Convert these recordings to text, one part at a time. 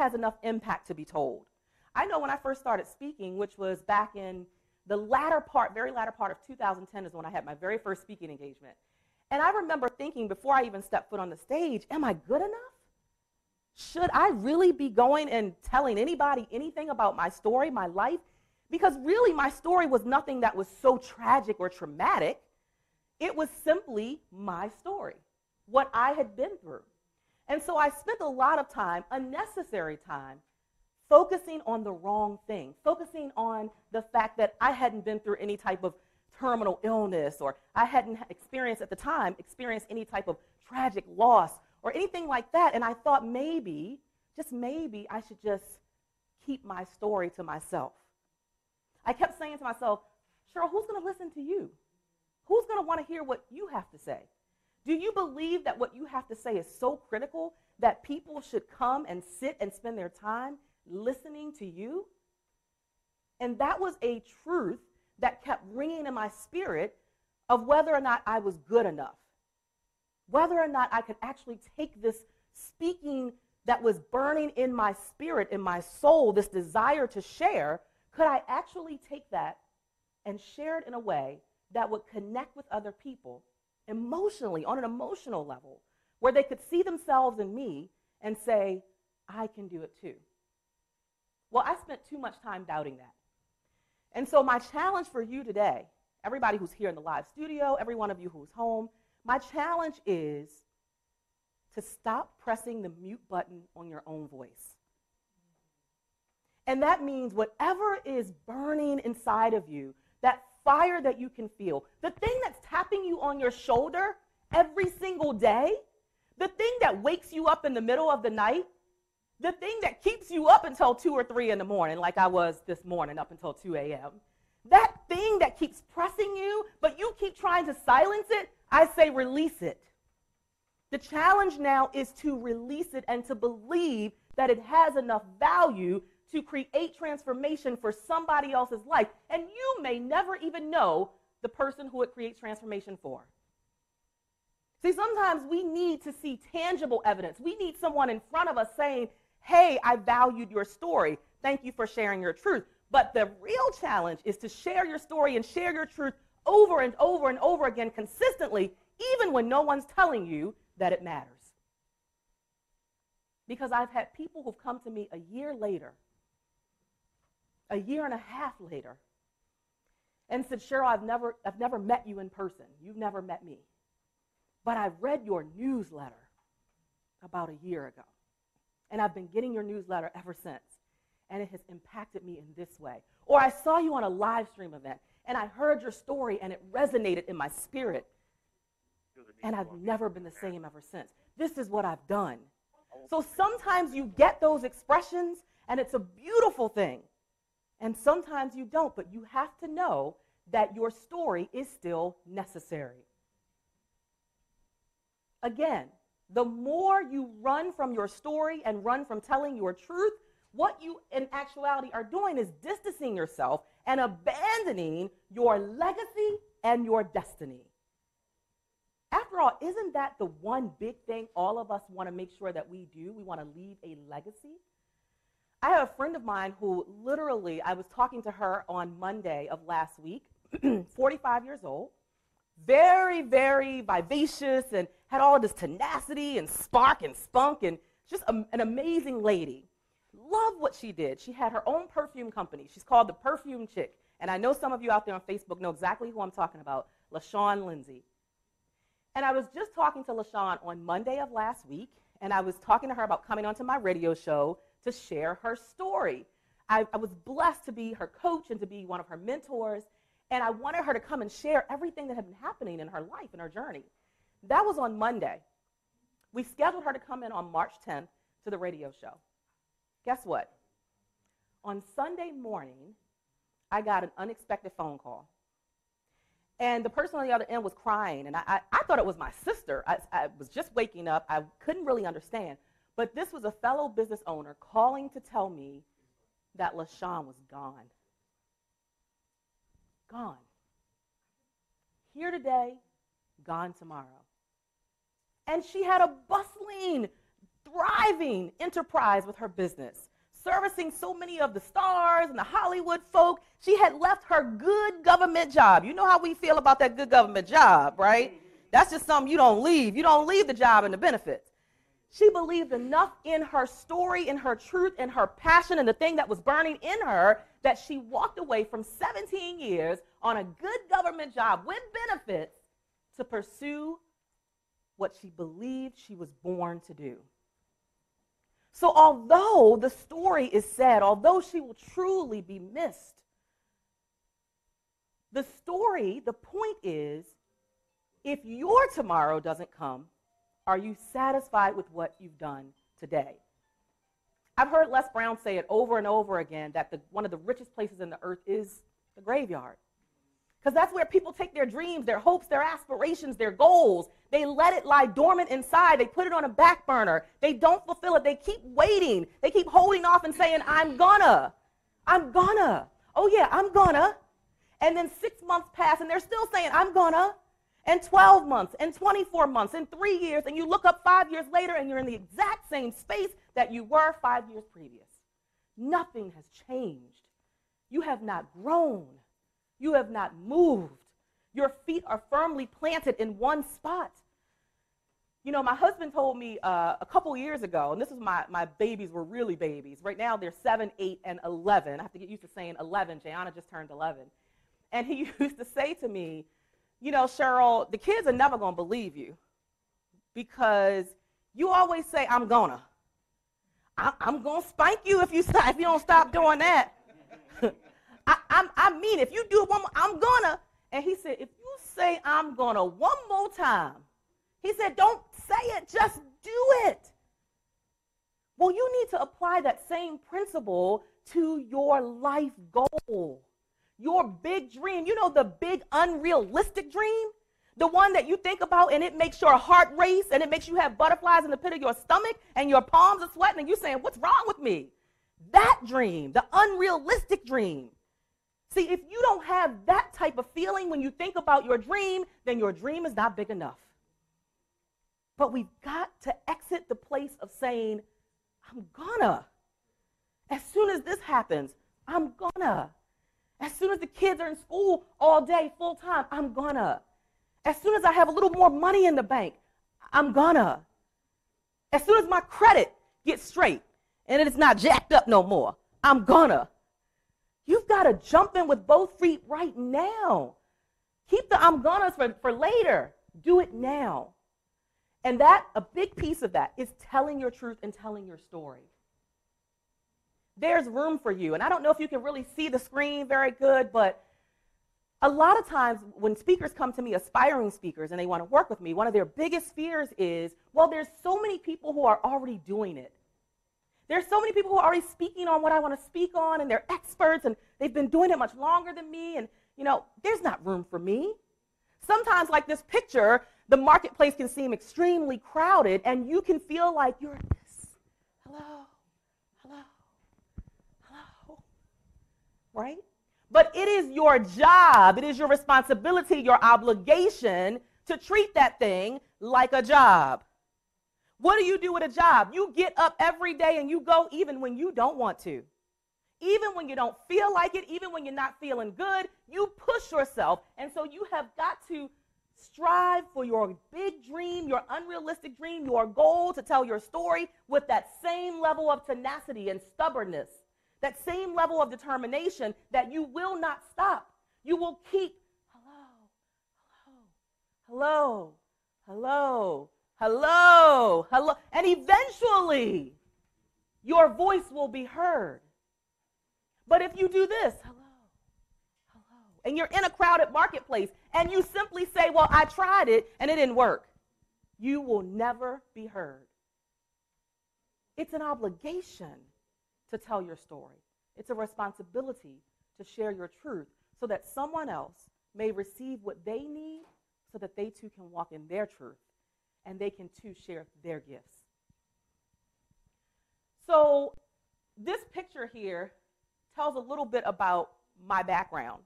has enough impact to be told. I know when I first started speaking, which was back in the very latter part of 2010 is when I had my very first speaking engagement. And I remember thinking before I even stepped foot on the stage, am I good enough? Should I really be going and telling anybody anything about my story, my life? Because really my story was nothing that was so tragic or traumatic. It was simply my story, what I had been through. And so I spent a lot of time, unnecessary time, focusing on the wrong thing, focusing on the fact that I hadn't been through any type of terminal illness, or I hadn't experienced any type of tragic loss or anything like that. And I thought maybe, just maybe, I should just keep my story to myself. I kept saying to myself, Cheryl, who's going to listen to you? Who's going to want to hear what you have to say? Do you believe that what you have to say is so critical that people should come and sit and spend their time listening to you? And that was a truth that kept ringing in my spirit of whether or not I was good enough, whether or not I could actually take this speaking that was burning in my spirit, in my soul, this desire to share, could I actually take that and share it in a way that would connect with other people emotionally, on an emotional level, where they could see themselves in me and say, I can do it too. Well, I spent too much time doubting that. And so my challenge for you today, everybody who's here in the live studio, every one of you who's home, my challenge is to stop pressing the mute button on your own voice. And that means whatever is burning inside of you, that fire that you can feel, the thing that's tapping you on your shoulder every single day, the thing that wakes you up in the middle of the night, the thing that keeps you up until 2 or 3 in the morning, like I was this morning up until 2 a.m., that thing that keeps pressing you, but you keep trying to silence it, I say release it. The challenge now is to release it and to believe that it has enough value to create transformation for somebody else's life. And you may never even know the person who it creates transformation for. See, sometimes we need to see tangible evidence. We need someone in front of us saying, hey, I valued your story. Thank you for sharing your truth. But the real challenge is to share your story and share your truth over and over and over again consistently, even when no one's telling you that it matters. Because I've had people who've come to me a year later, a year and a half later, and said, Cheryl, I've never met you in person. You've never met me. But I've read your newsletter about a year ago. And I've been getting your newsletter ever since. And it has impacted me in this way. Or I saw you on a live stream event, and I heard your story, and it resonated in my spirit. And I've never been the same ever since. This is what I've done. So sometimes you get those expressions, and it's a beautiful thing. And sometimes you don't, but you have to know that your story is still necessary. Again, the more you run from your story and run from telling your truth, what you in actuality are doing is distancing yourself and abandoning your legacy and your destiny. After all, isn't that the one big thing all of us want to make sure that we do? We want to leave a legacy. I have a friend of mine who literally, I was talking to her on Monday of last week, 45 years old, very, very vivacious and had all of this tenacity and spark and spunk and just an amazing lady. Love what she did. She had her own perfume company. She's called the Perfume Chick. And I know some of you out there on Facebook know exactly who I'm talking about, LaShawn Lindsay. And I was just talking to LaShawn on Monday of last week, and I was talking to her about coming onto my radio show to share her story. I was blessed to be her coach and to be one of her mentors, and I wanted her to come and share everything that had been happening in her life and her journey. That was on Monday. We scheduled her to come in on March 10th to the radio show. Guess what? On Sunday morning, I got an unexpected phone call. And the person on the other end was crying, and I thought it was my sister. I was just waking up. I couldn't really understand. But this was a fellow business owner calling to tell me that LaShawn was gone. Gone. Here today, gone tomorrow. And she had a bustling thriving enterprise with her business, servicing so many of the stars and the Hollywood folk. She had left her good government job. You know how we feel about that good government job, right? That's just something you don't leave. You don't leave the job and the benefits. She believed enough in her story, in her truth, in her passion, and the thing that was burning in her that she walked away from 17 years on a good government job with benefits to pursue what she believed she was born to do. So although the story is sad, although she will truly be missed, the story, the point is, if your tomorrow doesn't come, are you satisfied with what you've done today? I've heard Les Brown say it over and over again that one of the richest places in the earth is the graveyard. Because that's where people take their dreams, their hopes, their aspirations, their goals. They let it lie dormant inside. They put it on a back burner. They don't fulfill it. They keep waiting. They keep holding off and saying, I'm gonna. Oh yeah, I'm gonna. And then 6 months pass and they're still saying, I'm gonna. And 12 months, and 24 months, and 3 years, and you look up 5 years later and you're in the exact same space that you were 5 years previous. Nothing has changed. You have not grown. You have not moved. Your feet are firmly planted in one spot. You know, my husband told me a couple years ago, and this is my babies were really babies. Right now they're 7, 8, and 11. I have to get used to saying 11. Jayana just turned 11. And he used to say to me, you know, Cheryl, the kids are never going to believe you because you always say, I'm gonna. I'm going to spank you if you don't stop doing that. I mean, if you do it one more, I'm gonna. And he said, if you say I'm gonna one more time, he said, don't say it, just do it. Well, you need to apply that same principle to your life goal. Your big dream, you know, the big unrealistic dream, the one that you think about and it makes your heart race and it makes you have butterflies in the pit of your stomach and your palms are sweating and you're saying, what's wrong with me? That dream, the unrealistic dream. See, if you don't have that type of feeling when you think about your dream, then your dream is not big enough. But we've got to exit the place of saying, I'm gonna. As soon as this happens, I'm gonna. As soon as the kids are in school all day, full time, I'm gonna. As soon as I have a little more money in the bank, I'm gonna. As soon as my credit gets straight and it's not jacked up no more, I'm gonna. You've got to jump in with both feet right now. Keep the I'm gonna's for later. Do it now. And a big piece of that is telling your truth and telling your story. There's room for you. And I don't know if you can really see the screen very good, but a lot of times when speakers come to me, aspiring speakers, and they want to work with me, one of their biggest fears is, well, there's so many people who are already doing it. There's so many people who are already speaking on what I want to speak on, and they're experts, and they've been doing it much longer than me, and, you know, there's not room for me. Sometimes, like this picture, the marketplace can seem extremely crowded, and you can feel like you're at this. Hello, hello, hello, right? But it is your job, it is your responsibility, your obligation to treat that thing like a job. What do you do with a job? You get up every day and you go even when you don't want to. Even when you don't feel like it, even when you're not feeling good, you push yourself. And so you have got to strive for your big dream, your unrealistic dream, your goal to tell your story with that same level of tenacity and stubbornness, that same level of determination that you will not stop. You will keep, hello, hello, hello, hello, hello. And eventually, your voice will be heard. But if you do this, hello, hello, and you're in a crowded marketplace, and you simply say, well, I tried it, and it didn't work, you will never be heard. It's an obligation to tell your story. It's a responsibility to share your truth so that someone else may receive what they need so that they too can walk in their truth and they can too share their gifts. So this picture here tells a little bit about my background.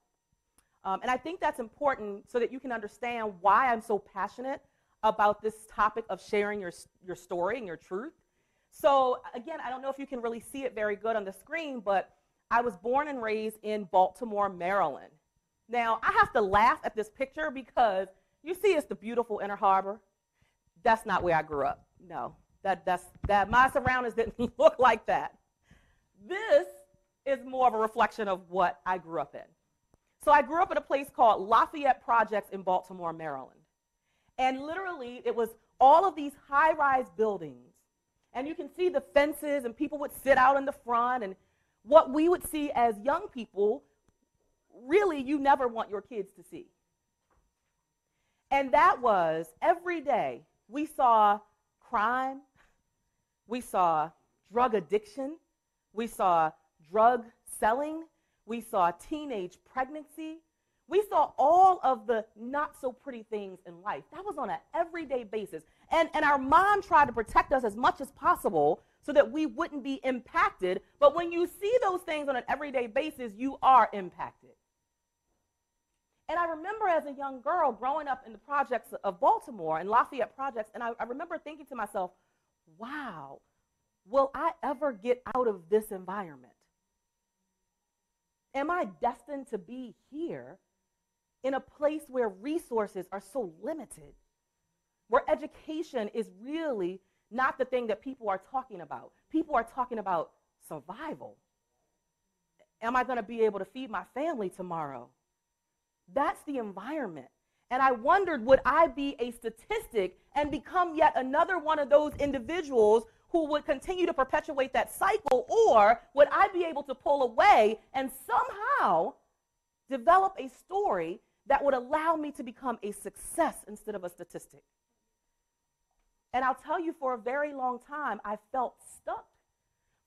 And I think that's important so that you can understand why I'm so passionate about this topic of sharing your story and your truth. So again, I don't know if you can really see it very good on the screen, but I was born and raised in Baltimore, Maryland. Now, I have to laugh at this picture because you see it's the beautiful Inner Harbor. That's not where I grew up. No, my surroundings didn't look like that. This is more of a reflection of what I grew up in. So I grew up in a place called Lafayette Projects in Baltimore, Maryland. And literally, it was all of these high-rise buildings. And you can see the fences, and people would sit out in the front. And what we would see as young people, really, you never want your kids to see. And that was every day we saw crime, we saw drug addiction, we saw drug selling, we saw teenage pregnancy. We saw all of the not so pretty things in life. That was on an everyday basis. And our mom tried to protect us as much as possible so that we wouldn't be impacted. But when you see those things on an everyday basis, you are impacted. And I remember as a young girl growing up in the projects of Baltimore and Lafayette Projects, and I remember thinking to myself, wow, will I ever get out of this environment? Am I destined to be here in a place where resources are so limited, where education is really not the thing that people are talking about? People are talking about survival. Am I going to be able to feed my family tomorrow? That's the environment. And I wondered, would I be a statistic and become yet another one of those individuals who would continue to perpetuate that cycle, or would I be able to pull away and somehow develop a story that would allow me to become a success instead of a statistic? And I'll tell you, for a very long time, I felt stuck.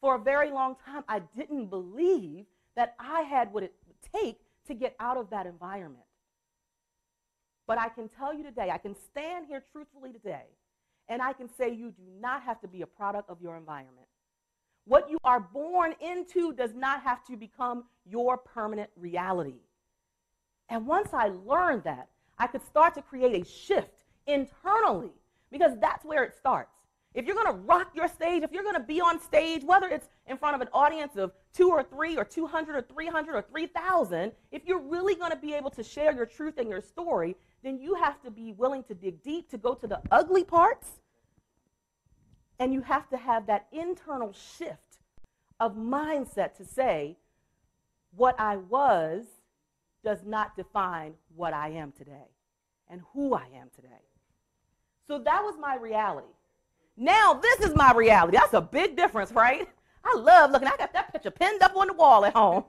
For a very long time, I didn't believe that I had what it would take to get out of that environment. But I can tell you today, I can stand here truthfully today, and I can say you do not have to be a product of your environment. What you are born into does not have to become your permanent reality. And once I learned that, I could start to create a shift internally, because that's where it starts. If you're going to rock your stage, if you're going to be on stage, whether it's in front of an audience of 2 or 3 or 200 or 300 or 3,000, if you're really going to be able to share your truth and your story, then you have to be willing to dig deep, to go to the ugly parts, and you have to have that internal shift of mindset to say, what I was does not define what I am today and who I am today. So that was my reality. Now this is my reality. That's a big difference, right? I love looking. I got that picture pinned up on the wall at home.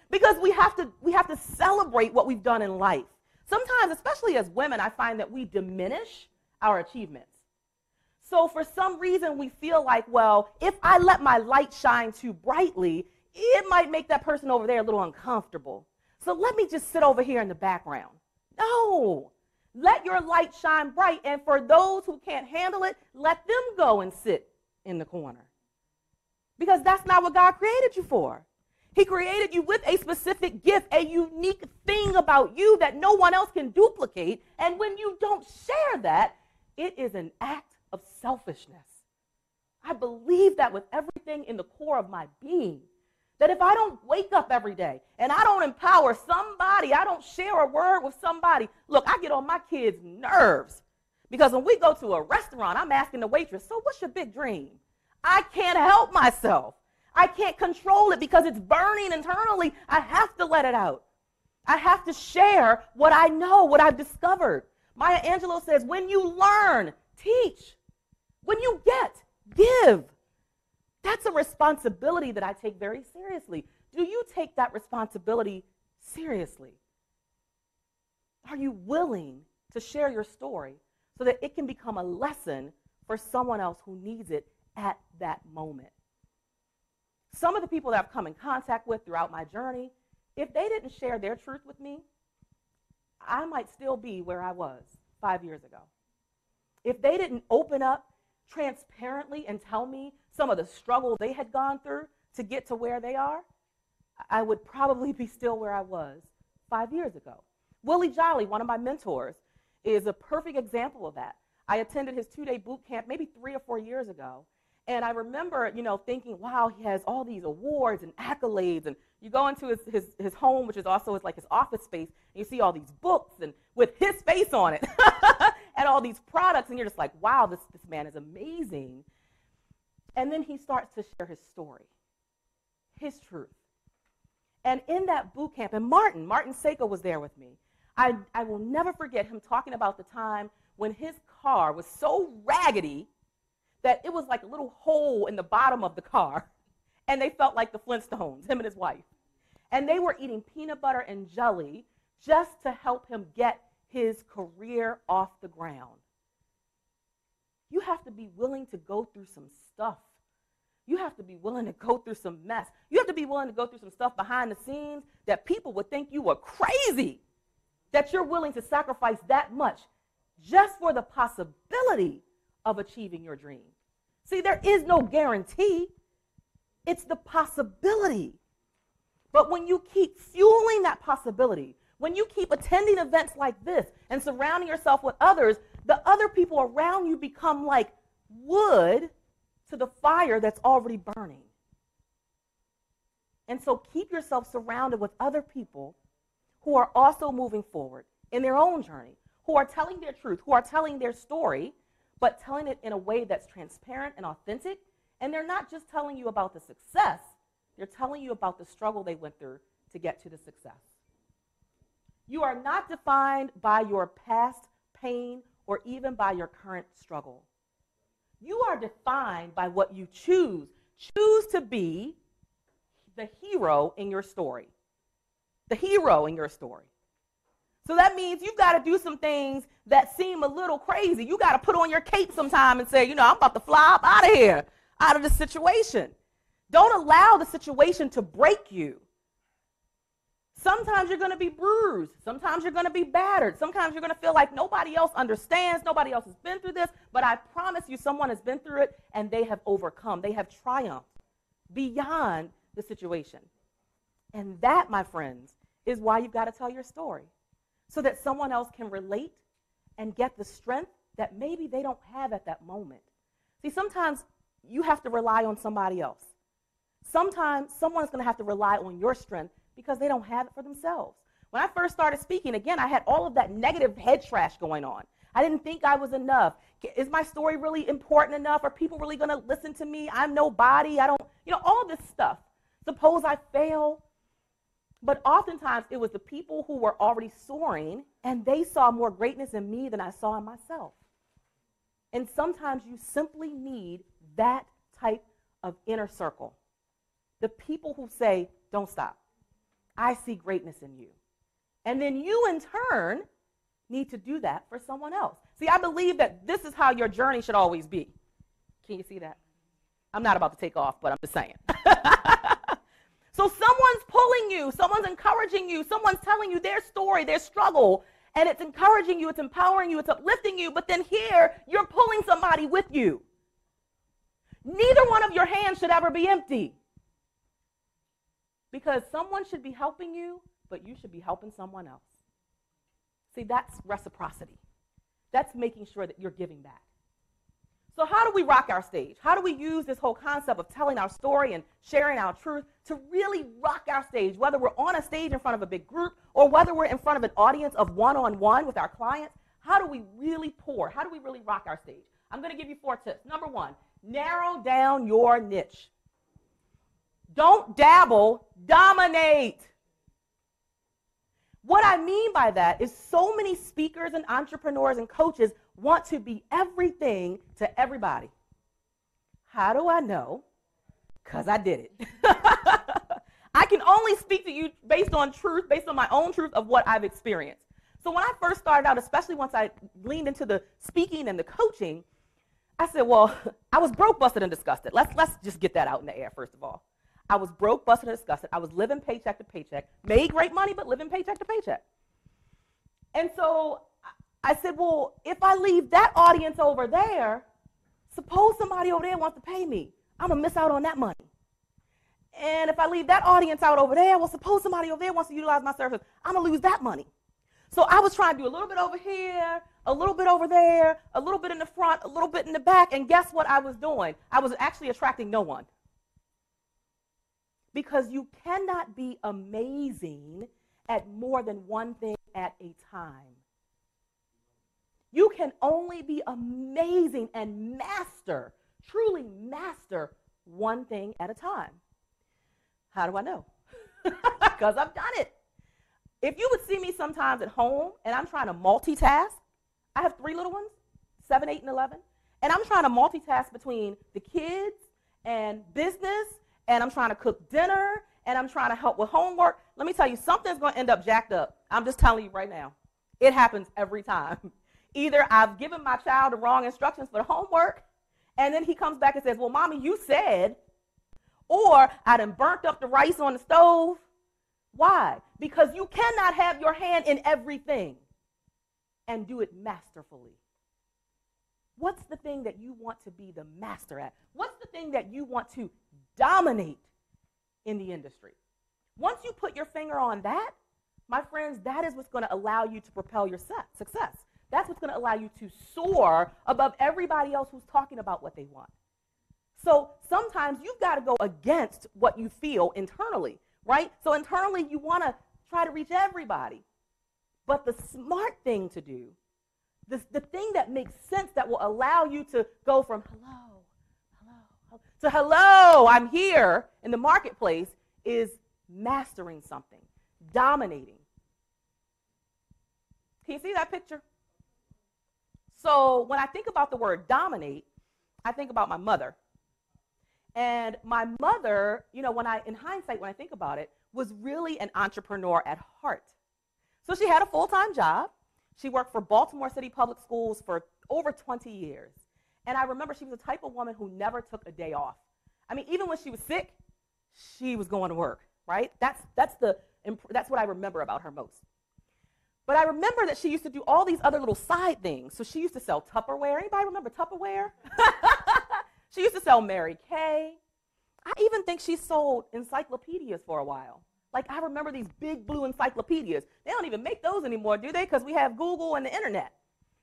Because we have to celebrate what we've done in life. Sometimes, especially as women, I find that we diminish our achievements. So for some reason, we feel like, well, if I let my light shine too brightly, it might make that person over there a little uncomfortable. So let me just sit over here in the background. No. Let your light shine bright, and for those who can't handle it, let them go and sit in the corner. Because that's not what God created you for. He created you with a specific gift, a unique thing about you that no one else can duplicate, and when you don't share that, it is an act of selfishness. I believe that with everything in the core of my being. That if I don't wake up every day and I don't empower somebody, I don't share a word with somebody, look, I get on my kids' nerves. Because when we go to a restaurant, I'm asking the waitress, so what's your big dream? I can't help myself. I can't control it because it's burning internally. I have to let it out. I have to share what I know, what I've discovered. Maya Angelou says, when you learn, teach. When you get, give. That's a responsibility that I take very seriously. Do you take that responsibility seriously? Are you willing to share your story so that it can become a lesson for someone else who needs it at that moment? Some of the people that I've come in contact with throughout my journey, if they didn't share their truth with me, I might still be where I was 5 years ago. If they didn't open up transparently and tell me some of the struggle they had gone through to get to where they are, I would probably be still where I was 5 years ago. Willie, one of my mentors, is a perfect example of that. I attended his 2-day boot camp maybe 3 or 4 years ago. And I remember, thinking, wow, he has all these awards and accolades. And you go into his home, which is also like his office space, and you see all these books and with his face on it and all these products. And you're just like, wow, this man is amazing. And then he starts to share his story, his truth. And in that boot camp, and Martin Seiko was there with me. I will never forget him talking about the time when his car was so raggedy that it was like a little hole in the bottom of the car, and they felt like the Flintstones, him and his wife. And they were eating peanut butter and jelly just to help him get his career off the ground. You have to be willing to go through some stuff. You have to be willing to go through some mess. You have to be willing to go through some stuff behind the scenes that people would think you were crazy, that you're willing to sacrifice that much just for the possibility of achieving your dream. See, there is no guarantee. It's the possibility. But when you keep fueling that possibility, when you keep attending events like this and surrounding yourself with others, the other people around you become like wood to the fire that's already burning. And so keep yourself surrounded with other people who are also moving forward in their own journey, who are telling their truth, who are telling their story, but telling it in a way that's transparent and authentic. And they're not just telling you about the success, they're telling you about the struggle they went through to get to the success. You are not defined by your past pain or even by your current struggle. You are defined by what you choose. Choose to be the hero in your story. The hero in your story. So that means you've got to do some things that seem a little crazy. You got to put on your cape sometime and say, I'm about to fly up out of here, out of the situation. Don't allow the situation to break you. Sometimes you're going to be bruised. Sometimes you're going to be battered. Sometimes you're going to feel like nobody else understands. Nobody else has been through this. But I promise you, someone has been through it, and they have overcome. They have triumphed beyond the situation. And that, my friends, is why you've got to tell your story, so that someone else can relate and get the strength that maybe they don't have at that moment. See, sometimes you have to rely on somebody else. Sometimes someone's going to have to rely on your strength because they don't have it for themselves. When I first started speaking, again, I had all of that negative head trash going on. I didn't think I was enough. Is my story really important enough? Are people really going to listen to me? I'm nobody. I don't, all this stuff. Suppose I fail. But oftentimes it was the people who were already soaring, and they saw more greatness in me than I saw in myself. And sometimes you simply need that type of inner circle. The people who say, don't stop. I see greatness in you. And then you, in turn, need to do that for someone else. See, I believe that this is how your journey should always be. Can you see that? I'm not about to take off, but I'm just saying. So someone's pulling you, someone's encouraging you, someone's telling you their story, their struggle, and it's encouraging you, it's empowering you, it's uplifting you, but then here, you're pulling somebody with you. Neither one of your hands should ever be empty. Because someone should be helping you, but you should be helping someone else. See, that's reciprocity. That's making sure that you're giving back. So how do we rock our stage? How do we use this whole concept of telling our story and sharing our truth to really rock our stage, whether we're on a stage in front of a big group or whether we're in front of an audience of one-on-one with our clients? How do we really pour? How do we really rock our stage? I'm going to give you 4 tips. Number 1, narrow down your niche. Don't dabble, dominate. What I mean by that is so many speakers and entrepreneurs and coaches want to be everything to everybody. How do I know? Because I did it. I can only speak to you based on truth, based on my own truth of what I've experienced. So when I first started out, especially once I leaned into the speaking and the coaching, I said, well, I was broke, busted, and disgusted. Let's just get that out in the air, first of all. I was broke, busted, and disgusted. I was living paycheck to paycheck, made great money, but living paycheck to paycheck. And so I said, well, if I leave that audience over there, suppose somebody over there wants to pay me. I'm going to miss out on that money. And if I leave that audience out over there, well, suppose somebody over there wants to utilize my services. I'm going to lose that money. So I was trying to do a little bit over here, a little bit over there, a little bit in the front, a little bit in the back, and guess what I was doing? I was actually attracting no one. Because you cannot be amazing at more than one thing at a time. You can only be amazing and master, truly master one thing at a time. How do I know? Because I've done it. If you would see me sometimes at home and I'm trying to multitask, I have 3 little ones, 7, 8, and 11, and I'm trying to multitask between the kids and business, and I'm trying to cook dinner, and I'm trying to help with homework. Let me tell you, something's going to end up jacked up. I'm just telling you right now. It happens every time. Either I've given my child the wrong instructions for the homework, and then he comes back and says, well, Mommy, you said, or I done burnt up the rice on the stove. Why? Because you cannot have your hand in everything and do it masterfully. What's the thing that you want to be the master at? What's the thing that you want to dominate in the industry? Once you put your finger on that, my friends, that is what's going to allow you to propel your success. That's what's going to allow you to soar above everybody else who's talking about what they want. So sometimes you've got to go against what you feel internally, right? So internally you want to try to reach everybody. But the smart thing to do, the thing that makes sense, that will allow you to go from hello, hello, to hello, I'm here in the marketplace, is mastering something, dominating. Can you see that picture? So when I think about the word dominate, I think about my mother. And my mother, you know, in hindsight, when I think about it, was really an entrepreneur at heart. So she had a full-time job. She worked for Baltimore City Public Schools for over 20 years. And I remember she was the type of woman who never took a day off. I mean, even when she was sick, she was going to work, right? That's what I remember about her most. But I remember that she used to do all these other little side things. So she used to sell Tupperware. Anybody remember Tupperware? She used to sell Mary Kay. I even think she sold encyclopedias for a while. Like, I remember these big blue encyclopedias. They don't even make those anymore, do they? Because we have Google and the internet.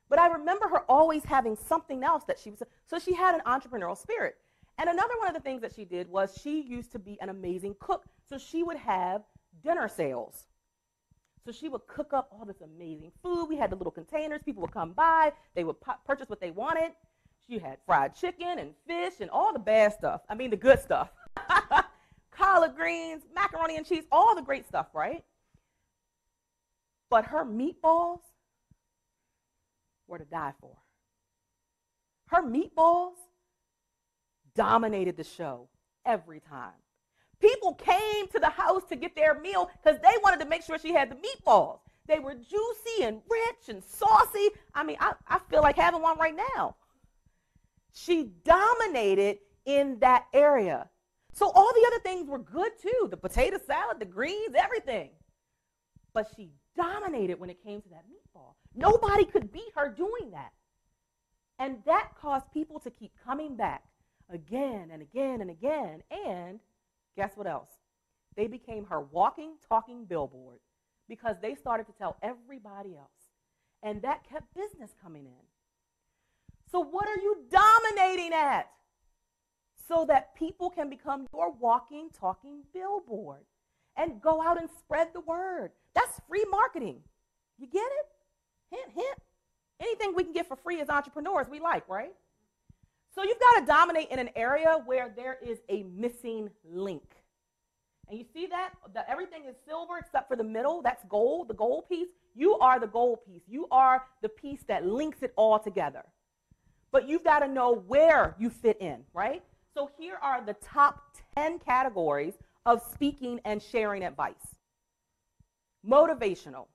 But I remember her always having something else that she was, so she had an entrepreneurial spirit. And another one of the things that she did was she used to be an amazing cook. So she would have dinner sales. So she would cook up all this amazing food. We had the little containers. People would come by. They would purchase what they wanted. She had fried chicken and fish and all the bad stuff. I mean, the good stuff. Collard greens, macaroni and cheese, all the great stuff, right? But her meatballs were to die for. Her meatballs dominated the show every time. People came to the house to get their meal because they wanted to make sure she had the meatballs. They were juicy and rich and saucy. I mean, I feel like having one right now. She dominated in that area. So all the other things were good too, the potato salad, the greens, everything. But she dominated when it came to that meatball. Nobody could beat her doing that. And that caused people to keep coming back again and again and again. And guess what else? They became her walking, talking billboard because they started to tell everybody else. And that kept business coming in. So what are you dominating at? So that people can become your walking, talking billboard and go out and spread the word. That's free marketing. You get it? Hint, hint. Anything we can get for free as entrepreneurs, we like, right? So you've got to dominate in an area where there is a missing link. And you see that? Everything is silver except for the middle. That's gold, the gold piece. You are the gold piece. You are the piece that links it all together. But you've got to know where you fit in, right? So here are the top 10 categories of speaking and sharing advice. Motivational,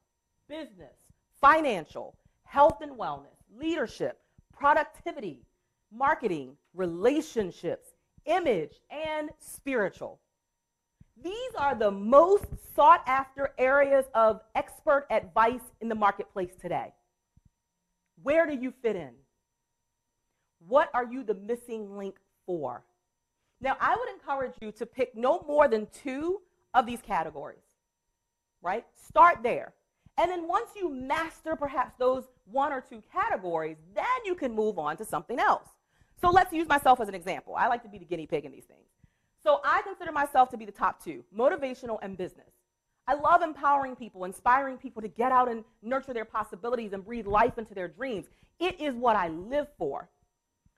business, financial, health and wellness, leadership, productivity, marketing, relationships, image, and spiritual. These are the most sought after areas of expert advice in the marketplace today. Where do you fit in? What are you the missing link for? Now, I would encourage you to pick no more than 2 of these categories, right? Start there. And then once you master perhaps those one or two categories, then you can move on to something else. So let's use myself as an example. I like to be the guinea pig in these things. So I consider myself to be the top two, motivational and business. I love empowering people, inspiring people to get out and nurture their possibilities and breathe life into their dreams. It is what I live for.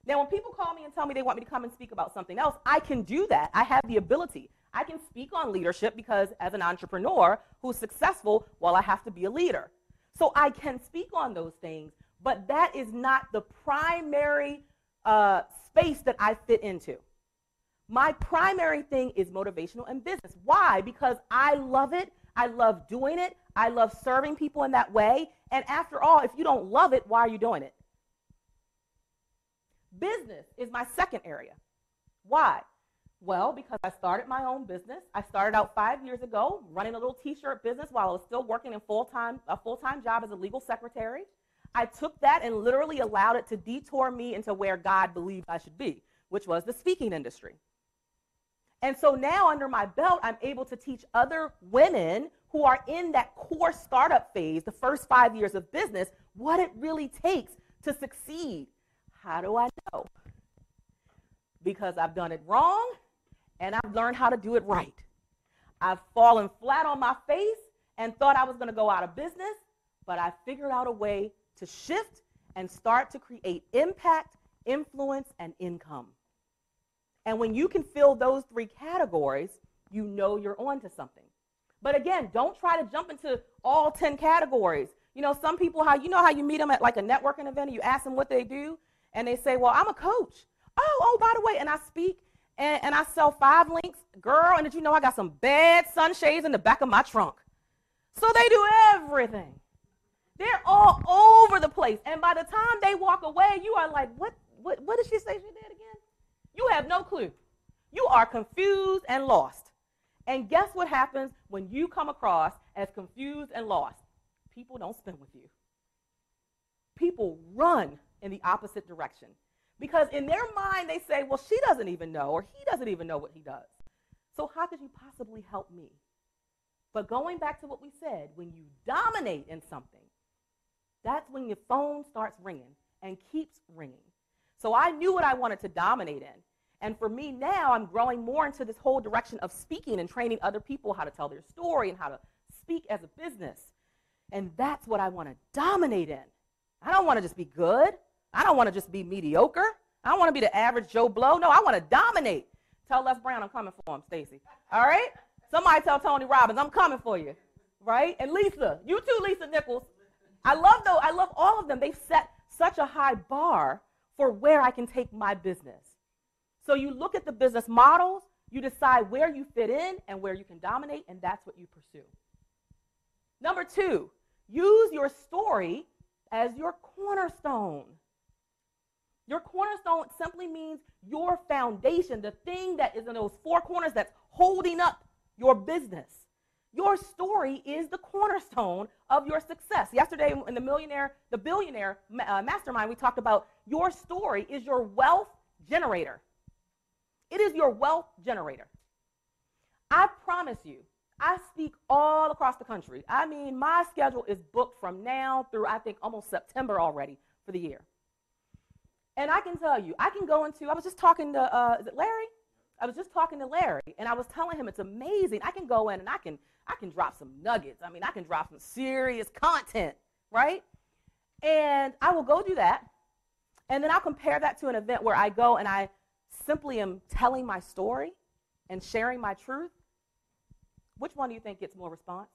Now, when people call me and tell me they want me to come and speak about something else, I can do that. I have the ability. I can speak on leadership because as an entrepreneur who's successful, well, I have to be a leader. So I can speak on those things, but that is not the primary space that I fit into. My primary thing is motivational and business. Why? Because I love it. I love doing it. I love serving people in that way. And after all, if you don't love it, why are you doing it? Business is my second area. Why? Well, because I started my own business. I started out 5 years ago running a little t-shirt business while I was still working in a full-time job as a legal secretary. I took that and literally allowed it to detour me into where God believed I should be, which was the speaking industry. And so now under my belt, I'm able to teach other women who are in that core startup phase, the first 5 years of business, what it really takes to succeed. How do I know? Because I've done it wrong and I've learned how to do it right. I've fallen flat on my face and thought I was going to go out of business, but I figured out a way to shift and start to create impact, influence, and income. And when you can fill those three categories, you know you're on to something. But again, don't try to jump into all 10 categories. You know, some people, how you meet them at like a networking event and you ask them what they do, and they say, well, I'm a coach. Oh, by the way, and I speak, and I sell 5 links. Girl, and did you know I got some bad sunshades in the back of my trunk? So they do everything. They're all over the place. And by the time they walk away, you are like, what did she say she did again? You have no clue. You are confused and lost. And guess what happens when you come across as confused and lost? People don't spend with you. People run in the opposite direction. Because in their mind, they say, well, she doesn't even know, or he doesn't even know what he does. So how could you possibly help me? But going back to what we said, when you dominate in something, that's when your phone starts ringing and keeps ringing. So I knew what I wanted to dominate in. And for me now, I'm growing more into this whole direction of speaking and training other people how to tell their story and how to speak as a business. And that's what I want to dominate in. I don't want to just be good. I don't want to just be mediocre. I don't want to be the average Joe Blow. No, I want to dominate. Tell Les Brown I'm coming for him, Stacy. All right? Somebody tell Tony Robbins I'm coming for you. Right? And Lisa, you too, Lisa Nichols. I love all of them. They've set such a high bar for where I can take my business. So you look at the business models, you decide where you fit in and where you can dominate, and that's what you pursue. Number 2, use your story as your cornerstone. Your cornerstone simply means your foundation, the thing that is in those 4 corners that's holding up your business. Your story is the cornerstone of your success. Yesterday in the billionaire mastermind, we talked about your story is your wealth generator. It is your wealth generator. I promise you, I speak all across the country. I mean, my schedule is booked from now through, I think, almost September already for the year. And I can tell you, I was just talking to, is it Larry? I was just talking to Larry, and I was telling him it's amazing. I can go in and I can drop some nuggets. I mean, I can drop some serious content, right? And I will go do that, and then I'll compare that to an event where I go and I simply am telling my story and sharing my truth. Which one do you think gets more response?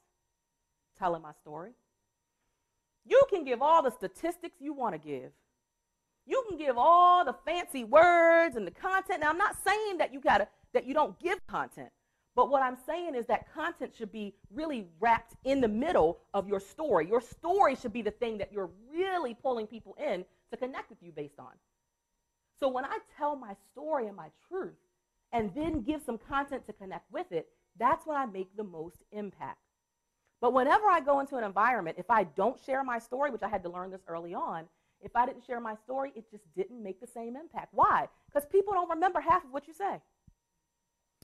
Telling my story. You can give all the statistics you want to give. You can give all the fancy words and the content. Now, I'm not saying that you don't give content, but what I'm saying is that content should be really wrapped in the middle of your story. Your story should be the thing that you're really pulling people in to connect with you based on. So when I tell my story and my truth and then give some content to connect with it, that's when I make the most impact. But whenever I go into an environment, if I don't share my story, which I had to learn this early on, if I didn't share my story, it just didn't make the same impact. Why? Because people don't remember half of what you say.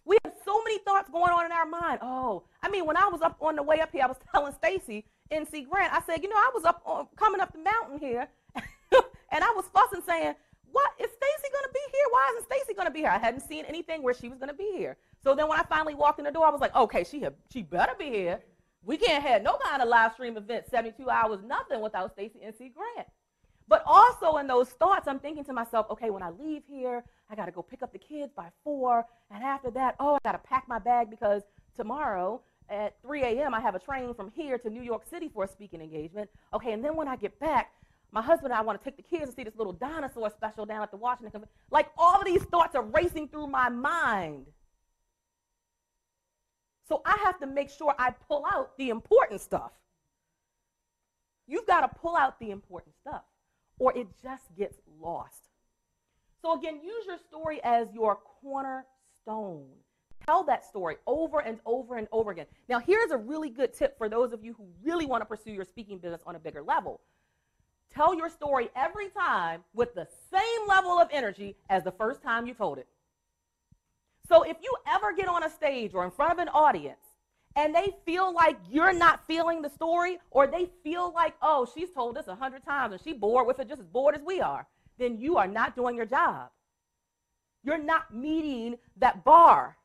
We have so many thoughts going on in our mind. Oh, I mean, when I was on the way up here, I was telling Stacy, NC Grant, I said, I was coming up the mountain here, and I was fussing saying, what, is Stacy going to be here? Why isn't Stacy going to be here? I hadn't seen anything where she was going to be here. So then when I finally walked in the door, I was like, okay, she better be here. We can't have no kind of live stream event, 72 hours, nothing without Stacy NC Grant. But also in those thoughts, I'm thinking to myself, okay, when I leave here, I got to go pick up the kids by 4. And after that, I got to pack my bag because tomorrow at 3 a.m. I have a train from here to New York City for a speaking engagement. Okay, and then when I get back, my husband and I want to take the kids to see this little dinosaur special down at the Washington Convention. Like, all of these thoughts are racing through my mind. So I have to make sure I pull out the important stuff. You've got to pull out the important stuff, or it just gets lost. So again, use your story as your cornerstone. Tell that story over and over and over again. Now, here's a really good tip for those of you who really want to pursue your speaking business on a bigger level. Tell your story every time with the same level of energy as the first time you told it. So if you ever get on a stage or in front of an audience and they feel like you're not feeling the story, or they feel like, oh, she's told this 100 times and she's bored with it, just as bored as we are, then you are not doing your job. You're not meeting that bar.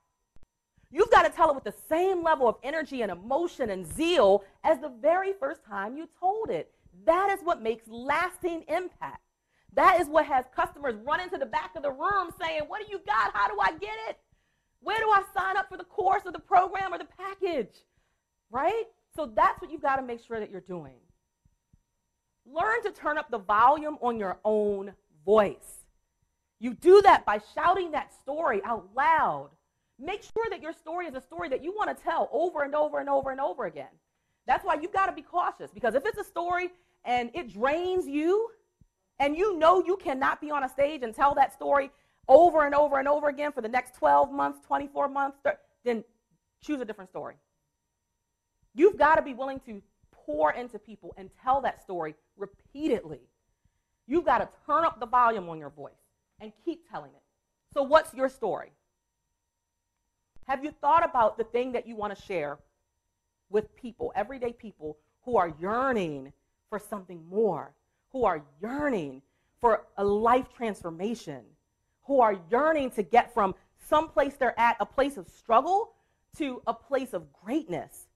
You've got to tell it with the same level of energy and emotion and zeal as the very first time you told it. That is what makes lasting impact. That is what has customers run into the back of the room saying, what do you got? How do I get it? Where do I sign up for the course or the program or the package? Right? So that's what you've got to make sure that you're doing. Learn to turn up the volume on your own voice. You do that by shouting that story out loud. Make sure that your story is a story that you want to tell over and over and over and over again. That's why you've got to be cautious, because if it's a story and it drains you, and you know you cannot be on a stage and tell that story over and over and over again for the next 12 months, 24 months, then choose a different story. You've got to be willing to pour into people and tell that story repeatedly. You've got to turn up the volume on your voice and keep telling it. So what's your story? Have you thought about the thing that you want to share with people, everyday people who are yearning for something more, who are yearning for a life transformation, who are yearning to get from some place they're at, a place of struggle, to a place of greatness?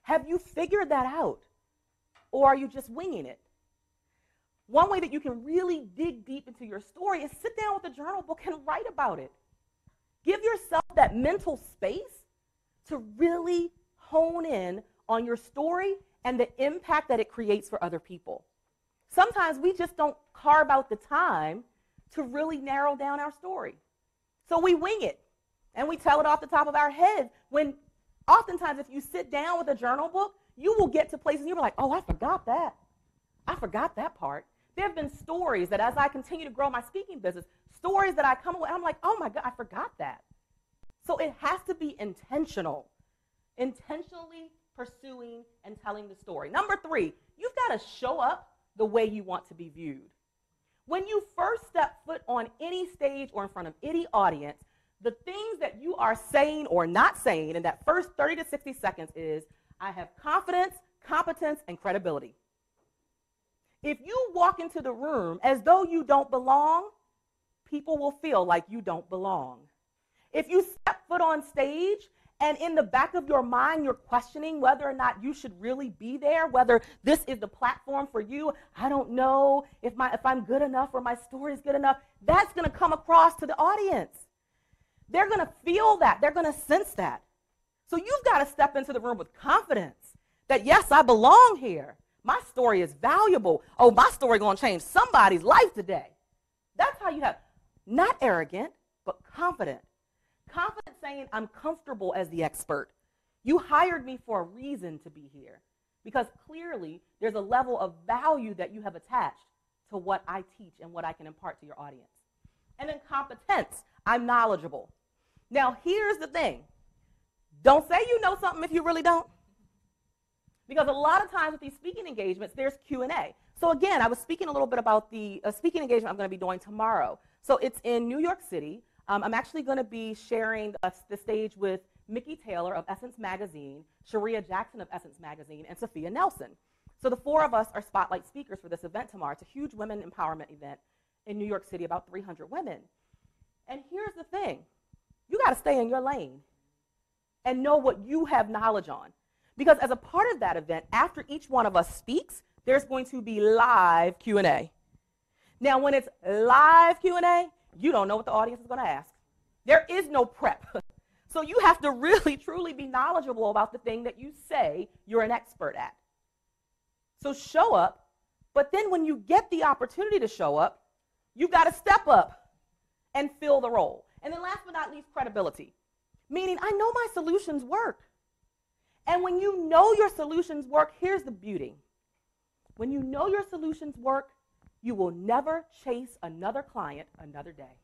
Have you figured that out? Or are you just winging it? One way that you can really dig deep into your story is sit down with a journal book and write about it. Give yourself that mental space to really hone in on your story and the impact that it creates for other people. Sometimes we just don't carve out the time to really narrow down our story. So we wing it, and we tell it off the top of our heads, when oftentimes if you sit down with a journal book, you will get to places and you're like, oh, I forgot that. I forgot that part. There have been stories that as I continue to grow my speaking business, stories that I come away, I'm like, oh my God, I forgot that. So it has to be intentional. Intentionally pursuing and telling the story. Number 3, you've got to show up the way you want to be viewed. When you first step foot on any stage or in front of any audience, the things that you are saying or not saying in that first 30 to 60 seconds is, I have confidence, competence, and credibility. If you walk into the room as though you don't belong, people will feel like you don't belong. If you step foot on stage and in the back of your mind you're questioning whether or not you should really be there, whether this is the platform for you, I don't know if I'm good enough or my story is good enough, that's going to come across to the audience. They're going to feel that. They're going to sense that. So you've got to step into the room with confidence that, yes, I belong here. My story is valuable. Oh, my story going to change somebody's life today. That's how you have, not arrogant, but confident. Confident saying, I'm comfortable as the expert. You hired me for a reason to be here, because clearly there's a level of value that you have attached to what I teach and what I can impart to your audience. And then competence, I'm knowledgeable. Now, here's the thing. Don't say you know something if you really don't. Because a lot of times with these speaking engagements, there's Q&A. So again, I was speaking a little bit about the speaking engagement I'm going to be doing tomorrow. So it's in New York City. I'm actually going to be sharing the stage with Mickey Taylor of Essence Magazine, Sharia Jackson of Essence Magazine, and Sophia Nelson. So the four of us are spotlight speakers for this event tomorrow. It's a huge women empowerment event in New York City, about 300 women. And here's the thing. You got to stay in your lane and know what you have knowledge on. Because as a part of that event, after each one of us speaks, there's going to be live Q&A. Now, when it's live Q&A, you don't know what the audience is going to ask. There is no prep. So you have to really, truly be knowledgeable about the thing that you say you're an expert at. So show up, but then when you get the opportunity to show up, you've got to step up and fill the role. And then last but not least, credibility. Meaning, I know my solutions work. And when you know your solutions work, here's the beauty. When you know your solutions work, you will never chase another client another day.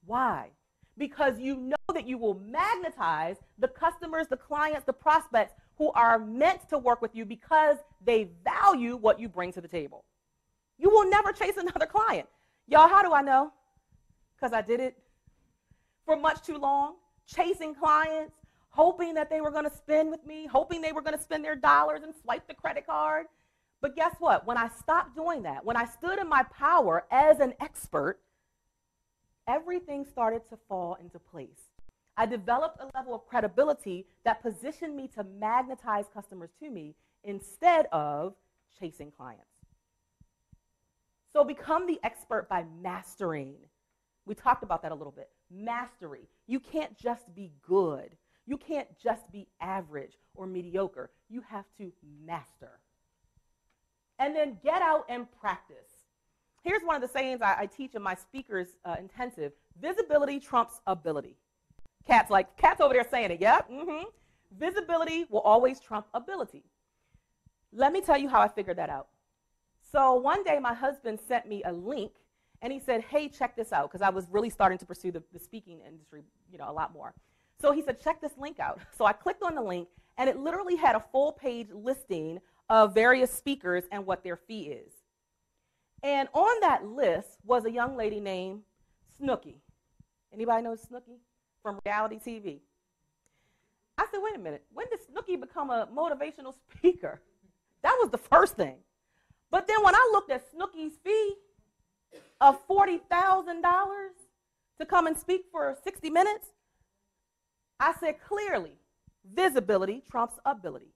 Why? Because you know that you will magnetize the customers, the clients, the prospects who are meant to work with you because they value what you bring to the table. You will never chase another client. Y'all, how do I know? Because I did it for much too long, chasing clients, hoping that they were going to spend with me, hoping they were going to spend their dollars and swipe the credit card. But guess what? When I stopped doing that, when I stood in my power as an expert, everything started to fall into place. I developed a level of credibility that positioned me to magnetize customers to me instead of chasing clients. So become the expert by mastering. We talked about that a little bit. Mastery. You can't just be good. You can't just be average or mediocre. You have to master. And then get out and practice. Here's one of the sayings I teach in my speakers intensive. Visibility trumps ability. Cat's over there saying it, yep. Visibility will always trump ability. Let me tell you how I figured that out. So one day my husband sent me a link and he said, hey, check this out, because I was really starting to pursue the speaking industry, a lot more. So he said, check this link out. So I clicked on the link and it literally had a full page listing of various speakers and what their fee is. And on that list was a young lady named Snooki. Anybody know Snooki from reality TV? I said, wait a minute, when did Snooki become a motivational speaker? That was the first thing. But then when I looked at Snooki's fee of $40,000 to come and speak for 60 minutes, I said clearly, visibility trumps ability.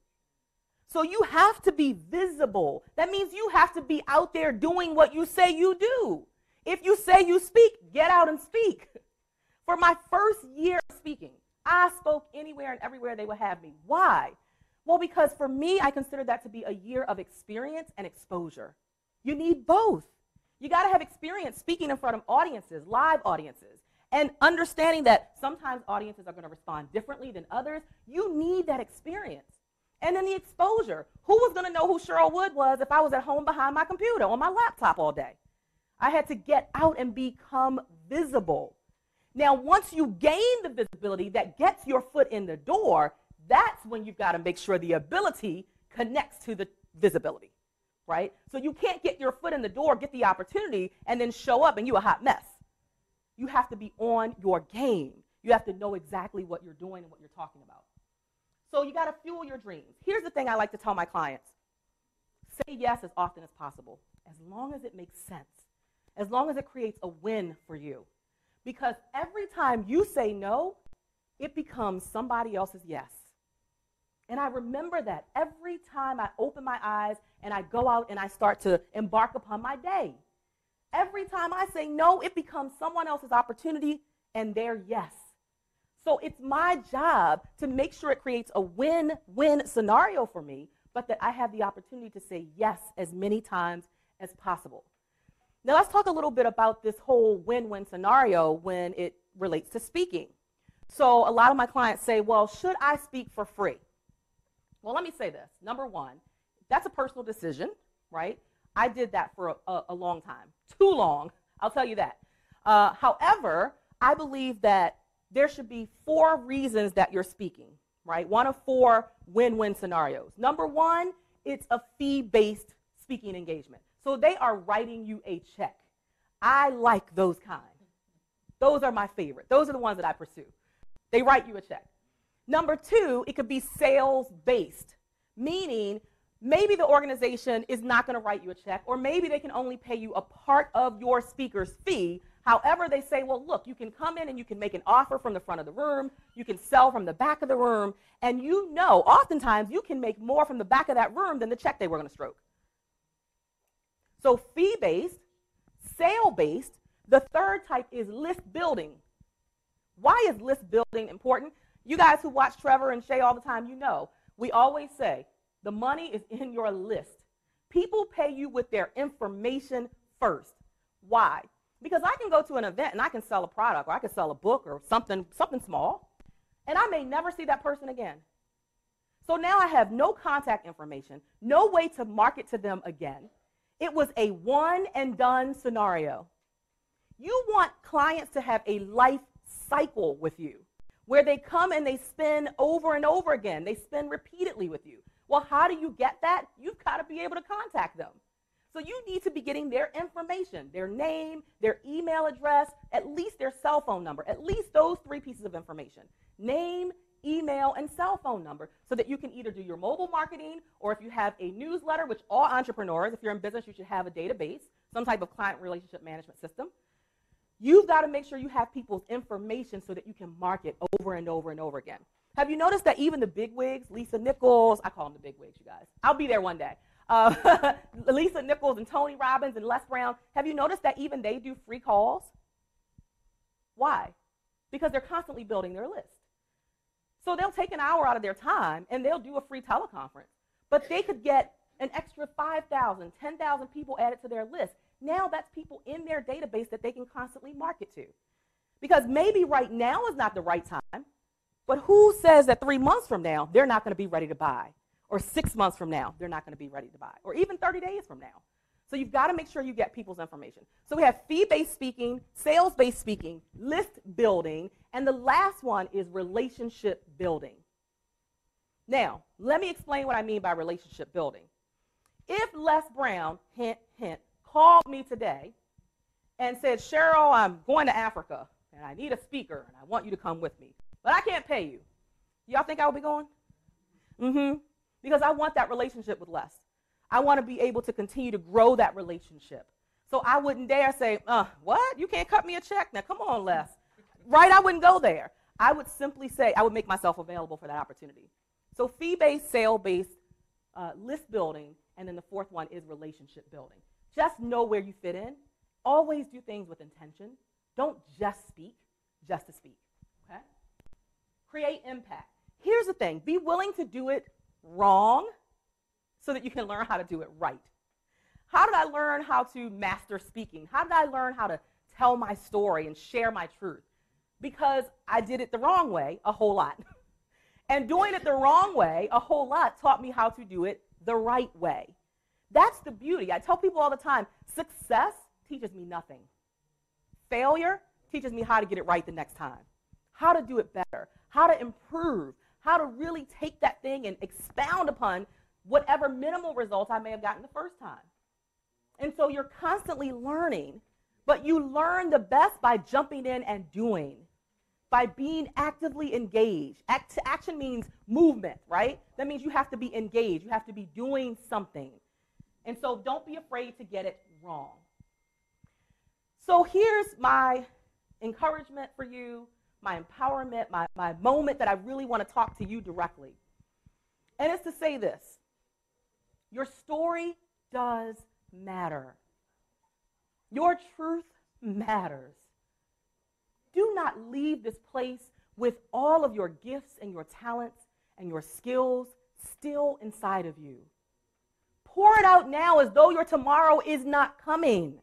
So you have to be visible. That means you have to be out there doing what you say you do. If you say you speak, get out and speak. For my first year of speaking, I spoke anywhere and everywhere they would have me. Why? Well, because for me, I consider that to be a year of experience and exposure. You need both. You got to have experience speaking in front of audiences, live audiences, and understanding that sometimes audiences are going to respond differently than others. You need that experience. And then the exposure. Who was going to know who Cheryl Wood was if I was at home behind my computer on my laptop all day? I had to get out and become visible. Now, once you gain the visibility that gets your foot in the door, that's when you've got to make sure the ability connects to the visibility, right? So you can't get your foot in the door, get the opportunity, and then show up and you're a hot mess. You have to be on your game. You have to know exactly what you're doing and what you're talking about. So you got to fuel your dreams. Here's the thing I like to tell my clients. Say yes as often as possible, as long as it makes sense, as long as it creates a win for you. Because every time you say no, it becomes somebody else's yes. And I remember that every time I open my eyes and I go out and I start to embark upon my day. Every time I say no, it becomes someone else's opportunity and their yes. So it's my job to make sure it creates a win-win scenario for me, but that I have the opportunity to say yes as many times as possible. Now let's talk a little bit about this whole win-win scenario when it relates to speaking. So a lot of my clients say, well, should I speak for free? Well, let me say this. Number one, that's a personal decision, right? I did that for a long time. Too long, I'll tell you that. However, I believe that there should be 4 reasons that you're speaking, right? One of 4 win-win scenarios. Number one, it's a fee-based speaking engagement. So they are writing you a check. I like those kind. Those are my favorite. Those are the ones that I pursue. They write you a check. Number two, it could be sales-based, meaning maybe the organization is not going to write you a check, or maybe they can only pay you a part of your speaker's fee. However, they say, well, look, you can come in and you can make an offer from the front of the room, you can sell from the back of the room, and you know, oftentimes you can make more from the back of that room than the check they were going to stroke. So fee-based, sale-based. The third type is list building. Why is list building important? You guys who watch Trevor and Shay all the time, you know, we always say the money is in your list. People pay you with their information first. Why? Because I can go to an event and I can sell a product, or I can sell a book or something small, and I may never see that person again. So now I have no contact information, no way to market to them again. It was a one and done scenario. You want clients to have a life cycle with you, where they come and they spend over and over again. They spend repeatedly with you. Well, how do you get that? You've got to be able to contact them. So you need to be getting their information, their name, their email address, at least their cell phone number, at least those three pieces of information: name, email, and cell phone number, so that you can either do your mobile marketing, or if you have a newsletter, which all entrepreneurs, if you're in business, you should have a database, some type of client relationship management system. You've got to make sure you have people's information so that you can market over and over and over again. Have you noticed that even the bigwigs, Lisa Nichols, I call them the bigwigs, you guys. I'll be there one day. Lisa Nichols and Tony Robbins and Les Brown, have you noticed that even they do free calls? Why? Because they're constantly building their list. So they'll take an hour out of their time and they'll do a free teleconference. But they could get an extra 5,000, 10,000 people added to their list. Now that's people in their database that they can constantly market to. Because maybe right now is not the right time, but who says that 3 months from now they're not going to be ready to buy? Or 6 months from now they're not going to be ready to buy? Or even 30 days from now? So you've got to make sure you get people's information. So we have fee-based speaking, sales-based speaking, list building, and the last one is relationship building. Now, let me explain what I mean by relationship building. If Les Brown, hint, hint, called me today and said, Cheryl, I'm going to Africa, and I need a speaker, and I want you to come with me, but I can't pay you, y'all think I would be going? Because I want that relationship with Les. I want to be able to continue to grow that relationship. So I wouldn't dare say, what? You can't cut me a check? Now, come on, Les. Right? I wouldn't go there. I would simply say I would make myself available for that opportunity. So fee-based, sale-based, list building, and then the fourth one is relationship building. Just know where you fit in. Always do things with intention. Don't just speak, just to speak. Okay? Create impact. Here's the thing. Be willing to do it wrong so that you can learn how to do it right. How did I learn how to master speaking? How did I learn how to tell my story and share my truth? Because I did it the wrong way a whole lot. And doing it the wrong way a whole lot taught me how to do it the right way. That's the beauty. I tell people all the time, success teaches me nothing. Failure teaches me how to get it right the next time, how to do it better, how to improve, how to really take that thing and expound upon whatever minimal results I may have gotten the first time. And so you're constantly learning, but you learn the best by jumping in and doing, by being actively engaged. Action means movement, right? That means you have to be engaged. You have to be doing something. And so don't be afraid to get it wrong. So here's my encouragement for you, my empowerment, my moment that I really want to talk to you directly. And it's to say this: your story does matter. Your truth matters. Do not leave this place with all of your gifts and your talents and your skills still inside of you. Pour it out now as though your tomorrow is not coming.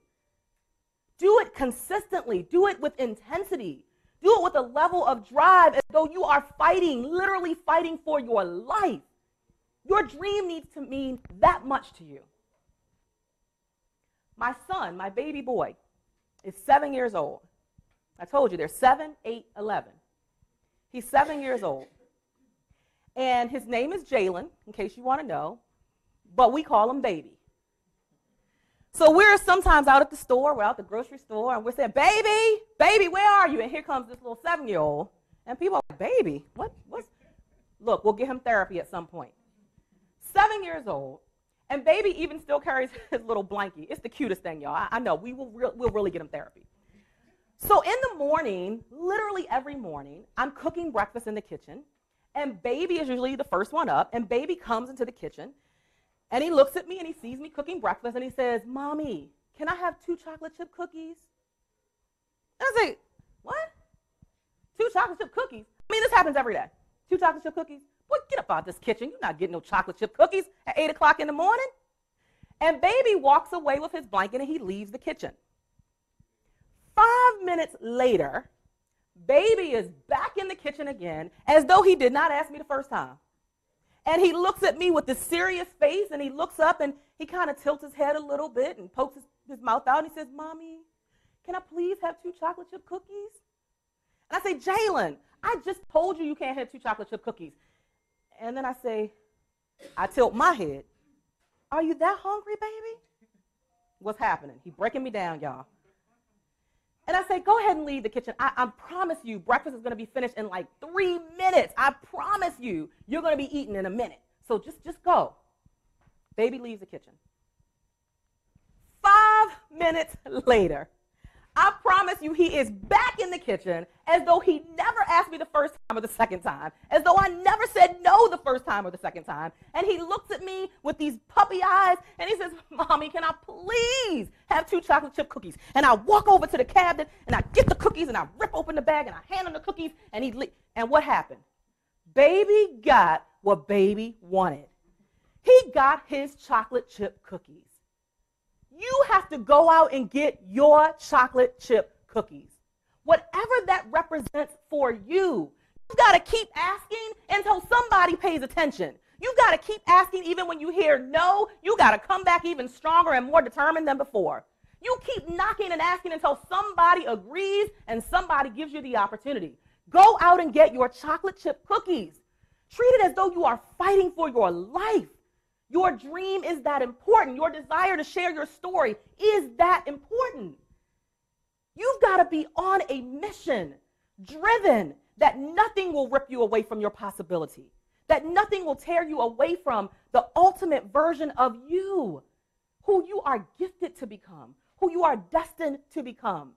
Do it consistently. Do it with intensity. Do it with a level of drive as though you are fighting, literally fighting for your life. Your dream needs to mean that much to you. My son, my baby boy, is 7 years old. I told you they're 7, 8, 11. He's 7 years old. And his name is Jalen, in case you want to know, but we call him Baby. So we're sometimes out at the store, we're out at the grocery store, and we're saying, baby, where are you? And here comes this little 7-year-old. And people are like, baby, look, we'll get him therapy at some point. 7 years old, and baby even still carries his little blankie. It's the cutest thing, y'all. I know. We'll really get him therapy. So in the morning, literally every morning, I'm cooking breakfast in the kitchen, and baby is usually the first one up, and baby comes into the kitchen, and he looks at me, and he sees me cooking breakfast, and he says, Mommy, can I have 2 chocolate chip cookies? And I say, what? 2 chocolate chip cookies? I mean, this happens every day. 2 chocolate chip cookies? Boy, get up out of this kitchen. You're not getting no chocolate chip cookies at 8 o'clock in the morning. And baby walks away with his blanket, and he leaves the kitchen. 5 minutes later, baby is back in the kitchen again, as though he did not ask me the first time. And he looks at me with this serious face, and he looks up, and he kind of tilts his head a little bit and pokes his mouth out, and he says, Mommy, can I please have 2 chocolate chip cookies? And I say, Jalen, I just told you you can't have 2 chocolate chip cookies. And then I tilt my head. Are you that hungry, baby? What's happening? He's breaking me down, y'all. And I say, go ahead and leave the kitchen. I promise you, breakfast is going to be finished in like 3 minutes. I promise you, you're going to be eating in a minute. So just go. Baby leaves the kitchen. 5 minutes later, I promise you, he is back in the kitchen as though he never asked me the first time or the second time, as though I never said no the first time or the second time. And he looks at me with these puppy eyes, and he says, Mommy, can I please have 2 chocolate chip cookies? And I walk over to the cabinet, and I get the cookies, and I rip open the bag, and I hand him the cookies, and and what happened? Baby got what baby wanted. He got his chocolate chip cookies. You have to go out and get your chocolate chip cookies. Whatever that represents for you, you've got to keep asking until somebody pays attention. You've got to keep asking even when you hear no. You got to come back even stronger and more determined than before. You keep knocking and asking until somebody agrees and somebody gives you the opportunity. Go out and get your chocolate chip cookies. Treat it as though you are fighting for your life. Your dream is that important. Your desire to share your story is that important. You've got to be on a mission, driven, that nothing will rip you away from your possibility, that nothing will tear you away from the ultimate version of you, who you are gifted to become, who you are destined to become.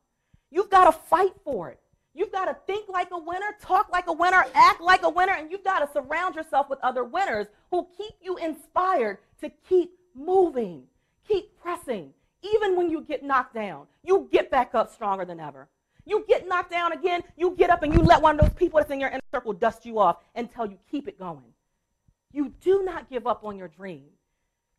You've got to fight for it. You've got to think like a winner, talk like a winner, act like a winner, and you've got to surround yourself with other winners who keep you inspired to keep moving, keep pressing. Even when you get knocked down, you get back up stronger than ever. You get knocked down again, you get up and you let one of those people that's in your inner circle dust you off until you keep it going. You do not give up on your dream.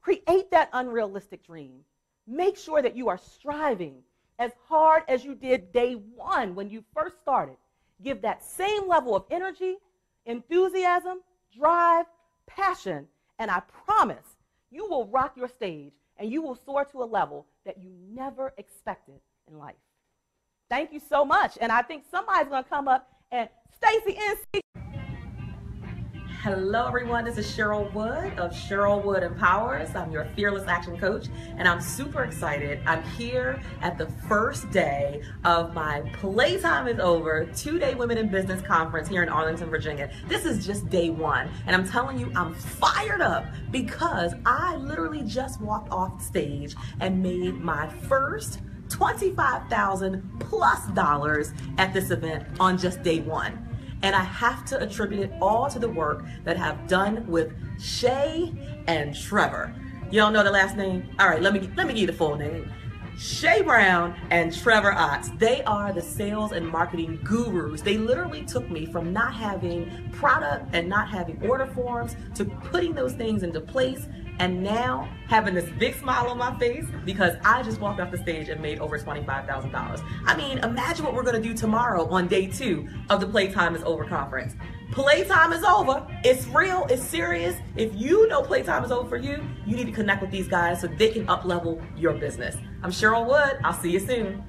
Create that unrealistic dream. Make sure that you are striving as hard as you did day one when you first started. Give that same level of energy, enthusiasm, drive, passion, and I promise you will rock your stage and you will soar to a level that you never expected in life. Thank you so much. And I think somebody's going to come up and Stacy NC. Hello, everyone. This is Cheryl Wood of Cheryl Wood Empowers. I'm your fearless action coach, and I'm super excited. I'm here at the first day of my Playtime is Over 2-day Women in Business Conference here in Arlington, Virginia. This is just day one, and I'm telling you, I'm fired up because I literally just walked off stage and made my first $25,000+ at this event on just day one. And I have to attribute it all to the work that I've done with Shay and Trevor. You don't know the last name? All right, let me give you the full name. Shay Brown and Trevor Otts. They are the sales and marketing gurus. They literally took me from not having product and not having order forms to putting those things into place, and now having this big smile on my face because I just walked off the stage and made over $25,000. I mean, imagine what we're gonna do tomorrow on day 2 of the Playtime is Over conference. Playtime is over. It's real, it's serious. If you know Playtime is over for you, you need to connect with these guys so they can up-level your business. I'm Cheryl Wood. I'll see you soon.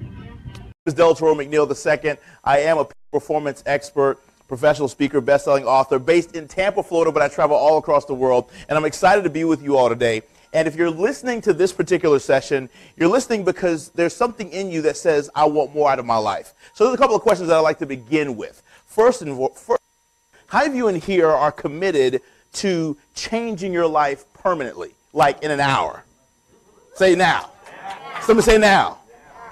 This is Del Toro McNeil II. I am a performance expert, professional speaker, best-selling author, based in Tampa, Florida, but I travel all across the world, and I'm excited to be with you all today. And if you're listening to this particular session, you're listening because there's something in you that says, I want more out of my life. So there's a couple of questions that I'd like to begin with. First, How many of you in here are committed to changing your life permanently, like in an hour? Say now. Somebody say now.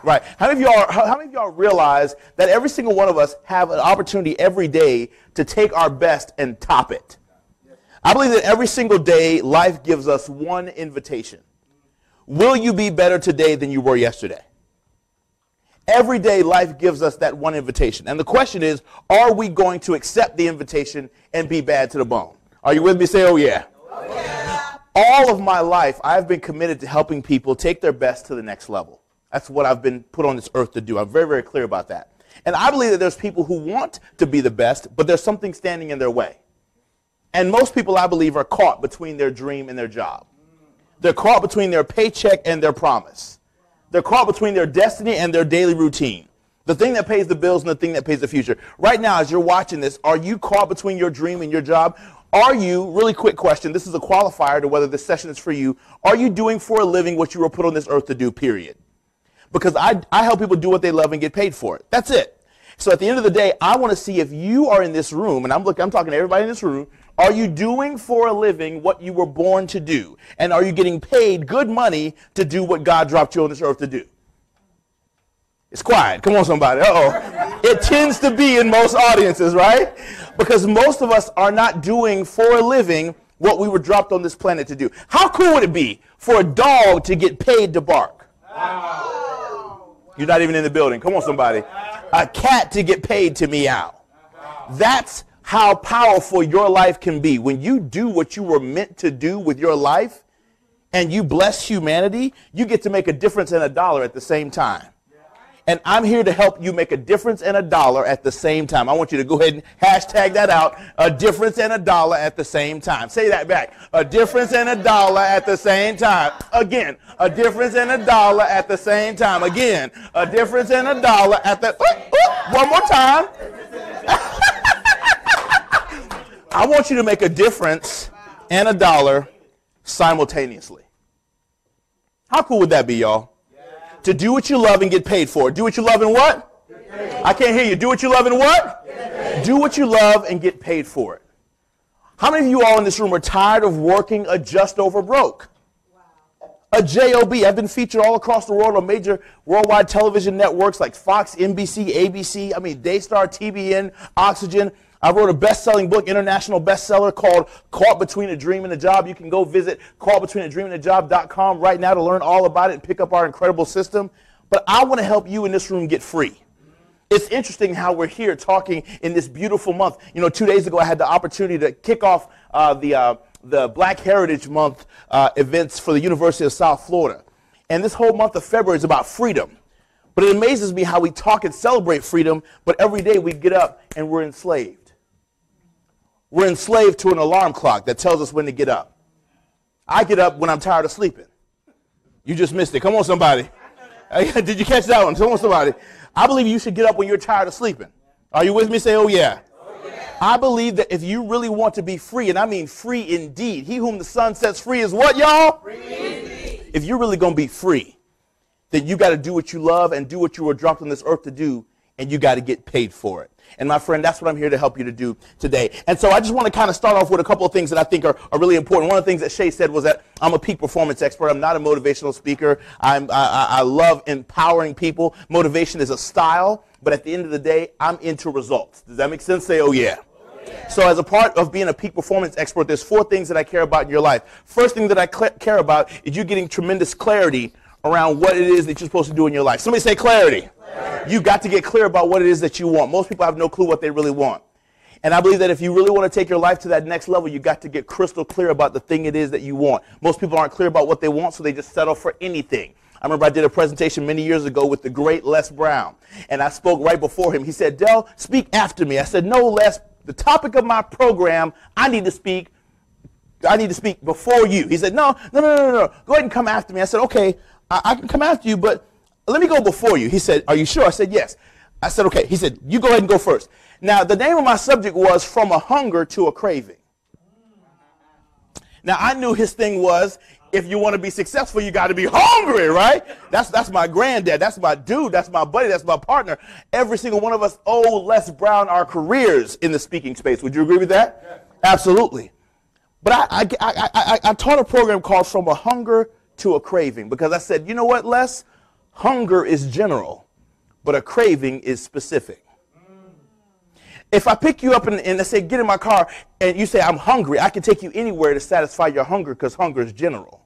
Right. How many of y'all realize that every single one of us have an opportunity every day to take our best and top it? I believe that every single day life gives us one invitation. Will you be better today than you were yesterday? Every day life gives us that one invitation. And the question is, are we going to accept the invitation and be bad to the bone? Are you with me? Say, oh yeah. Oh, yeah. All of my life, I've been committed to helping people take their best to the next level. That's what I've been put on this earth to do. I'm very, very clear about that. And I believe that there's people who want to be the best, but there's something standing in their way. And most people, I believe, are caught between their dream and their job. They're caught between their paycheck and their promise. They're caught between their destiny and their daily routine. The thing that pays the bills and the thing that pays the future. Right now, as you're watching this, are you caught between your dream and your job? Are you, really quick question, this is a qualifier to whether this session is for you, are you doing for a living what you were put on this earth to do, period? Because I help people do what they love and get paid for it. That's it. So at the end of the day, I want to see if you are in this room, and I'm talking to everybody in this room, are you doing for a living what you were born to do? And are you getting paid good money to do what God dropped you on this earth to do? It's quiet. Come on, somebody. Uh-oh. It tends to be in most audiences, right? Because most of us are not doing for a living what we were dropped on this planet to do. How cool would it be for a dog to get paid to bark? Wow. You're not even in the building. Come on, somebody. A cat to get paid to meow. That's how powerful your life can be. When you do what you were meant to do with your life and you bless humanity, you get to make a difference in a dollar at the same time. And I'm here to help you make a difference and a dollar at the same time. I want you to go ahead and hashtag that out. A difference and a dollar at the same time. Say that back. A difference and a dollar at the same time. Again. A difference and a dollar at the same time. Again. A difference and a dollar at the... one more time. I want you to make a difference and a dollar simultaneously. How cool would that be, y'all? To do what you love and get paid for it. Do what you love and what? I can't hear you. Do what you love and what? Do what you love and get paid for it. How many of you all in this room are tired of working a just over broke? A job. I've been featured all across the world on major worldwide television networks like Fox, NBC, ABC, Daystar, TBN, Oxygen. I wrote a best-selling book, international bestseller, called Caught Between a Dream and a Job. You can go visit caughtbetweenadreamandajobcom right now to learn all about it and pick up our incredible system. But I want to help you in this room get free. It's interesting how we're here talking in this beautiful month. 2 days ago I had the opportunity to kick off the Black Heritage Month events for the University of South Florida. And this whole month of February is about freedom. But it amazes me how we talk and celebrate freedom, but every day we get up and we're enslaved. We're enslaved to an alarm clock that tells us when to get up. I get up when I'm tired of sleeping. You just missed it. Come on, somebody. Did you catch that one? Come on, somebody. I believe you should get up when you're tired of sleeping. Are you with me? Say, oh, yeah. Oh, yeah. I believe that if you really want to be free, and I mean free indeed, he whom the Son sets free is what, y'all? Free indeed. If you're really going to be free, then you got to do what you love and do what you were dropped on this earth to do, and you got to get paid for it. And my friend, that's what I'm here to help you to do today. And so I just want to kind of start off with a couple of things that I think are really important. One of the things that Shay said was that I'm a peak performance expert. I'm not a motivational speaker. I love empowering people. Motivation is a style, but at the end of the day, I'm into results. Does that make sense? Say, oh, yeah. So as a part of being a peak performance expert, there's 4 things that I care about in your life. First thing that I care about is you getting tremendous clarity around what it is that you're supposed to do in your life. Somebody say clarity. You got to get clear about what it is that you want. Most people have no clue what they really want. And I believe that if you really want to take your life to that next level, you got to get crystal clear about the thing it is that you want. Most people aren't clear about what they want, so they just settle for anything. I remember I did a presentation many years ago with the great Les Brown, and I spoke right before him. He said, Del, speak after me. I said, no, Les, the topic of my program, I need to speak before you. He said, no. Go ahead and come after me. I said, okay, I can come after you, but let me go before you. He said, are you sure? I said, yes. I said, okay. He said, you go ahead and go first. Now, the name of my subject was From a Hunger to a Craving. Now, I knew his thing was, If you want to be successful, you got to be hungry, right? That's my granddad. That's my dude. That's my buddy. That's my partner. Every single one of us owe Les Brown our careers in the speaking space. Would you agree with that? Yeah. Absolutely. But I taught a program called From a Hunger to a Craving, because I said, you know what, Les? Hunger is general, but a craving is specific. If I pick you up and I say, get in my car, and you say, I'm hungry, I can take you anywhere to satisfy your hunger, because hunger is general.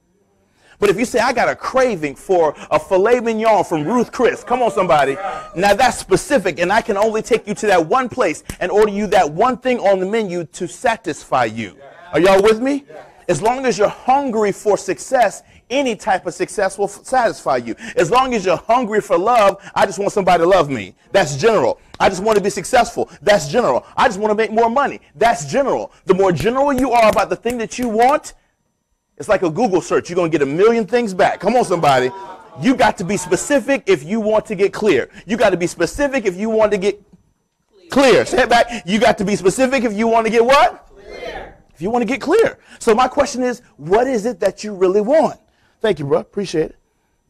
But if you say, I got a craving for a filet mignon from Ruth Chris, come on, somebody. Now that's specific, and I can only take you to that one place and order you that one thing on the menu to satisfy you. Are y'all with me? As long as you're hungry for success, any type of success will satisfy you. As long as you're hungry for love, I just want somebody to love me. That's general. I just want to be successful. That's general. I just want to make more money. That's general. The more general you are about the thing that you want, it's like a Google search. You're going to get a million things back. Come on, somebody. You got to be specific if you want to get clear. You got to be specific if you want to get clear. Say it back. You got to be specific if you want to get what? Clear. If you want to get clear. So my question is, what is it that you really want? Thank you, bro. Appreciate it.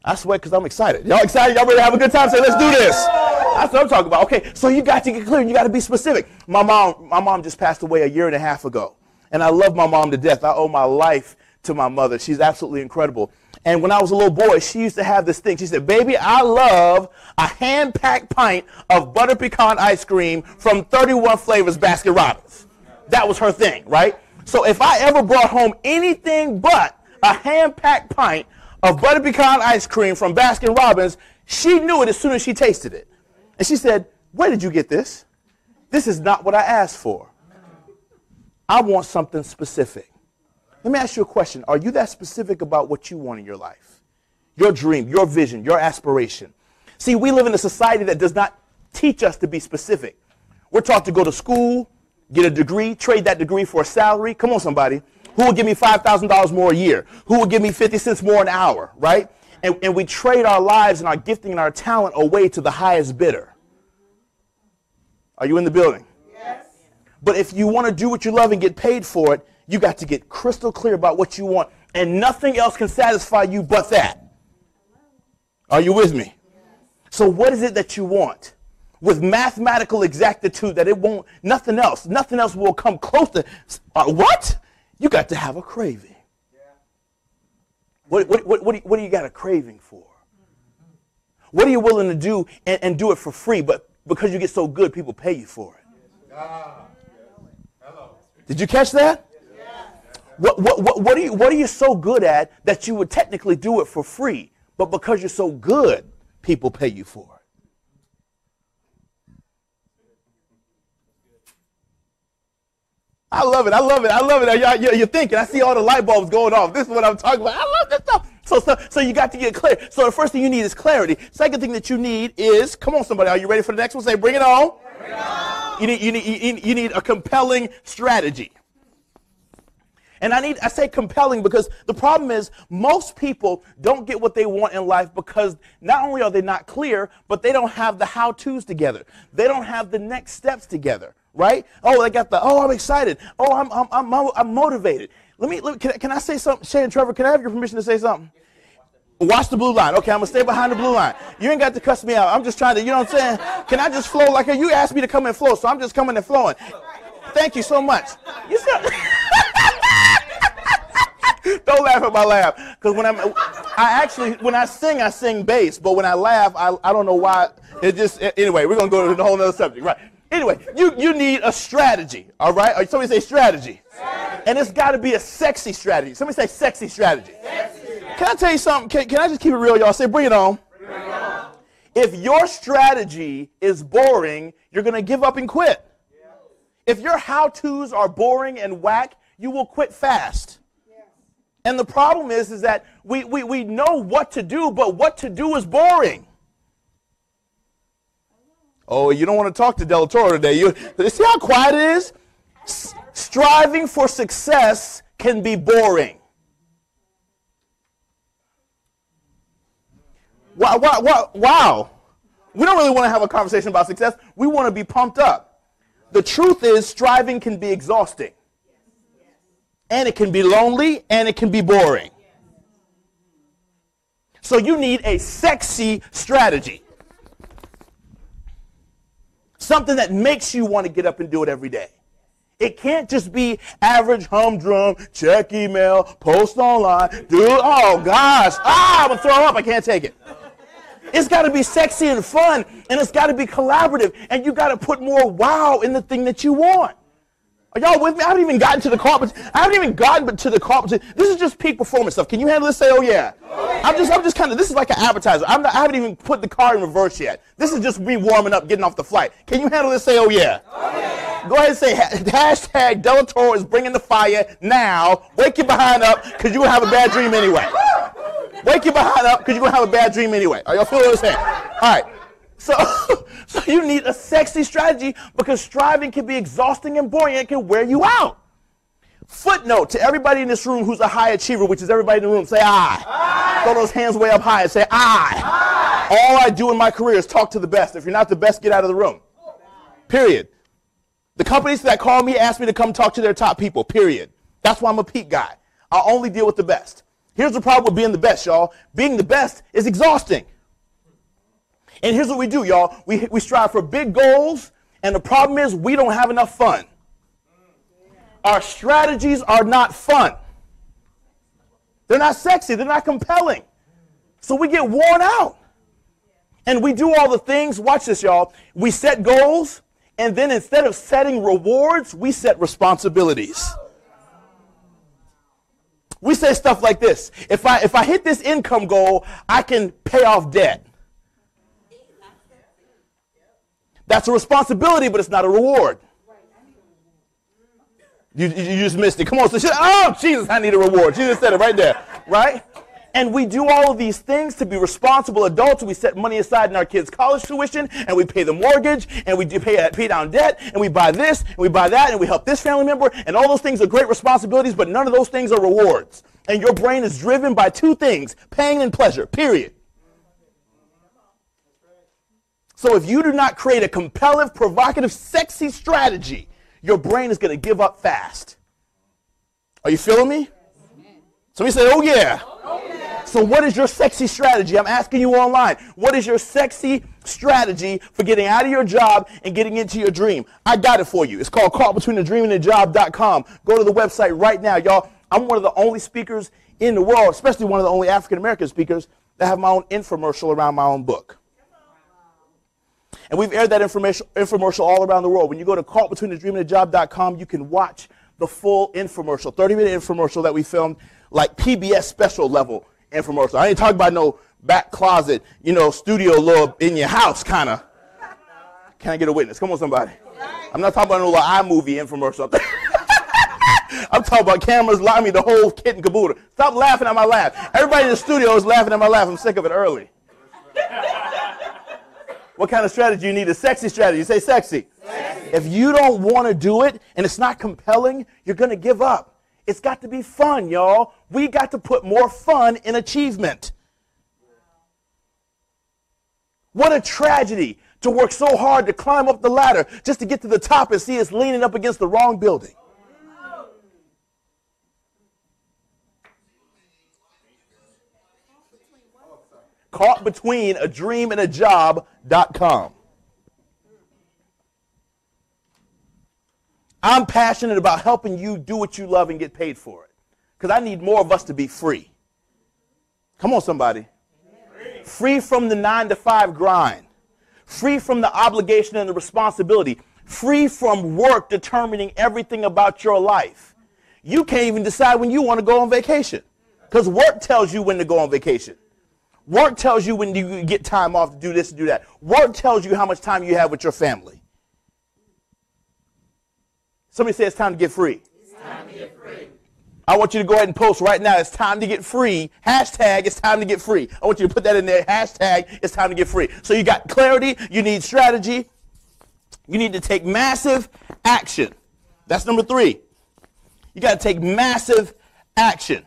I sweat because I'm excited. Y'all excited? Y'all ready to have a good time? Say, let's do this. That's what I'm talking about. Okay, so you got to get clear. You got to be specific. My mom just passed away 1.5 years ago, and I love my mom to death. I owe my life to my mother. She's absolutely incredible. And when I was a little boy, she used to have this thing. She said, baby, I love a hand-packed pint of butter pecan ice cream from 31 Flavors Baskin Robbins. That was her thing, right? So if I ever brought home anything but a hand-packed pint of butter pecan ice cream from Baskin Robbins, she knew it as soon as she tasted it. And she said, where did you get this? This is not what I asked for. I want something specific. Let me ask you a question. Are you that specific about what you want in your life? Your dream, your vision, your aspiration. See, we live in a society that does not teach us to be specific. We're taught to go to school, get a degree, trade that degree for a salary. Come on, somebody. Who will give me $5,000 more a year? Who will give me 50 cents more an hour, right? And we trade our lives and our gifting and our talent away to the highest bidder. Are you in the building? Yes. But if you want to do what you love and get paid for it, you got to get crystal clear about what you want, and nothing else can satisfy you but that. Are you with me? So what is it that you want? With mathematical exactitude that it won't, nothing else will come close to, what? You got to have a craving. What do you got a craving for? What are you willing to do and do it for free, but because you get so good, people pay you for it? Did you catch that? What are you so good at that you would technically do it for free, but because you're so good, people pay you for it? I love it. I love it. I love it. You're thinking. I see all the light bulbs going off. This is what I'm talking about. I love this stuff. So you got to get clear. So the first thing you need is clarity. Second thing that you need is, come on, somebody. Are you ready for the next one? Say, bring it on. Bring it on. You need a compelling strategy. And I say compelling because the problem is most people don't get what they want in life because not only are they not clear, but they don't have the how-tos together. They don't have the next steps together, right? Oh, they got I'm excited. Oh, I'm motivated. Can I say something? Shay and Trevor, can I have your permission to say something? Watch the blue line. Okay, I'm going to stay behind the blue line. You ain't got to cuss me out. I'm just trying to, you know what I'm saying? Can I just flow like you asked me to come and flow, so I'm just coming and flowing. Thank you so much. You still... Don't laugh at my laugh, because when I sing bass, but when I laugh, I don't know why. Anyway, we're gonna go to a whole other subject, right? Anyway, you need a strategy, all right? Somebody say strategy, and it's got to be a sexy strategy. Somebody say sexy strategy. Can I tell you something? Can I just keep it real, y'all? Say, bring it on. Bring it on. If your strategy is boring, you're gonna give up and quit. Yeah. If your how-tos are boring and whack, you will quit fast. And the problem is that we know what to do, but what to do is boring. Oh, you don't want to talk to Del Toro today. You see how quiet it is? Striving for success can be boring. Wow. We don't really want to have a conversation about success. We want to be pumped up. The truth is, striving can be exhausting. And it can be lonely, and it can be boring. So you need a sexy strategy. Something that makes you want to get up and do it every day. It can't just be average, humdrum, check email, post online, do, oh gosh, I'm going to throw up, I can't take it. It's got to be sexy and fun, and it's got to be collaborative, and you got to put more wow in the thing that you want. Are y'all with me? I haven't even gotten to the competition. This is just peak performance stuff. Can you handle this? Say, oh yeah. I'm just kind of, this is like an appetizer. I haven't even put the car in reverse yet. This is just me warming up, getting off the flight. Can you handle this? Say, oh yeah. Go ahead and say, hashtag Del Toro is bringing the fire now. Wake your behind up, because you're going to have a bad dream anyway. Wake your behind up, because you're going to have a bad dream anyway. Are y'all feeling what I'm saying? All right. So you need a sexy strategy, because striving can be exhausting and boring. It can wear you out. Footnote to everybody in this room who's a high achiever, which is everybody in the room, say I. Aye. Throw those hands way up high and say I. Aye. All I do in my career is talk to the best. If you're not the best, get out of the room. Period. The companies that call me ask me to come talk to their top people, period. That's why I'm a peak guy. I only deal with the best. Here's the problem with being the best, y'all. Being the best is exhausting. And here's what we do, y'all. We strive for big goals, and the problem is we don't have enough fun. Our strategies are not fun. They're not sexy. They're not compelling. So we get worn out. And we do all the things. Watch this, y'all. We set goals, and then instead of setting rewards, we set responsibilities. We say stuff like this. If I hit this income goal, I can pay off debt. That's a responsibility, but it's not a reward. You just missed it. Come on. Oh, Jesus, I need a reward. Jesus said it right there. Right? And we do all of these things to be responsible adults. We set money aside in our kids' college tuition, and we pay the mortgage, and we pay down debt, and we buy this, and we buy that, and we help this family member, and all those things are great responsibilities, but none of those things are rewards. And your brain is driven by two things, pain and pleasure, period. So if you do not create a compelling, provocative, sexy strategy, your brain is going to give up fast. Are you feeling me? Somebody say, oh yeah. Oh yeah. So what is your sexy strategy? I'm asking you online. What is your sexy strategy for getting out of your job and getting into your dream? I got it for you. It's called caughtbetweenthe-dream-and-the-job.com. Go to the website right now, y'all. I'm one of the only speakers in the world, especially one of the only African-American speakers, that have my own infomercial around my own book. And we've aired that infomercial all around the world. When you go to caughtbetweenthe-dream-and-the-job.com, you can watch the full infomercial, 30-minute infomercial that we filmed, like PBS special level infomercial. I ain't talking about no back closet, studio little in your house kind of. Can I get a witness? Come on, somebody. I'm not talking about no little iMovie infomercial. I'm talking about cameras, live me the whole kit and caboodle. Stop laughing at my laugh. Everybody in the studio is laughing at my laugh. I'm sick of it early. What kind of strategy you need? A sexy strategy. Say sexy. Sexy. If you don't want to do it and it's not compelling, you're going to give up. It's got to be fun, y'all. We got to put more fun in achievement. What a tragedy to work so hard to climb up the ladder just to get to the top and see us leaning up against the wrong building. Caughtbetweenthe-dream-and-a-job.com. I'm passionate about helping you do what you love and get paid for it. Because I need more of us to be free. Come on, somebody. Free from the 9-to-5 grind. Free from the obligation and the responsibility. Free from work determining everything about your life. You can't even decide when you want to go on vacation. Because work tells you when to go on vacation. Work tells you when you get time off to do this and do that. Work tells you how much time you have with your family. Somebody say it's time to get free. It's time to get free. I want you to go ahead and post right now, it's time to get free. Hashtag, it's time to get free. I want you to put that in there. Hashtag, it's time to get free. So you got clarity. You need strategy. You need to take massive action. That's number 3. You got to take massive action.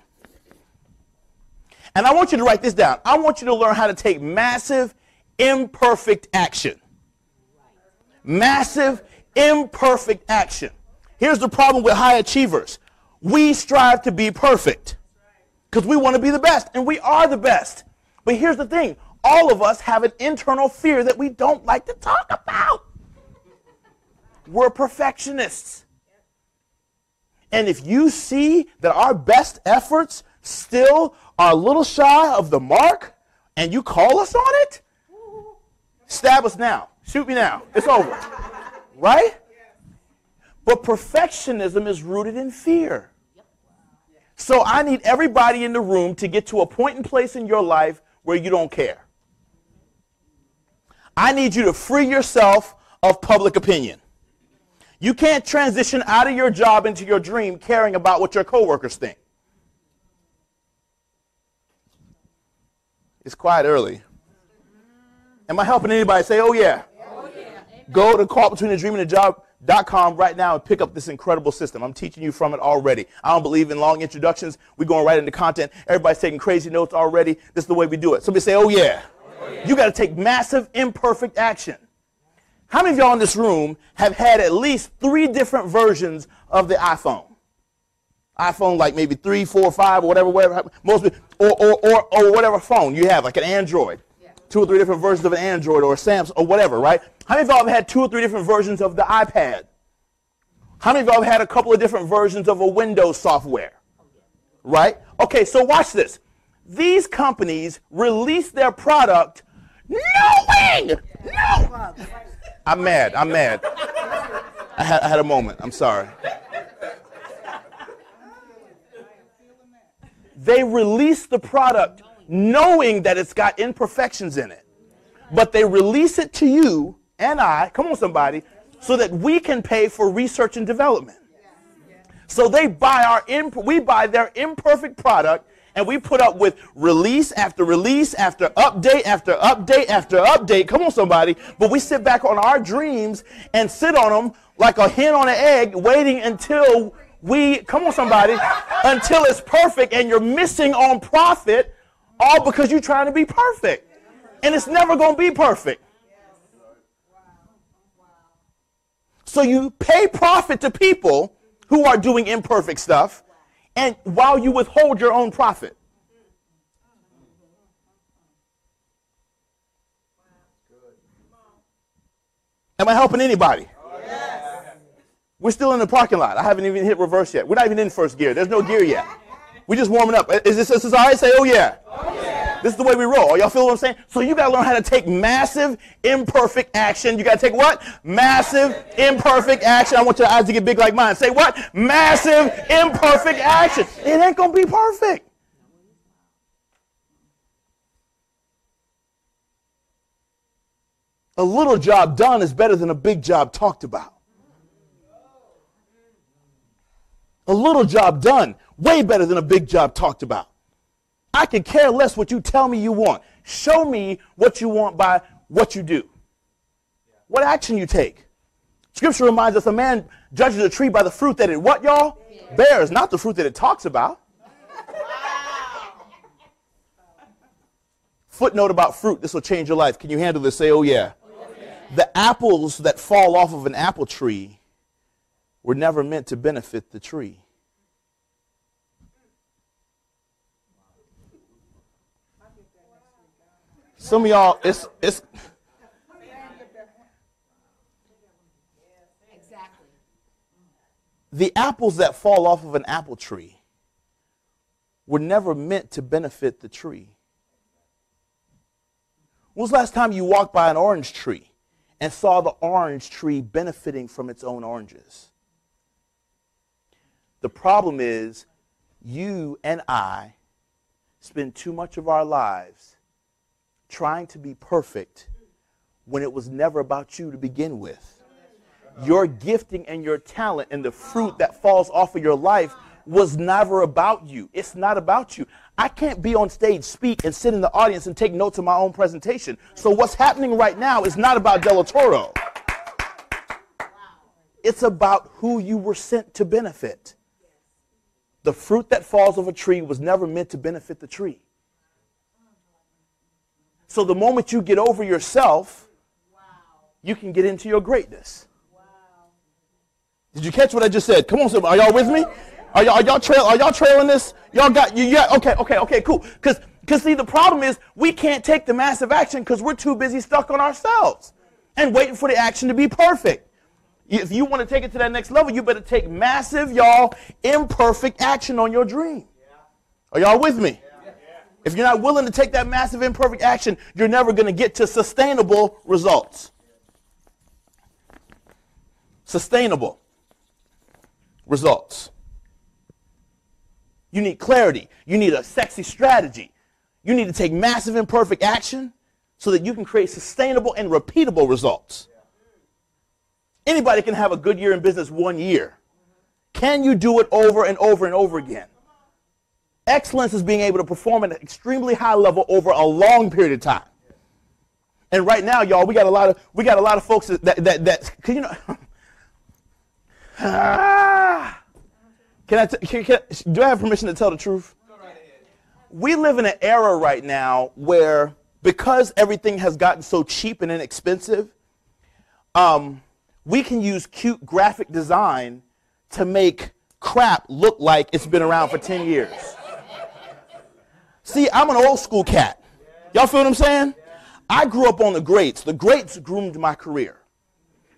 And I want you to write this down. I want you to learn how to take massive, imperfect action. Massive, imperfect action. Here's the problem with high achievers. We strive to be perfect because we want to be the best, and we are the best. But here's the thing. All of us have an internal fear that we don't like to talk about. We're perfectionists. And if you see that our best efforts still are a little shy of the mark, and you call us on it, stab us now. Shoot me now. It's over. Right? But perfectionism is rooted in fear. So I need everybody in the room to get to a point and place in your life where you don't care. I need you to free yourself of public opinion. You can't transition out of your job into your dream caring about what your coworkers think. It's quiet early. Am I helping anybody say, oh yeah? Oh, yeah. Go to caughtbetweenthetdreamandthejob.com right now and pick up this incredible system. I'm teaching you from it already. I don't believe in long introductions. We're going right into content. Everybody's taking crazy notes already. This is the way we do it. Somebody say, oh yeah. Oh, yeah. You got to take massive imperfect action. How many of y'all in this room have had at least 3 different versions of the iPhone? iPhone like maybe 3, 4, 5, or whatever, most or whatever phone you have, like an Android. Yeah. 2 or 3 different versions of an Android or a Samsung or whatever, right? How many of y'all have had 2 or 3 different versions of the iPad? How many of y'all have had a couple of different versions of a Windows software? Right? Okay, so watch this. These companies release their product knowing, no. I'm mad. I had a moment. I'm sorry. They release the product knowing that it's got imperfections in it. But they release it to you and I, come on somebody, so that we can pay for research and development. So they buy we buy their imperfect product, and we put up with release after update after update after update. Come on, somebody. But we sit back on our dreams and sit on them like a hen on an egg, waiting until come on, somebody, until it's perfect, and you're missing on profit, all because you're trying to be perfect. And it's never going to be perfect. So you pay profit to people who are doing imperfect stuff, and while you withhold your own profit. Am I helping anybody? Yes. We're still in the parking lot. I haven't even hit reverse yet. We're not even in first gear. There's no gear yet. We're just warming up. Is this all right? Say, oh yeah. Oh yeah. This is the way we roll. Y'all feel what I'm saying? So you got to learn how to take massive, imperfect action. You got to take what? Massive, imperfect action. I want your eyes to get big like mine. Say what? Massive, imperfect action. It ain't going to be perfect. A little job done is better than a big job talked about. A little job done, way better than a big job talked about. I could care less what you tell me you want. Show me what you want by what you do. What action you take. Scripture reminds us a man judges a tree by the fruit that it what, y'all? Bears, not the fruit that it talks about. Footnote about fruit. This will change your life. Can you handle this? Say, oh yeah. The apples that fall off of an apple tree were never meant to benefit the tree. Some of y'all, it's the apples that fall off of an apple tree were never meant to benefit the tree. When was the last time you walked by an orange tree and saw the orange tree benefiting from its own oranges? The problem is you and I spend too much of our lives trying to be perfect when it was never about you to begin with. Your gifting and your talent and the fruit that falls off of your life was never about you. It's not about you. I can't be on stage, speak, and sit in the audience and take notes of my own presentation. So what's happening right now is not about Del Toro. It's about who you were sent to benefit. The fruit that falls off a tree was never meant to benefit the tree. So the moment you get over yourself, you can get into your greatness. Did you catch what I just said? Come on, somebody. Are y'all with me? Are y'all trailing this? Y'all got you? Yeah. Okay. Cool. Because Because see, the problem is we can't take the massive action because we're too busy stuck on ourselves and waiting for the action to be perfect. If you want to take it to that next level, you better take massive, y'all, imperfect action on your dream. Are y'all with me? If you're not willing to take that massive, imperfect action, you're never going to get to sustainable results. Sustainable results. You need clarity. You need a sexy strategy. You need to take massive, imperfect action so that you can create sustainable and repeatable results. Anybody can have a good year in business 1 year. Can you do it over and over and over again? Excellence is being able to perform at an extremely high level over a long period of time. And right now, y'all, we got a lot of folks that can you know. Do I have permission to tell the truth? We live in an era right now where, because everything has gotten so cheap and inexpensive, we can use cute graphic design to make crap look like it's been around for 10 years. See, I'm an old school cat. Y'all feel what I'm saying? I grew up on the greats. The greats groomed my career.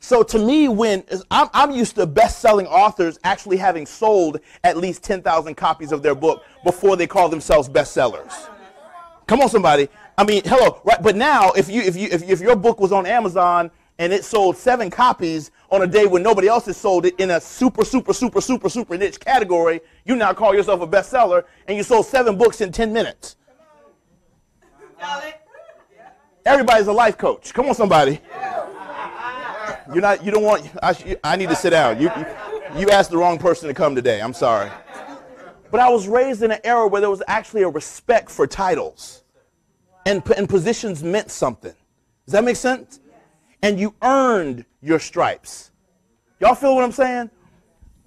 So to me, when I'm used to best-selling authors actually having sold at least 10,000 copies of their book before they call themselves bestsellers. Come on, somebody. I mean, hello, right? But now, if your book was on Amazon and it sold 7 copies on a day when nobody else has sold it in a super niche category, you now call yourself a bestseller, and you sold 7 books in 10 minutes. Everybody's a life coach. Come on, somebody. You don't want, I need to sit down. You asked the wrong person to come today. I'm sorry. But I was raised in an era where there was actually a respect for titles. And positions meant something. Does that make sense? And you earned your stripes. Y'all feel what I'm saying?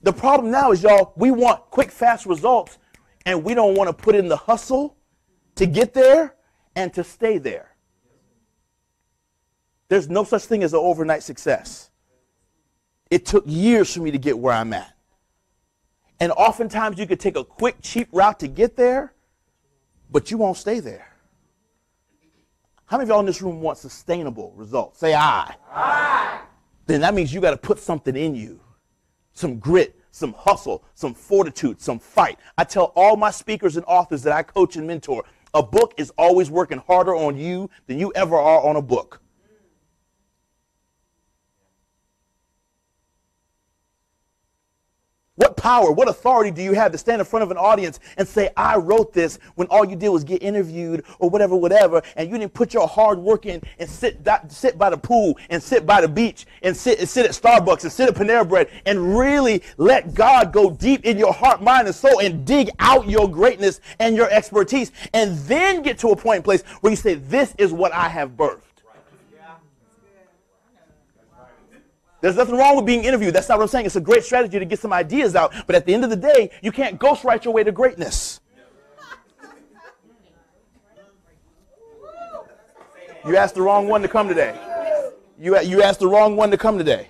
The problem now is, y'all, we want quick, fast results, and we don't want to put in the hustle to get there and to stay there. There's no such thing as an overnight success. It took years for me to get where I'm at. And oftentimes you could take a quick, cheap route to get there, but you won't stay there. How many of y'all in this room want sustainable results? Say aye. Aye. Then that means you got to put something in you. Some grit, some hustle, some fortitude, some fight. I tell all my speakers and authors that I coach and mentor, a book is always working harder on you than you ever are on a book. What power, what authority do you have to stand in front of an audience and say, I wrote this, when all you did was get interviewed or whatever, and you didn't put your hard work in and sit by the pool and sit by the beach and sit at Starbucks and sit at Panera Bread and really let God go deep in your heart, mind, and soul and dig out your greatness and your expertise, and then get to a point in place where you say, this is what I have birthed. There's nothing wrong with being interviewed. That's not what I'm saying. It's a great strategy to get some ideas out. But at the end of the day, you can't ghostwrite your way to greatness. You asked the wrong one to come today. You asked the wrong one to come today.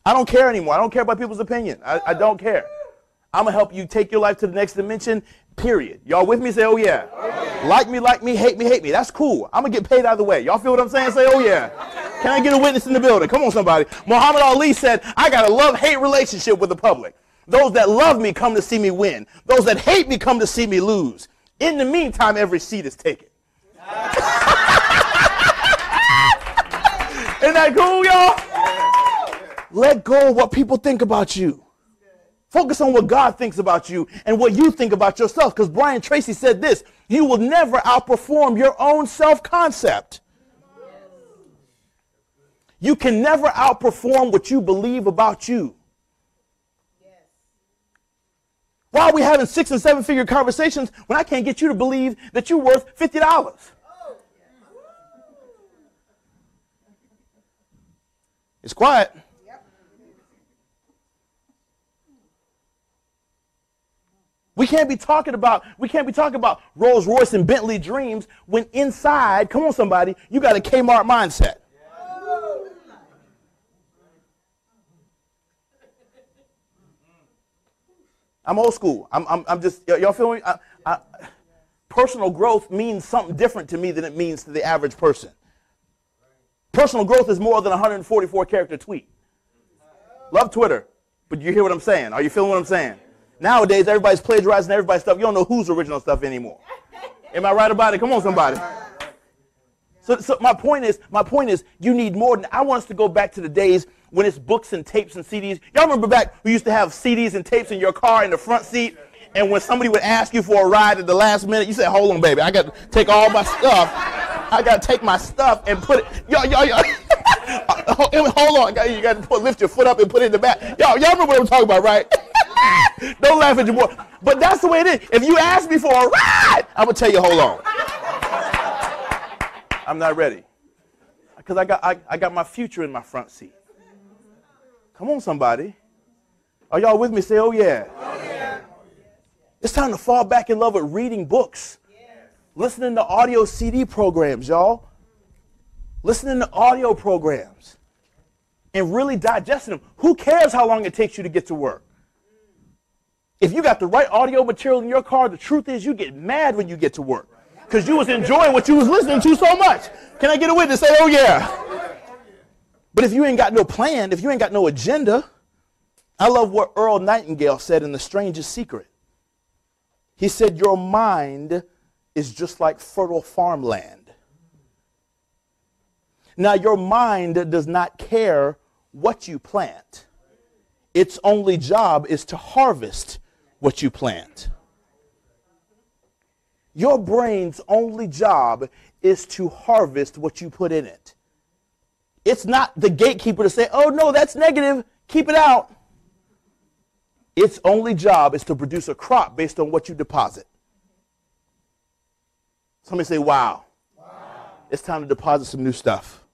I don't care anymore. I don't care about people's opinion. I don't care. I'm going to help you take your life to the next dimension, period. Y'all with me? Say, oh, yeah. Oh, yeah. Like me, hate me. That's cool. I'm going to get paid either way. Y'all feel what I'm saying? Say, oh, yeah. Can I get a witness in the building? Come on, somebody. Muhammad Ali said, I got a love-hate relationship with the public. Those that love me come to see me win. Those that hate me come to see me lose. In the meantime, every seat is taken. Isn't that cool, y'all? Let go of what people think about you. Focus on what God thinks about you and what you think about yourself. Because Brian Tracy said this, you will never outperform your own self-concept. You can never outperform what you believe about you. Why are we having 6- and 7-figure conversations when I can't get you to believe that you're worth $50? It's quiet. We can't be talking about Rolls Royce and Bentley dreams when inside, come on somebody, you got a Kmart mindset. I'm old school. I'm just, y'all feel me? personal growth means something different to me than it means to the average person. Personal growth is more than a 144-character tweet. Love Twitter, but you hear what I'm saying? Are you feeling what I'm saying? Nowadays, everybody's plagiarizing everybody's stuff. You don't know whose original stuff anymore. Am I right about it? Come on, somebody. So my point is, you need more than, I want us to go back to the days when it's books and tapes and CDs. Y'all remember back, we used to have CDs and tapes in your car in the front seat, and when somebody would ask you for a ride at the last minute, you said, hold on, baby, I got to take all my stuff. I got to take my stuff and put it, yo. Hold on, you got to lift your foot up and put it in the back. Y'all remember what I'm talking about, right? Don't laugh at your boy. But that's the way it is. If you ask me for a ride, I'm going to tell you, hold on. I'm not ready. Because I got my future in my front seat. Come on, somebody. Are y'all with me? Say, oh, yeah. Oh, yeah. It's time to fall back in love with reading books. Yeah. Listening to audio CD programs, y'all. Listening to audio programs. And really digesting them. Who cares how long it takes you to get to work? If you got the right audio material in your car, the truth is you get mad when you get to work. Because you was enjoying what you was listening to so much. Can I get a witness? Say, oh, yeah. But if you ain't got no plan, if you ain't got no agenda, I love what Earl Nightingale said in The Strangest Secret. He said, your mind is just like fertile farmland. Now, your mind does not care what you plant. Its only job is to harvest what you plant. Your brain's only job is to harvest what you put in it. It's not the gatekeeper to say, oh, no, that's negative. Keep it out. Its only job is to produce a crop based on what you deposit. Somebody say, wow. It's time to deposit some new stuff.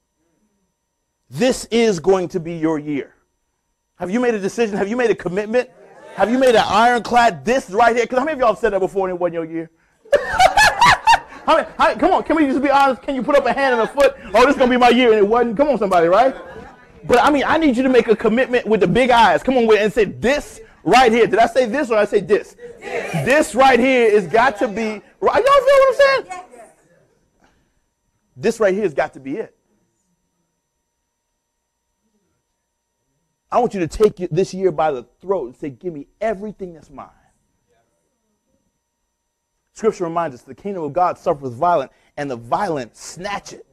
This is going to be your year. Have you made a decision? Have you made a commitment? Have you made an ironclad this right here? Because how many of y'all have said that before and it wasn't your year? Come on, can we just be honest? Can you put up a hand and a foot? Oh, this is going to be my year, and it wasn't. Come on, somebody, right? But I mean, I need you to make a commitment with the big eyes. Come on, and say this right here. Did I say this or did I say this? This right here has got to be. Y'all feel what I'm saying? Yes. This right here has got to be it. I want you to take this year by the throat and say, give me everything that's mine. Scripture reminds us the kingdom of God suffers violent, and the violent snatch it.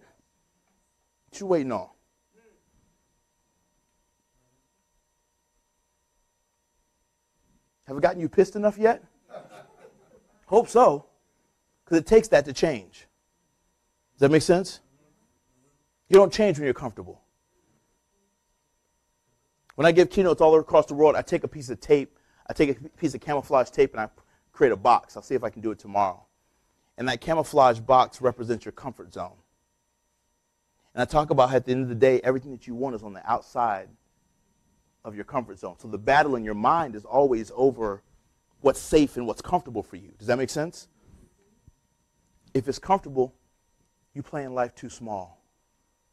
What you waiting on? Have it gotten you pissed enough yet? Hope so, because it takes that to change. Does that make sense? You don't change when you're comfortable. When I give keynotes all across the world, I take a piece of tape, I take a piece of camouflage tape, and I create a box. I'll see if I can do it tomorrow. And that camouflage box represents your comfort zone. And I talk about how at the end of the day, everything that you want is on the outside of your comfort zone. So the battle in your mind is always over what's safe and what's comfortable for you. Does that make sense? If it's comfortable, you play in life too small.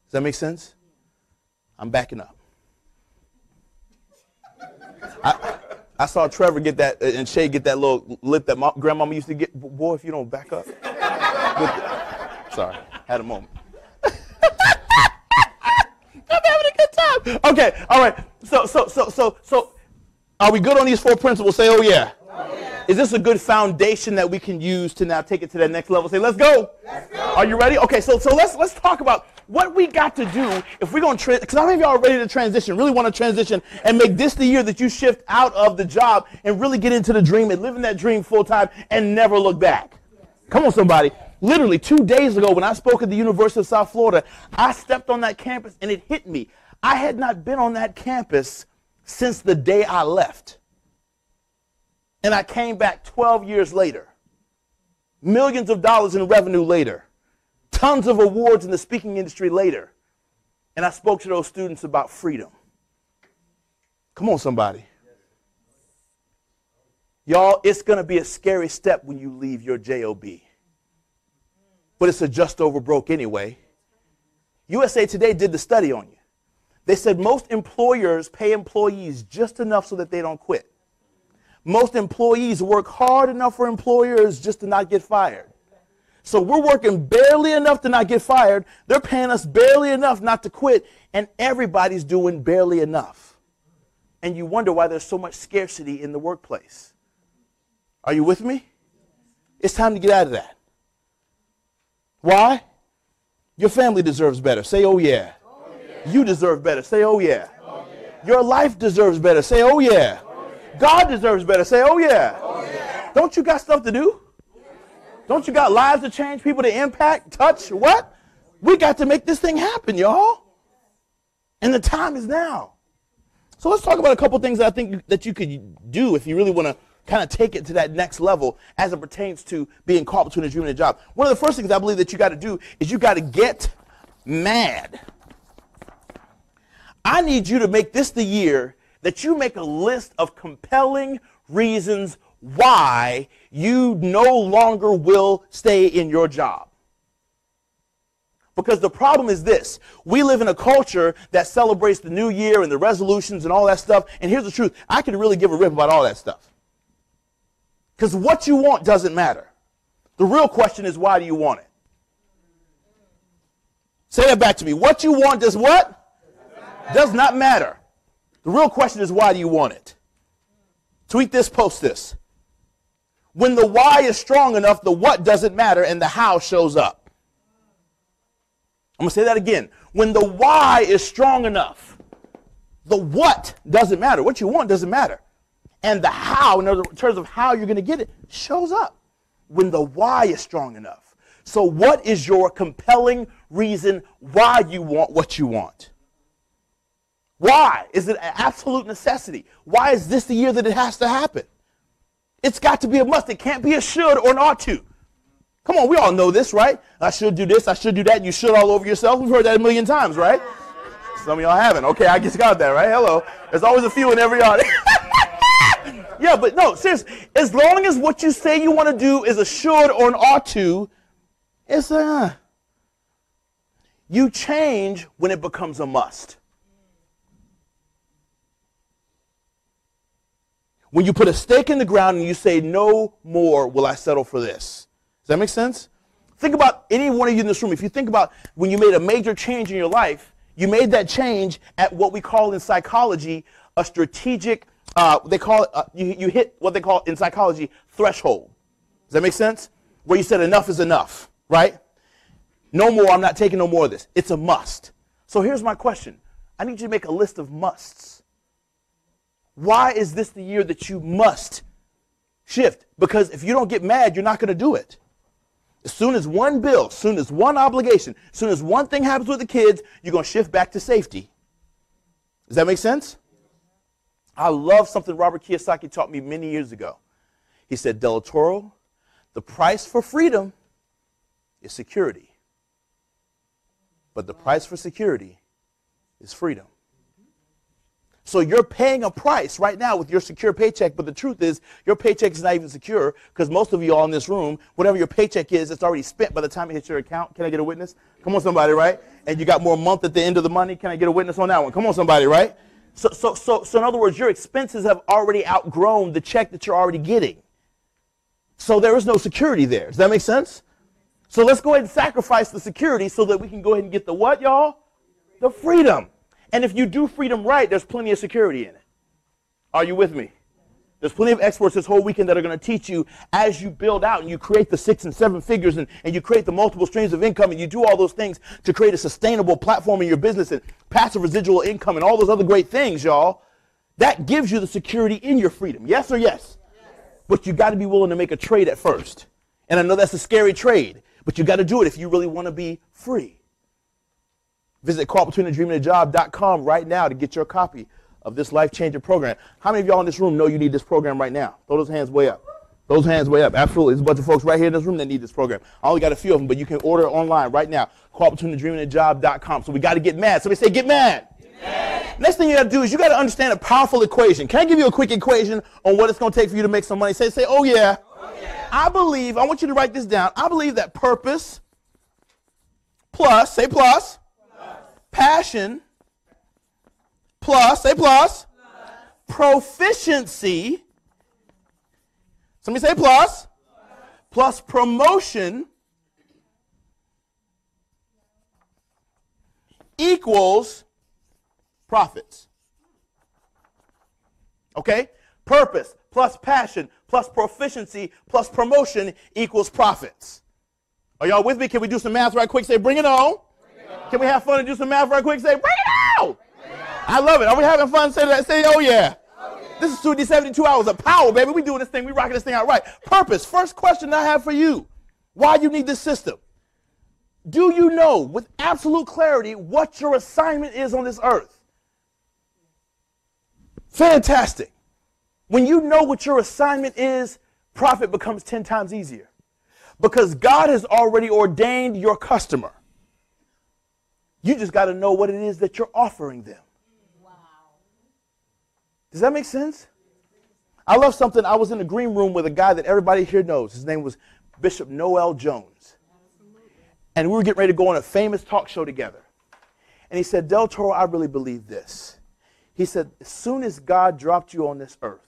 Does that make sense? I'm backing up. I saw Trevor get that and Shay get that little lip that grandmama used to get. Boy, if you don't back up. Sorry, had a moment. I'm having a good time. Okay, all right. So, are we good on these 4 principles? Say, oh yeah. Oh, yeah. Is this a good foundation that we can use to now take it to that next level? Say, let's go. Let's go. Are you ready? Okay, so let's talk about what we got to do if we're going to, because how many of y'all are ready to transition, really want to transition and make this the year that you shift out of the job and really get into the dream and live in that dream full time and never look back? Yes. Come on, somebody. Literally 2 days ago when I spoke at the University of South Florida, I stepped on that campus and it hit me. I had not been on that campus since the day I left. And I came back 12 years later. Millions of dollars in revenue later. Tons of awards in the speaking industry later. And I spoke to those students about freedom. Come on, somebody. Y'all, it's going to be a scary step when you leave your job. But it's a just over broke anyway. USA Today did the study on you. They said most employers pay employees just enough so that they don't quit. Most employees work hard enough for employers just to not get fired. So we're working barely enough to not get fired. They're paying us barely enough not to quit. And everybody's doing barely enough. And you wonder why there's so much scarcity in the workplace. Are you with me? It's time to get out of that. Why? Your family deserves better. Say, oh yeah. Oh, yeah. You deserve better. Say, oh yeah. Oh, yeah. Your life deserves better. Say, oh yeah. Oh, yeah. God deserves better. Say, oh yeah. Oh, yeah. Don't you got stuff to do? Don't you got lives to change, people to impact, touch? What? We got to make this thing happen, y'all. And the time is now. So let's talk about a couple things that I think that you could do if you really want to kind of take it to that next level as it pertains to being caught between a dream and a job. One of the first things I believe that you got to do is you got to get mad. I need you to make this the year that you make a list of compelling reasons why you no longer will stay in your job. Because the problem is this. We live in a culture that celebrates the new year and the resolutions and all that stuff. And here's the truth. I could really give a rip about all that stuff. Because what you want doesn't matter. The real question is, why do you want it? Say that back to me. What you want does what? Does not matter. The real question is, why do you want it? Tweet this, post this. When the why is strong enough, the what doesn't matter and the how shows up. I'm going to say that again. When the why is strong enough, the what doesn't matter. What you want doesn't matter. And the how, in terms of how you're going to get it, shows up when the why is strong enough. So what is your compelling reason why you want what you want? Why? Is it an absolute necessity? Why is this the year that it has to happen? It's got to be a must. It can't be a should or an ought to. Come on, we all know this, right? I should do this, I should do that, and you should all over yourself. We've heard that a million times, right? Some of y'all haven't. Okay, I just got that, right? Hello. There's always a few in every audience. Yeah, but no, seriously. As long as what you say you want to do is a should or an ought to, it's a... You change when it becomes a must. When you put a stake in the ground and you say, no more will I settle for this. Does that make sense? Think about any one of you in this room. If you think about when you made a major change in your life, you made that change at what we call in psychology a strategic, they call it, you hit what they call in psychology threshold. Does that make sense? Where you said enough is enough, right? No more, I'm not taking no more of this. It's a must. So here's my question. I need you to make a list of musts. Why is this the year that you must shift? Because if you don't get mad, you're not going to do it. As soon as one bill, as soon as one obligation, as soon as one thing happens with the kids, you're going to shift back to safety. Does that make sense? I love something Robert Kiyosaki taught me many years ago. He said, Del Toro, the price for freedom is security. But the price for security is freedom. So you're paying a price right now with your secure paycheck, but the truth is your paycheck is not even secure because most of you all in this room, whatever your paycheck is, it's already spent by the time it hits your account. Can I get a witness? Come on, somebody, right? And you got more month at the end of the money. Can I get a witness on that one? Come on, somebody, right? So in other words, your expenses have already outgrown the check that you're already getting. So there is no security there. Does that make sense? So let's go ahead and sacrifice the security so that we can go ahead and get the what, y'all? The freedom. And if you do freedom right, there's plenty of security in it. Are you with me? There's plenty of experts this whole weekend that are going to teach you as you build out and you create the 6 and 7 figures and you create the multiple streams of income and you do all those things to create a sustainable platform in your business and passive residual income and all those other great things, y'all. That gives you the security in your freedom. Yes or yes? But you got to be willing to make a trade at first. And I know that's a scary trade, but you got to do it if you really want to be free. Visit CaughtBetweenADreamAndAJob.com right now to get your copy of this life-changing program. How many of y'all in this room know you need this program right now? Throw those hands way up. Those hands way up. Absolutely. There's a bunch of folks right here in this room that need this program. I only got a few of them, but you can order it online right now. CaughtBetweenADreamAndAJob.com. So we got to get mad. Somebody say, get mad. Get mad. Next thing you got to do is you got to understand a powerful equation. Can I give you a quick equation on what it's going to take for you to make some money? Say, oh yeah. Oh yeah. I want you to write this down. I believe that purpose plus, say plus. Passion, plus, say plus, proficiency, somebody say plus promotion equals profits. Okay? Purpose plus passion plus proficiency plus promotion equals profits. Are y'all with me? Can we do some math right quick? Say, bring it on. Can we have fun and do some math right quick? Say, bring it on. I love it. Are we having fun? Say that. Say, oh yeah. This is 72 hours of power, baby. We doing this thing. We rocking this thing out right. Purpose. First question I have for you. Why you need this system? Do you know with absolute clarity what your assignment is on this earth? Fantastic. When you know what your assignment is, profit becomes 10 times easier. Because God has already ordained your customer. You just got to know what it is that you're offering them. Wow. Does that make sense? I love something. I was in a green room with a guy that everybody here knows. His name was Bishop Noel Jones. And we were getting ready to go on a famous talk show together. And he said, Del Toro, I really believe this. He said, as soon as God dropped you on this earth,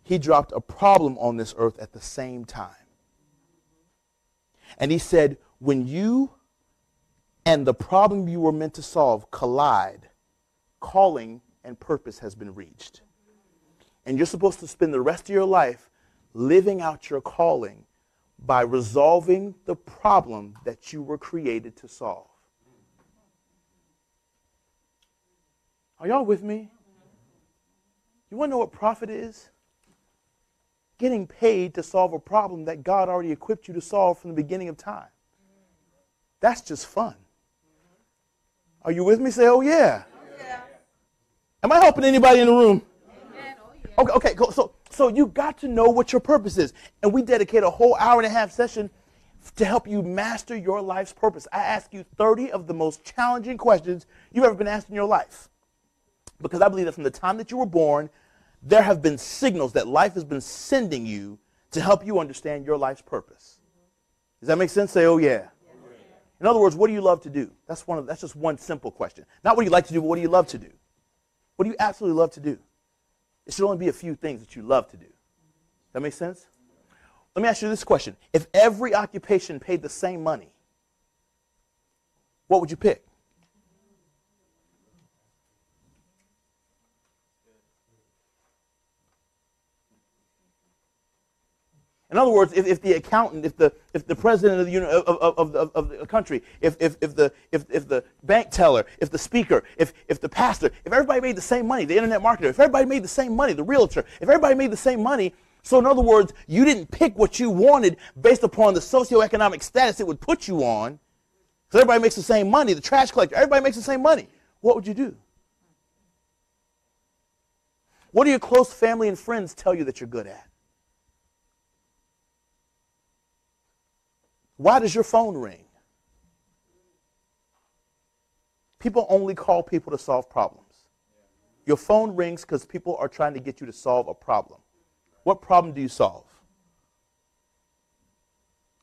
he dropped a problem on this earth at the same time. And he said, when you and the problem you were meant to solve collide, calling and purpose has been reached. And you're supposed to spend the rest of your life living out your calling by resolving the problem that you were created to solve. Are y'all with me? You want to know what profit is? Getting paid to solve a problem that God already equipped you to solve from the beginning of time. That's just fun. Are you with me? Say, oh yeah. Oh, yeah. Am I helping anybody in the room? Amen. Oh, yeah. Okay, cool. So you got to know what your purpose is. And we dedicate a whole hour-and-a-half session to help you master your life's purpose. I ask you 30 of the most challenging questions you've ever been asked in your life. Because I believe that from the time that you were born, there have been signals that life has been sending you to help you understand your life's purpose. Does that make sense? Say, oh yeah. In other words, what do you love to do? That's just one simple question. Not what do you like to do, but what do you love to do? What do you absolutely love to do? It should only be a few things that you love to do. That make sense? Let me ask you this question. If every occupation paid the same money, what would you pick? In other words, if the accountant, if the president of the country, if the bank teller, if the speaker, if the pastor, if everybody made the same money, the internet marketer, if everybody made the same money, the realtor, if everybody made the same money, so in other words, you didn't pick what you wanted based upon the socioeconomic status it would put you on, because everybody makes the same money, the trash collector, everybody makes the same money, what would you do? What do your close family and friends tell you that you're good at? Why does your phone ring? People only call people to solve problems. Your phone rings because people are trying to get you to solve a problem. What problem do you solve?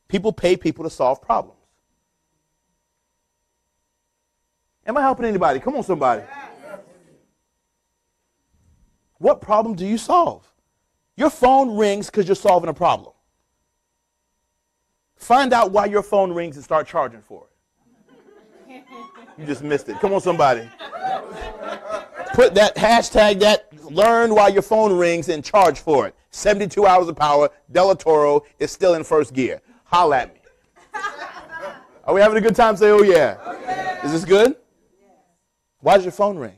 People pay people to solve problems. Am I helping anybody? Come on, somebody. What problem do you solve? Your phone rings because you're solving a problem. Find out why your phone rings and start charging for it. You just missed it. Come on, somebody. Put that hashtag, that learn why your phone rings and charge for it. 72 hours of power. Del Toro is still in first gear. Holla at me. Are we having a good time? Say, oh yeah. Oh, yeah. Is this good? Yeah. Why does your phone ring?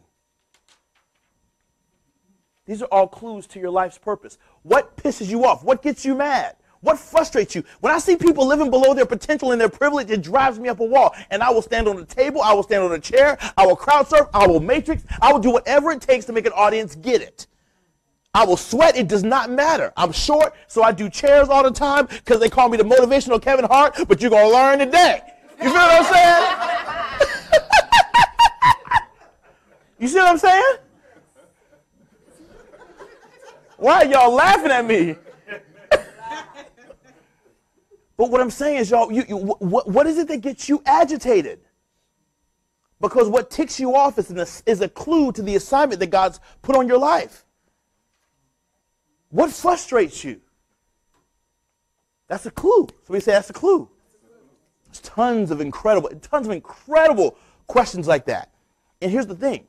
These are all clues to your life's purpose. What pisses you off? What gets you mad? What frustrates you? When I see people living below their potential and their privilege, it drives me up a wall. And I will stand on the table, I will stand on a chair, I will crowd surf, I will matrix, I will do whatever it takes to make an audience get it. I will sweat, it does not matter. I'm short, so I do chairs all the time because they call me the motivational Kevin Hart, but you're going to learn today. You feel what I'm saying? You see what I'm saying? Why are y'all laughing at me? But what I'm saying is, y'all, what is it that gets you agitated? Because what ticks you off is a clue to the assignment that God's put on your life. What frustrates you? That's a clue. So we say that's a clue. There's tons of incredible questions like that. And here's the thing.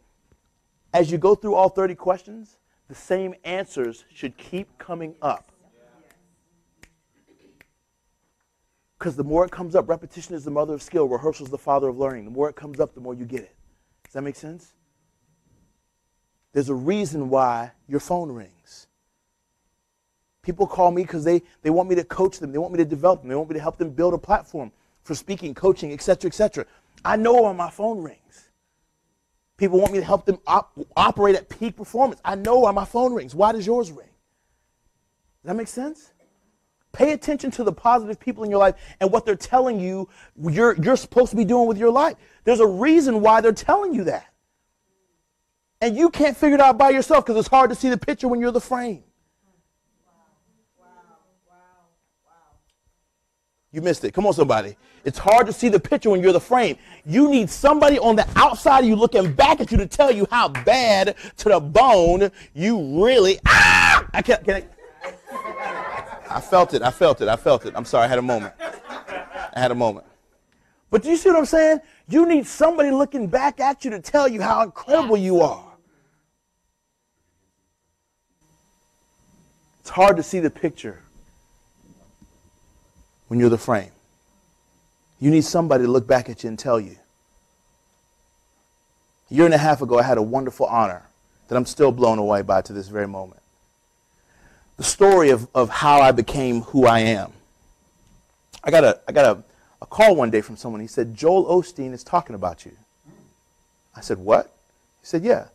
As you go through all 30 questions, the same answers should keep coming up. Because the more it comes up, repetition is the mother of skill, rehearsal is the father of learning. The more it comes up, the more you get it. Does that make sense? There's a reason why your phone rings. People call me because they want me to coach them. They want me to develop them. They want me to help them build a platform for speaking, coaching, et cetera, et cetera. I know why my phone rings. People want me to help them operate at peak performance. I know why my phone rings. Why does yours ring? Does that make sense? Pay attention to the positive people in your life and what they're telling you you're supposed to be doing with your life. There's a reason why they're telling you that. And you can't figure it out by yourself because it's hard to see the picture when you're the frame. You missed it. Come on, somebody. It's hard to see the picture when you're the frame. You need somebody on the outside of you looking back at you to tell you how bad to the bone you really... I felt it. I'm sorry. I had a moment. But do you see what I'm saying? You need somebody looking back at you to tell you how incredible you are. It's hard to see the picture when you're the frame. You need somebody to look back at you and tell you. A year and a half ago, I had a wonderful honor that I'm still blown away by to this very moment. The story of how I became who I am. I got a call one day from someone. He said, Joel Osteen is talking about you. I said, what? He said, yeah.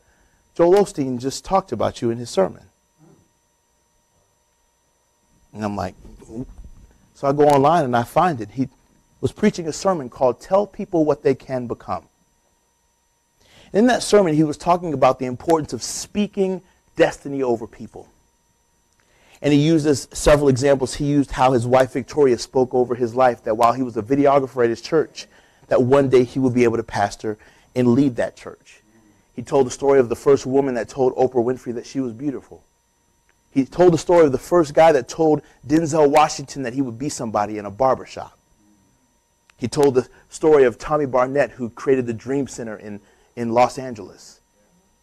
Joel Osteen just talked about you in his sermon. And I'm like, oop. So I go online and I find it. He was preaching a sermon called Tell People What They Can Become. In that sermon, he was talking about the importance of speaking destiny over people. And he used several examples. He used how his wife Victoria spoke over his life, that while he was a videographer at his church, that one day he would be able to pastor and lead that church. He told the story of the first woman that told Oprah Winfrey that she was beautiful. He told the story of the first guy that told Denzel Washington that he would be somebody in a barbershop. He told the story of Tommy Barnett, who created the Dream Center in Los Angeles.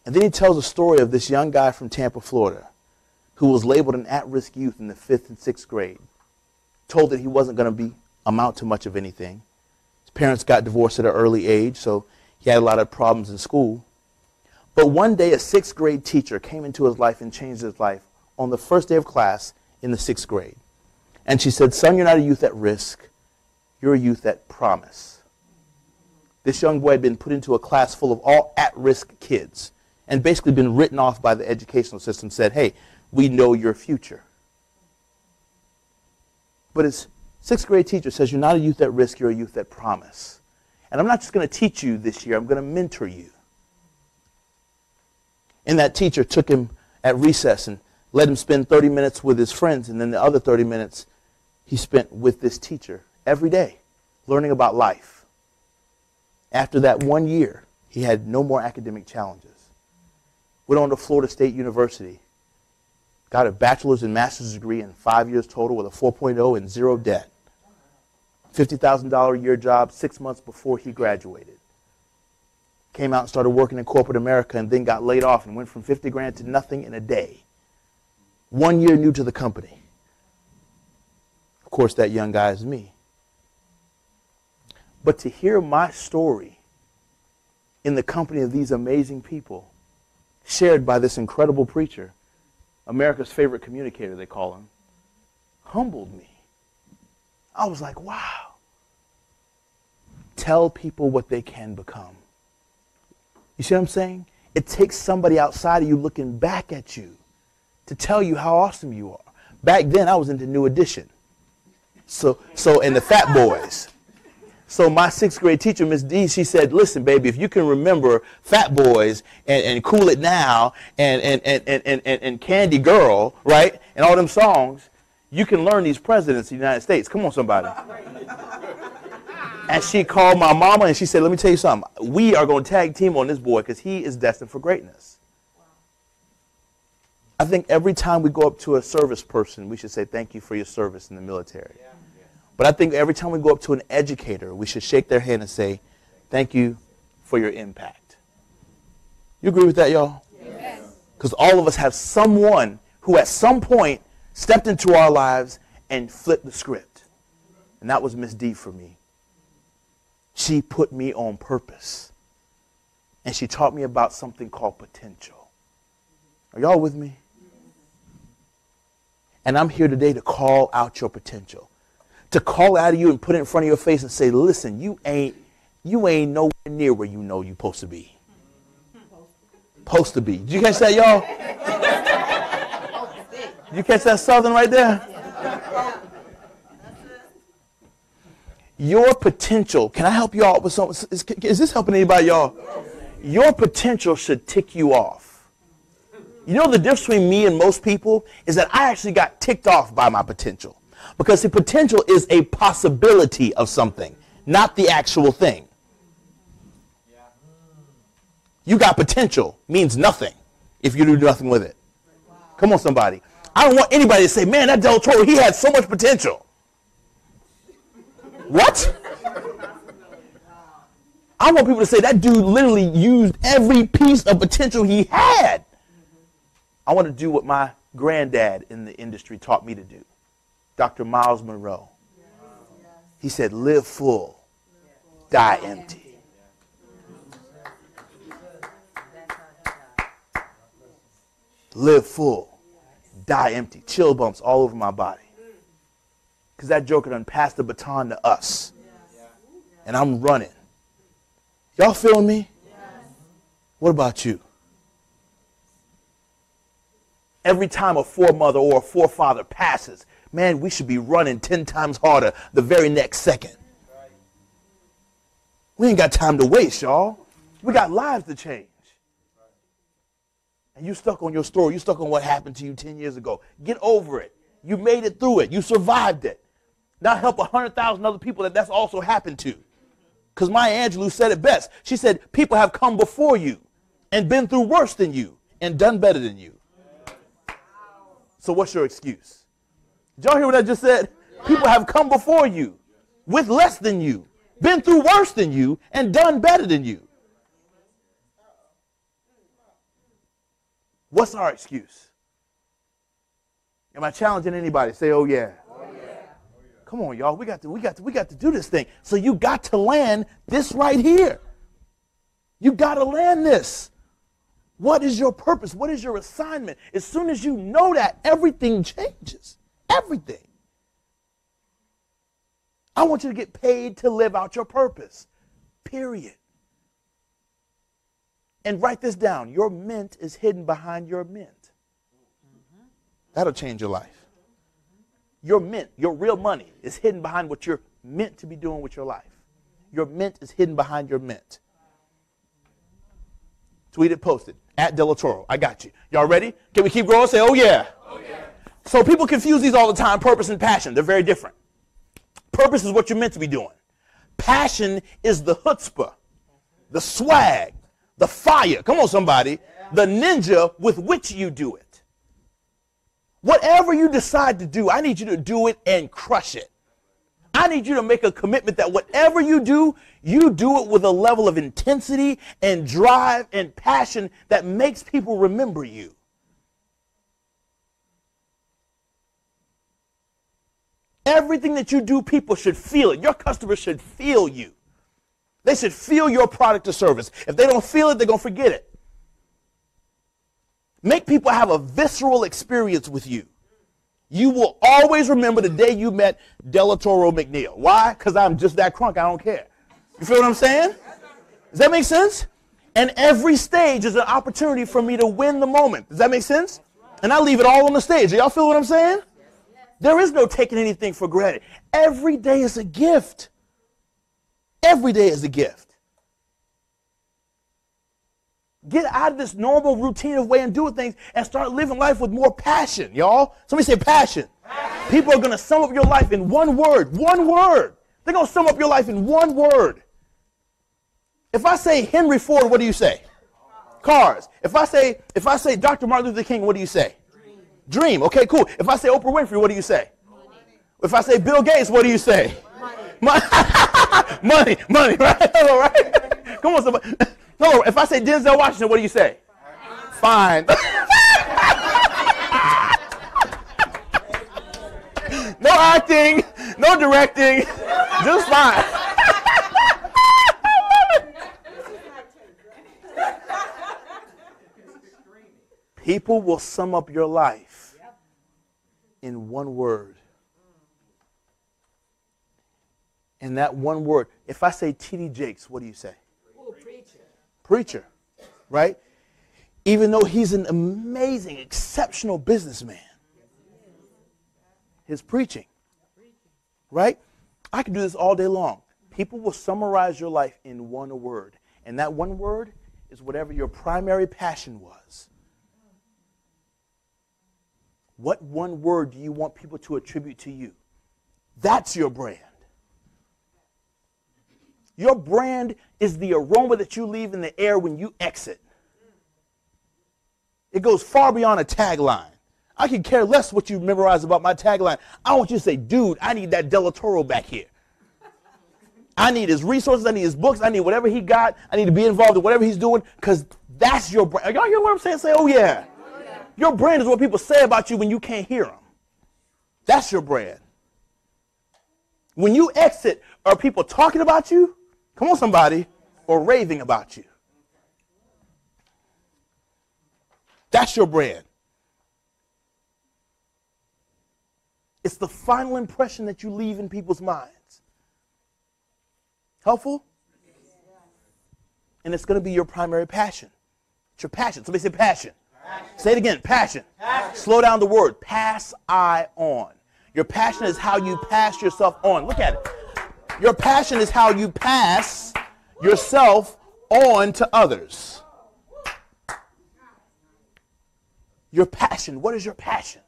And then he tells the story of this young guy from Tampa, Florida, who was labeled an at-risk youth in the 5th and 6th grade, told that he wasn't going to amount to much of anything. His parents got divorced at an early age, so he had a lot of problems in school. But one day, a 6th grade teacher came into his life and changed his life on the first day of class in the 6th grade. And she said, son, you're not a youth at risk. You're a youth at promise. This young boy had been put into a class full of all at-risk kids and basically been written off by the educational system, said, hey, we know your future. But his 6th grade teacher says, you're not a youth at risk, you're a youth at promise. And I'm not just going to teach you this year, I'm going to mentor you. And that teacher took him at recess and let him spend 30 minutes with his friends, and then the other 30 minutes he spent with this teacher every day, learning about life. After that 1 year, he had no more academic challenges. Went on to Florida State University, got a bachelor's and master's degree in 5 years total with a 4.0 and zero debt. $50,000 a year job 6 months before he graduated. Came out and started working in corporate America and then got laid off and went from 50 grand to nothing in a day. 1 year new to the company. Of course, that young guy is me. But to hear my story in the company of these amazing people, shared by this incredible preacher, America's favorite communicator, they call him, humbled me. I was like, wow. Tell people what they can become. You see what I'm saying? It takes somebody outside of you looking back at you to tell you how awesome you are. Back then, I was into New Edition. And the Fat Boys. So my 6th grade teacher, Miss D, she said, listen, baby, if you can remember Fat Boys and Cool It Now and Candy Girl, right, and all them songs, you can learn these presidents of the United States. Come on, somebody. And she called my mama and she said, let me tell you something. We are going to tag team on this boy because he is destined for greatness. I think every time we go up to a service person, we should say thank you for your service in the military. Yeah. But I think every time we go up to an educator, we should shake their hand and say thank you for your impact. You agree with that, y'all? Yes. Because all of us have someone who at some point stepped into our lives and flipped the script. And that was Miss D for me. She put me on purpose. And she taught me about something called potential. Are y'all with me? And I'm here today to call out your potential. To call out of you and put it in front of your face and say, listen, you ain't nowhere near where you know you're supposed to be. Supposed to be. Did you catch that, y'all? Did you catch that southern right there? Your potential, can I help you out with something? Is this helping anybody, y'all? Your potential should tick you off. You know the difference between me and most people is that I actually got ticked off by my potential. Because the potential is a possibility of something, not the actual thing. You got potential means nothing if you do nothing with it. Come on, somebody. I don't want anybody to say, man, that Del Toro, he had so much potential. What? I want people to say that dude literally used every piece of potential he had. I want to do what my granddad in the industry taught me to do. Dr. Miles Monroe. He said, live full, die empty. Live full, die empty. Chill bumps all over my body. Because that joker done passed the baton to us. And I'm running. Y'all feeling me? What about you? Every time a foremother or a forefather passes, man, we should be running 10 times harder the very next second. We ain't got time to waste, y'all. We got lives to change. And you stuck on your story. You stuck on what happened to you 10 years ago. Get over it. You made it through it. You survived it. Now help 100,000 other people that's also happened to. Because Maya Angelou said it best. She said, people have come before you and been through worse than you and done better than you. So what's your excuse? Did y'all hear what I just said? People have come before you with less than you, been through worse than you, and done better than you. What's our excuse? Am I challenging anybody? Say, oh yeah. Oh, yeah. Come on, y'all. We got to do this thing. So you got to land this right here. You got to land this. What is your purpose? What is your assignment? As soon as you know that, everything changes. Everything. I want you to get paid to live out your purpose. Period. And write this down. Your mint is hidden behind your mint. That'll change your life. Your mint, your real money, is hidden behind what you're meant to be doing with your life. Your mint is hidden behind your mint. Tweet it, post it. At De La Toro. I got you. Y'all ready? Can we keep going? Say, oh yeah. Oh yeah. So people confuse these all the time, purpose and passion. They're very different. Purpose is what you're meant to be doing. Passion is the chutzpah, the swag, the fire. Come on, somebody. The ninja with which you do it. Whatever you decide to do, I need you to do it and crush it. I need you to make a commitment that whatever you do it with a level of intensity and drive and passion that makes people remember you. Everything that you do, people should feel it. Your customers should feel you. They should feel your product or service. If they don't feel it, they're going to forget it. Make people have a visceral experience with you. You will always remember the day you met De La Toro McNeil. Why? Because I'm just that crunk. I don't care. You feel what I'm saying? Does that make sense? And every stage is an opportunity for me to win the moment. Does that make sense? And I leave it all on the stage. Do y'all feel what I'm saying? There is no taking anything for granted. Every day is a gift. Every day is a gift. Get out of this normal routine of way and doing things and start living life with more passion, y'all. Somebody say passion. Passion. People are going to sum up your life in one word. One word. They're going to sum up your life in one word. If I say Henry Ford, what do you say? Cars. If I say Dr. Martin Luther King, what do you say? Dream. Okay, cool. If I say Oprah Winfrey, what do you say? Money. If I say Bill Gates, what do you say? Money. Money, right? All right. Come on, somebody. No, if I say Denzel Washington, what do you say? Fine. No acting, no directing, just fine. People will sum up your life in one word. And that one word, if I say T.D. Jakes, what do you say? Oh, preacher. Preacher, right? Even though he's an amazing, exceptional businessman. His preaching, right? I can do this all day long. People will summarize your life in one word. And that one word is whatever your primary passion was. What one word do you want people to attribute to you? That's your brand. Your brand is the aroma that you leave in the air when you exit. It goes far beyond a tagline. I can care less what you memorize about my tagline. I want you to say, dude, I need that Del Toro back here. I need his resources. I need his books. I need whatever he got. I need to be involved in whatever he's doing because that's your brand. Y'all hear what I'm saying? Say, oh, yeah. Your brand is what people say about you when you can't hear them. That's your brand. When you exit, are people talking about you? Come on, somebody. Or raving about you? That's your brand. It's the final impression that you leave in people's minds. Helpful? And it's going to be your primary passion. It's your passion. Somebody say passion. Say it again, passion. Slow down the word. Pass I on. Your passion is how you pass yourself on. Look at it. Your passion is how you pass yourself on to others. Your passion. What is your passion?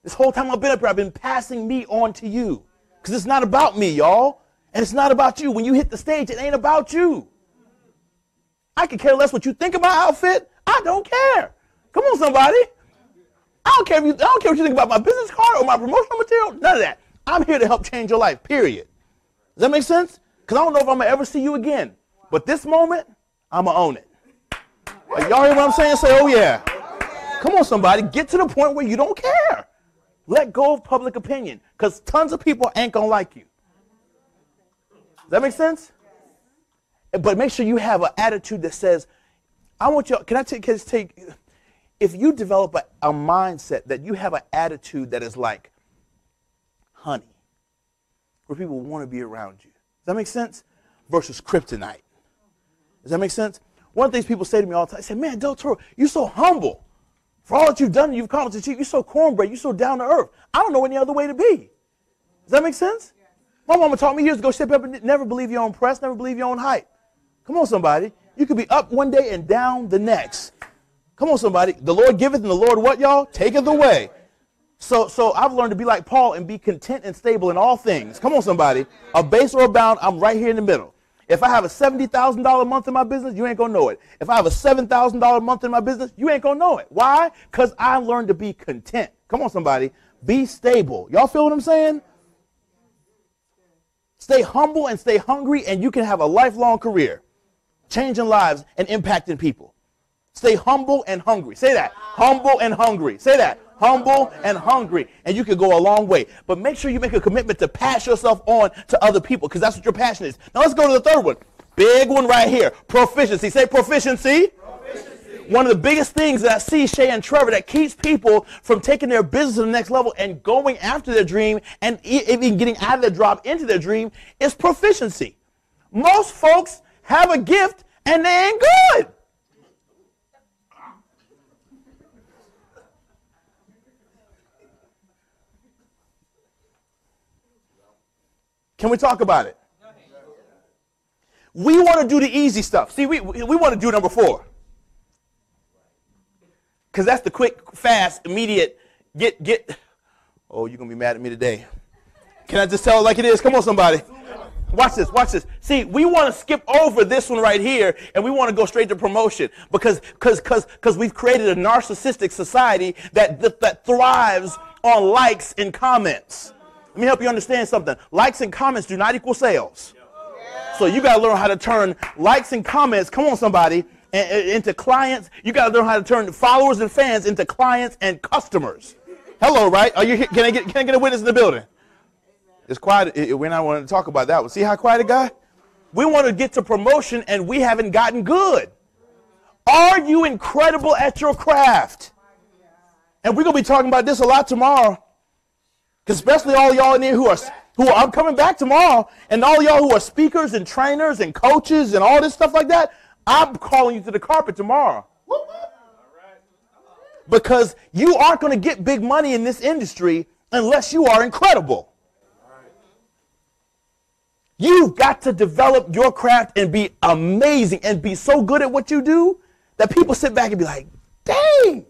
This whole time I've been up here, I've been passing me on to you. Because it's not about me, y'all. And it's not about you. When you hit the stage, it ain't about you. I could care less what you think of my outfit. I don't care. Come on, somebody. I don't care what you think about my business card or my promotional material. None of that. I'm here to help change your life, period. Does that make sense? Because I don't know if I'm going to ever see you again. But this moment, I'm going to own it. Like, y'all hear what I'm saying? Say, oh, yeah. Come on, somebody. Get to the point where you don't care. Let go of public opinion. Because tons of people ain't going to like you. Does that make sense? But make sure you have an attitude that says, I want you, can I take, if you develop a mindset that you have an attitude that is like honey, where people want to be around you. Does that make sense? Versus kryptonite. Does that make sense? One of the things people say to me all the time, they say, man, Del Toro, you're so humble. For all that you've done, you've accomplished, you're so cornbread, you're so down to earth. I don't know any other way to be. Does that make sense? My mama taught me years ago, step up and never believe your own press, never believe your own hype. Come on, somebody. You could be up one day and down the next. Come on, somebody. The Lord giveth and the Lord what, y'all? Taketh away. So I've learned to be like Paul and be content and stable in all things. Come on, somebody. A base or a bound, I'm right here in the middle. If I have a $70,000 month in my business, you ain't going to know it. If I have a $7,000 month in my business, you ain't going to know it. Why? Because I learned to be content. Come on, somebody. Be stable. Y'all feel what I'm saying? Stay humble and stay hungry, and you can have a lifelong career, changing lives and impacting people. Stay humble and hungry. Say that. Humble and hungry. Say that. Humble and hungry. And you can go a long way. But make sure you make a commitment to pass yourself on to other people, because that's what your passion is. Now let's go to the third one. Big one right here. Proficiency. Say proficiency. One of the biggest things that I see, Shay and Trevor, that keeps people from taking their business to the next level and going after their dream and even getting out of their job into their dream is proficiency. Most folks have a gift and they ain't good. Can we talk about it? We want to do the easy stuff. See, we want to do number 4. Because that's the quick, fast, immediate, oh, you're going to be mad at me today. Can I just tell it like it is? Come on, somebody. Watch this, watch this. See, we want to skip over this one right here, and we want to go straight to promotion because we've created a narcissistic society that thrives on likes and comments. Let me help you understand something. Likes and comments do not equal sales. So you got to learn how to turn likes and comments, come on somebody, into clients. You got to learn how to turn followers and fans into clients and customers. Hello, right? Are you here? Can I get a witness in the building? It's quiet. We're not wanting to talk about that one. See how quiet it got? We want to get to promotion and we haven't gotten good. Are you incredible at your craft? And we're going to be talking about this a lot tomorrow. Because especially all y'all in here who I'm coming back tomorrow, and all y'all who are speakers and trainers and coaches and all this stuff like that, I'm calling you to the carpet tomorrow. Because you aren't going to get big money in this industry unless you are incredible. You've got to develop your craft and be amazing and be so good at what you do that people sit back and be like, dang.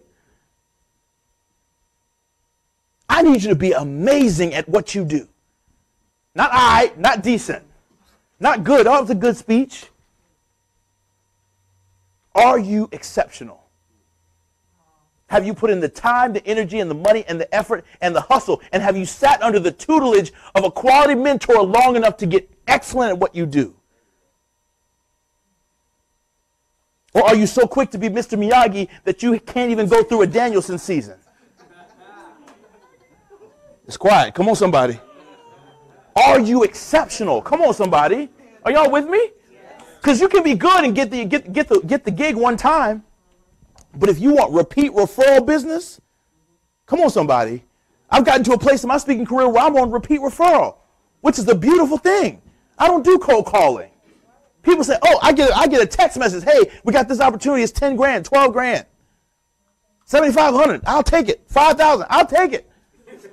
I need you to be amazing at what you do. Not decent, not good. Oh, it was a good speech. Are you exceptional? Have you put in the time, the energy, and the money, and the effort, and the hustle? And have you sat under the tutelage of a quality mentor long enough to get excellent at what you do? Or are you so quick to be Mr. Miyagi that you can't even go through a Danielson season? It's quiet. Come on, somebody. Are you exceptional? Come on, somebody. Are y'all with me? Because you can be good and get the gig one time, but if you want repeat referral business, come on, somebody. I've gotten to a place in my speaking career where I'm on repeat referral, which is a beautiful thing. I don't do cold calling. People say, oh, I get a text message. Hey, we got this opportunity. It's 10 grand, 12 grand, 7,500. I'll take it. 5,000. I'll take it.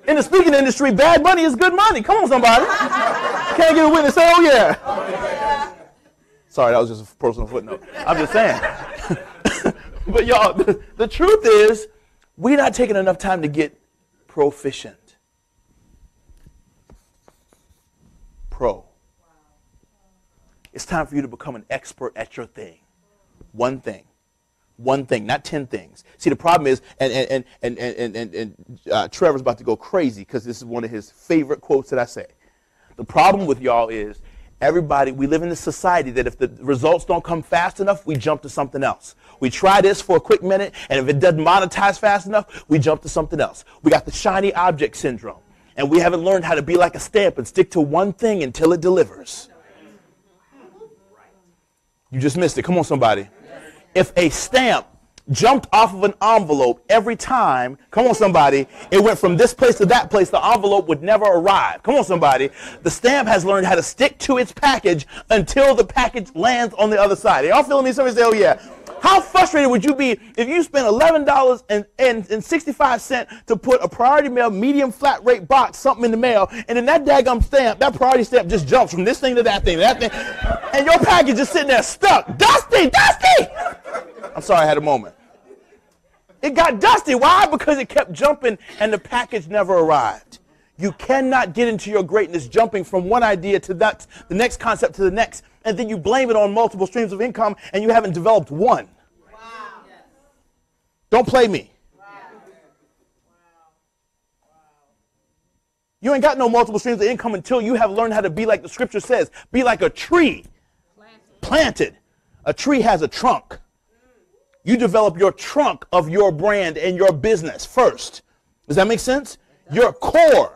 In the speaking industry, bad money is good money. Come on, somebody. Can't get a witness. Say, oh, yeah. Sorry, that was just a personal footnote. I'm just saying. But, y'all, the truth is, we're not taking enough time to get proficient. Pro. It's time for you to become an expert at your thing. One thing. One thing, not 10 things. See, the problem is, and Trevor's about to go crazy because this is one of his favorite quotes that I say. The problem with y'all is we live in this society that if the results don't come fast enough, we jump to something else. We try this for a quick minute, and if it doesn't monetize fast enough, we jump to something else. We got the shiny object syndrome, and we haven't learned how to be like a stamp and stick to one thing until it delivers. You just missed it. Come on, somebody. If a stamp jumped off of an envelope every time, come on somebody, it went from this place to that place, the envelope would never arrive. Come on somebody. The stamp has learned how to stick to its package until the package lands on the other side. Are y'all feeling me? Somebody say, oh yeah. How frustrated would you be if you spent $11.65 to put a priority mail medium flat rate box, something in the mail, and then that daggum stamp, that priority stamp just jumps from this thing to that thing to that thing, and your package is sitting there stuck. Dusty! I'm sorry, I had a moment. It got dusty. Why? Because it kept jumping and the package never arrived. You cannot get into your greatness jumping from one idea to the next concept to the next, and then you blame it on multiple streams of income and you haven't developed one. Wow. Don't play me. Wow. You ain't got no multiple streams of income until you have learned how to be like the scripture says. Be like a tree. Planted. A tree has a trunk. You develop your trunk of your brand and your business first. Does that make sense? Your core.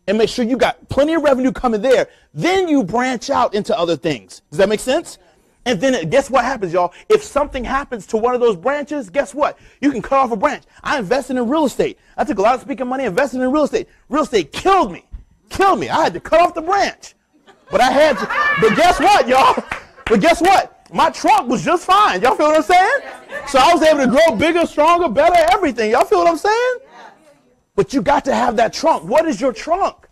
And make sure you got plenty of revenue coming there. Then you branch out into other things. Does that make sense? And then guess what happens, y'all? If something happens to one of those branches, guess what? You can cut off a branch. I invested in real estate. I took a lot of speaking money, invested in real estate. Real estate killed me. I had to cut off the branch. But I had to. But guess what, y'all? My trunk was just fine. Y'all feel what I'm saying? So I was able to grow bigger, stronger, better, everything. Y'all feel what I'm saying? But you got to have that trunk. What is your trunk?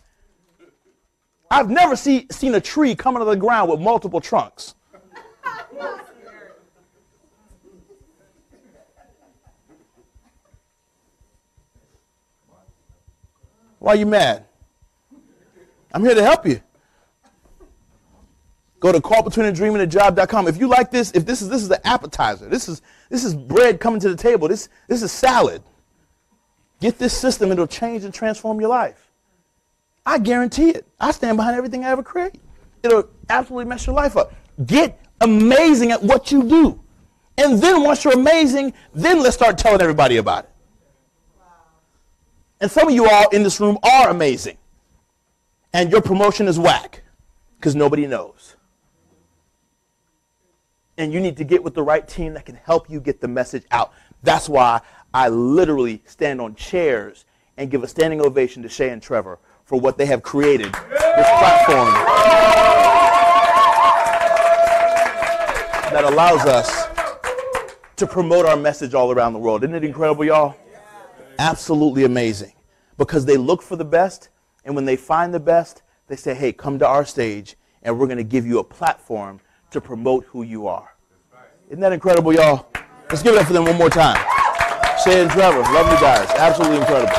I've never seen a tree come out of the ground with multiple trunks. Why are you mad? I'm here to help you. Go to caught-between-a-dream-and-a-job.com. If you like this, if this is the appetizer. This is bread coming to the table. This is salad. Get this system, it'll change and transform your life. I guarantee it. I stand behind everything I ever create. it'll absolutely mess your life up. Get amazing at what you do. And then once you're amazing, then let's start telling everybody about it. Wow. And some of you all in this room are amazing. And your promotion is whack because nobody knows. And you need to get with the right team that can help you get the message out. That's why I literally stand on chairs and give a standing ovation to Shay and Trevor for what they have created, this platform that allows us to promote our message all around the world. Isn't it incredible, y'all? Absolutely amazing. Because they look for the best, and when they find the best, they say, hey, come to our stage, and we're going to give you a platform to promote who you are. Isn't that incredible, y'all? Let's give it up for them one more time. Shay and Trevor, lovely guys, absolutely incredible.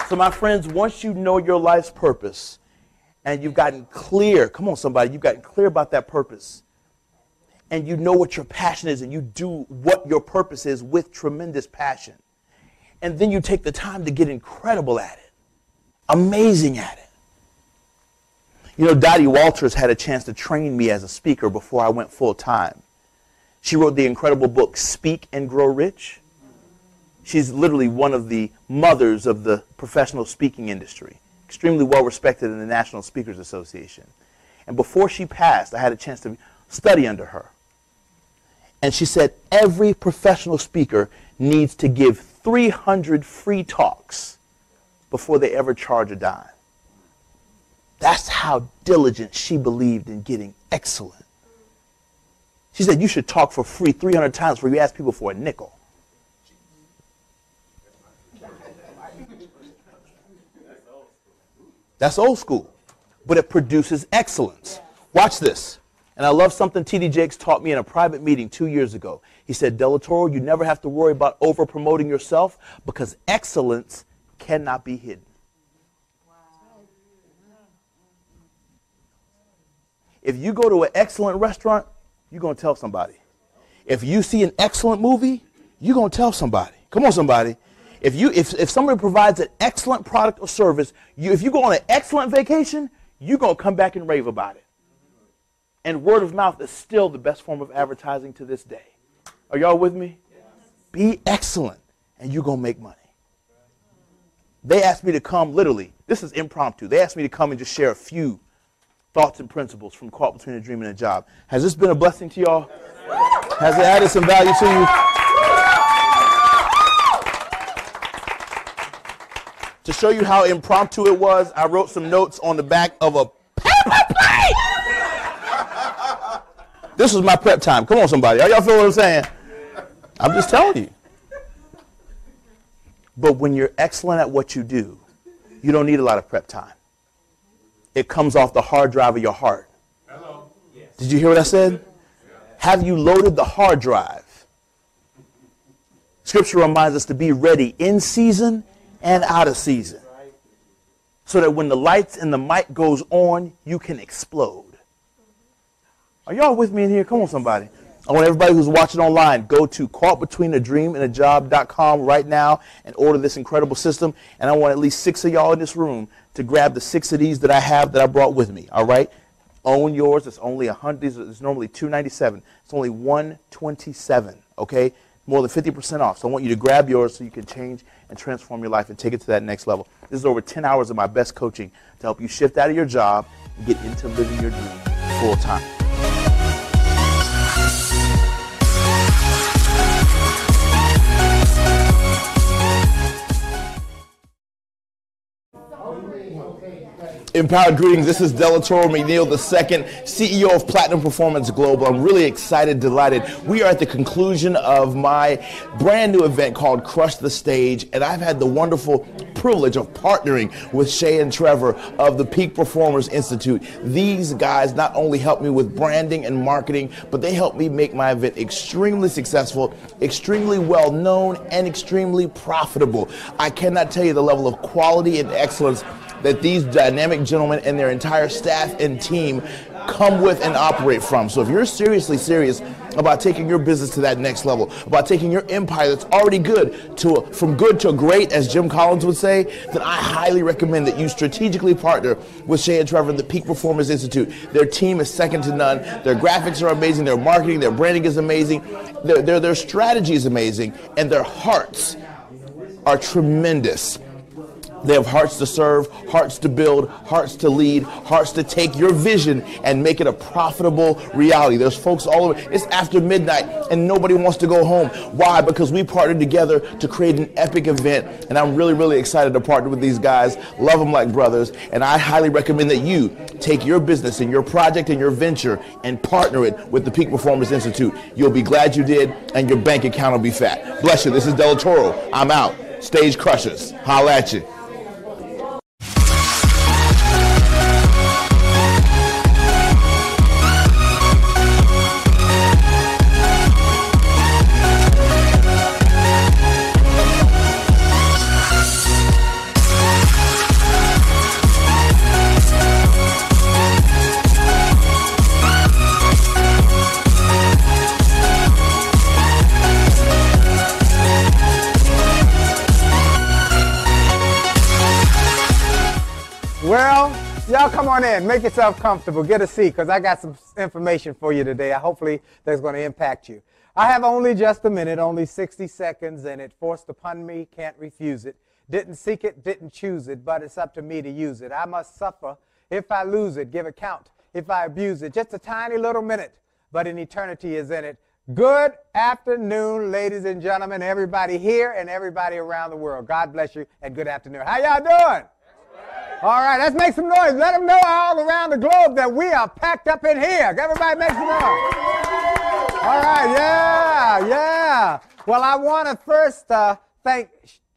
So my friends, once you know your life's purpose and you've gotten clear, come on somebody, you've gotten clear about that purpose and you know what your passion is and you do what your purpose is with tremendous passion. And then you take the time to get incredible at it, amazing at it. You know, Dottie Walters had a chance to train me as a speaker before I went full time. She wrote the incredible book, Speak and Grow Rich. She's literally one of the mothers of the professional speaking industry, extremely well respected in the National Speakers Association. And before she passed, I had a chance to study under her. And she said every professional speaker needs to give 300 free talks before they ever charge a dime. That's how diligent she believed in getting excellent. She said you should talk for free 300 times before you ask people for a nickel. That's old school, but it produces excellence. Watch this. And I love something T.D. Jakes taught me in a private meeting 2 years ago. He said, Delatoro, you never have to worry about over-promoting yourself because excellence cannot be hidden. Wow. If you go to an excellent restaurant, you're going to tell somebody. If you see an excellent movie, you're going to tell somebody. Come on, somebody. If somebody provides an excellent product or service, if you go on an excellent vacation, you're going to come back and rave about it. And word of mouth is still the best form of advertising to this day. Are y'all with me? Yes. Be excellent, and you're going to make money. They asked me to come, literally, this is impromptu. They asked me to come and just share a few thoughts and principles from Caught Between a Dream and a Job. Has this been a blessing to y'all? Has it added some value to you? To show you how impromptu it was, I wrote some notes on the back of a paper plate. This was my prep time. Come on, somebody. Are y'all feel what I'm saying? I'm just telling you. But when you're excellent at what you do, you don't need a lot of prep time. It comes off the hard drive of your heart. Hello. Yes. Did you hear what I said? Yeah. Have you loaded the hard drive? Scripture reminds us to be ready in season and out of season, so that when the lights and the mic goes on, you can explode. Are y'all with me in here? Come on, somebody. I want everybody who's watching online, go to caughtbetweenadreamandajob.com right now and order this incredible system. And I want at least 6 of y'all in this room to grab the 6 of these that I have that I brought with me. All right? Own yours. It's only $100. It's normally $297. It's only $127. Okay? More than 50% off. So I want you to grab yours so you can change and transform your life and take it to that next level. This is over 10 hours of my best coaching to help you shift out of your job and get into living your dream full time. Empowered greetings. This is Delatoro McNeil II, CEO of Platinum Performance Global. I'm really excited, delighted. We are at the conclusion of my brand new event called Crush the Stage, and I've had the wonderful privilege of partnering with Shay and Trevor of the Peak Performers Institute. These guys not only help me with branding and marketing, but they help me make my event extremely successful, extremely well known, and extremely profitable. I cannot tell you the level of quality and excellence that these dynamic gentlemen and their entire staff and team come with and operate from. So if you're seriously serious about taking your business to that next level, about taking your empire that's already good to from good to great, as Jim Collins would say, then I highly recommend that you strategically partner with Shay and Trevor and the Peak Performance Institute. Their team is second to none. Their graphics are amazing. Their marketing, their branding is amazing. Their strategy is amazing. And their hearts are tremendous. They have hearts to serve, hearts to build, hearts to lead, hearts to take your vision and make it a profitable reality. There's folks all over. It's after midnight and nobody wants to go home. Why? Because we partnered together to create an epic event, and I'm really, really excited to partner with these guys. Love them like brothers, and I highly recommend that you take your business and your project and your venture and partner it with the Peak Performance Institute. You'll be glad you did, and your bank account will be fat. Bless you. This is Del Toro. I'm out. Stage crushers. Holla at you. Well, y'all come on in. Make yourself comfortable. Get a seat, because I got some information for you today. Hopefully that's going to impact you. I have only just a minute, only 60 seconds, and it forced upon me, can't refuse it. Didn't seek it, didn't choose it, but it's up to me to use it. I must suffer if I lose it, give account if I abuse it. Just a tiny little minute, but an eternity is in it. Good afternoon, ladies and gentlemen, everybody here and everybody around the world. God bless you, and good afternoon. How y'all doing? All right, let's make some noise. Let them know all around the globe that we are packed up in here. Everybody make some noise. All right, yeah. Well, I want to first thank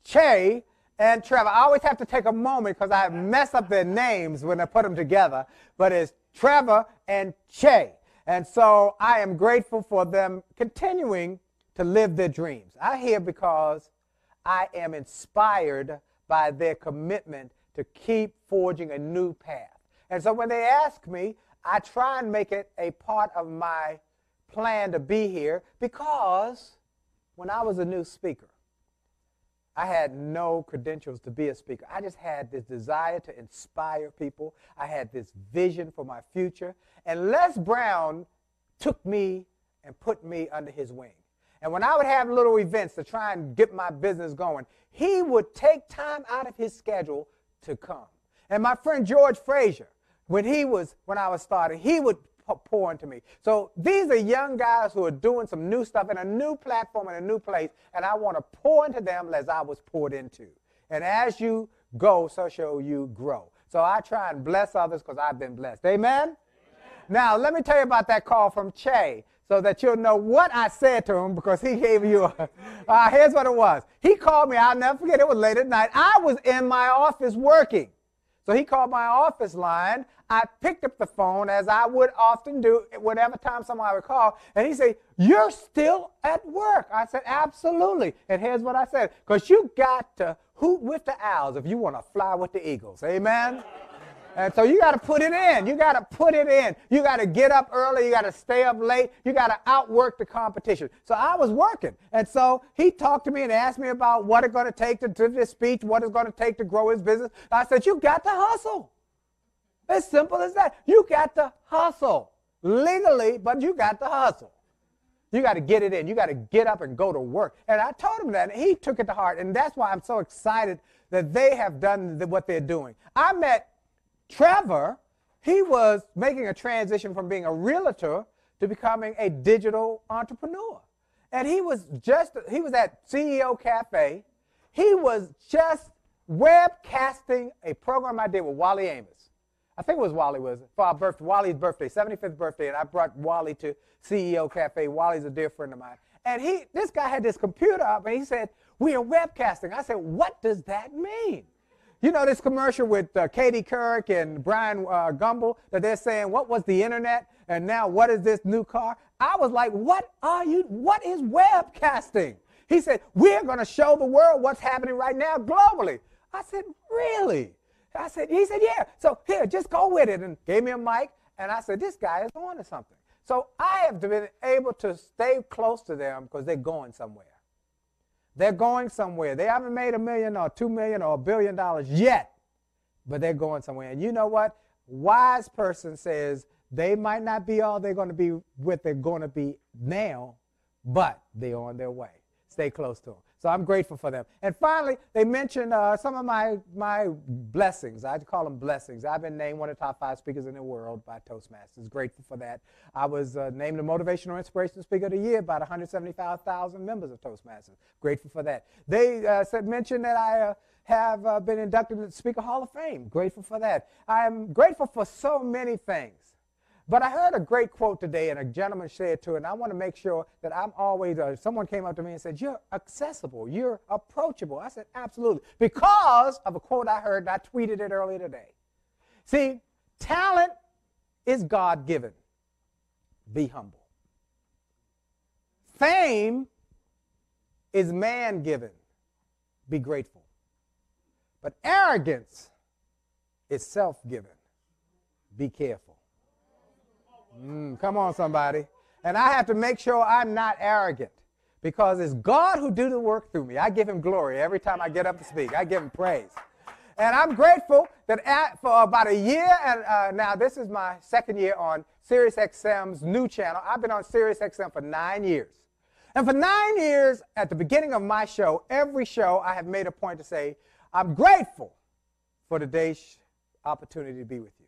Shay and Trevor. I always have to take a moment because I mess up their names when I put them together, but it's Trevor and Shay. And so I am grateful for them continuing to live their dreams. I'm here because I am inspired by their commitment to keep forging a new path. And so when they ask me, I try and make it a part of my plan to be here, because when I was a new speaker, I had no credentials to be a speaker. I just had this desire to inspire people. I had this vision for my future. And Les Brown took me and put me under his wing. And when I would have little events to try and get my business going, he would take time out of his schedule to come. And my friend George Frazier, when I was starting, he would pour into me. So these are young guys who are doing some new stuff in a new platform, in a new place, and I want to pour into them as I was poured into. And as you go, so shall you grow. So I try and bless others because I've been blessed. Amen? Amen? Now, let me tell you about that call from Che, so that you'll know what I said to him, because he gave you here's what it was. He called me. I'll never forget. It was late at night. I was in my office working. So he called my office line. I picked up the phone, as I would often do whenever time somebody would call, and he said, "You're still at work?" I said, "Absolutely." And here's what I said: because you got to hoot with the owls if you want to fly with the eagles. Amen? And so you got to put it in. You got to put it in. You got to get up early. You got to stay up late. You got to outwork the competition. So I was working. And so he talked to me and asked me about what it's going to take to do this speech, what it's going to take to grow his business. I said, you got to hustle. As simple as that. You got to hustle. Legally, but you got to hustle. You got to get it in. You got to get up and go to work. And I told him that, and he took it to heart. And that's why I'm so excited that they have done what they're doing. I met Trevor. He was making a transition from being a realtor to becoming a digital entrepreneur. And he was at CEO Cafe. He was just webcasting a program I did with Wally Amos. I think it was for our birthday, Wally's birthday, 75th birthday, and I brought Wally to CEO Cafe. Wally's a dear friend of mine. And this guy had this computer up, and he said, "We are webcasting." I said, "What does that mean?" You know this commercial with Katie Couric and Brian Gumble that they're saying, what was the internet, and now what is this new car? I was like, what is webcasting? He said, we're going to show the world what's happening right now globally. I said, really? He said, yeah. So here, just go with it, and gave me a mic, and I said, this guy is on to something. So I have been able to stay close to them because they're going somewhere. They're going somewhere. They haven't made $1 million or $2 million or $1 billion yet, but they're going somewhere. And you know what? Wise person says they might not be all they're going to be what they're going to be now, but they're on their way. Stay close to them. So I'm grateful for them. And finally, they mentioned some of my blessings. I call them blessings. I've been named one of the top 5 speakers in the world by Toastmasters. Grateful for that. I was named the Motivational Inspirational Speaker of the Year by 175,000 members of Toastmasters. Grateful for that. They mentioned that I have been inducted into the Speaker Hall of Fame. Grateful for that. I am grateful for so many things. But I heard a great quote today, and a gentleman said to it, and I want to make sure that I'm always, someone came up to me and said, you're accessible, you're approachable. I said, absolutely, because of a quote I heard, and I tweeted it earlier today. See, talent is God-given. Be humble. Fame is man-given. Be grateful. But arrogance is self-given. Be careful. Come on, somebody. And I have to make sure I'm not arrogant because it's God who do the work through me. I give him glory every time I get up to speak. I give him praise. And I'm grateful that for about a year, and now this is my 2nd year on SiriusXM's new channel. I've been on SiriusXM for 9 years. And for 9 years, at the beginning of my show, every show, I have made a point to say, I'm grateful for today's opportunity to be with you.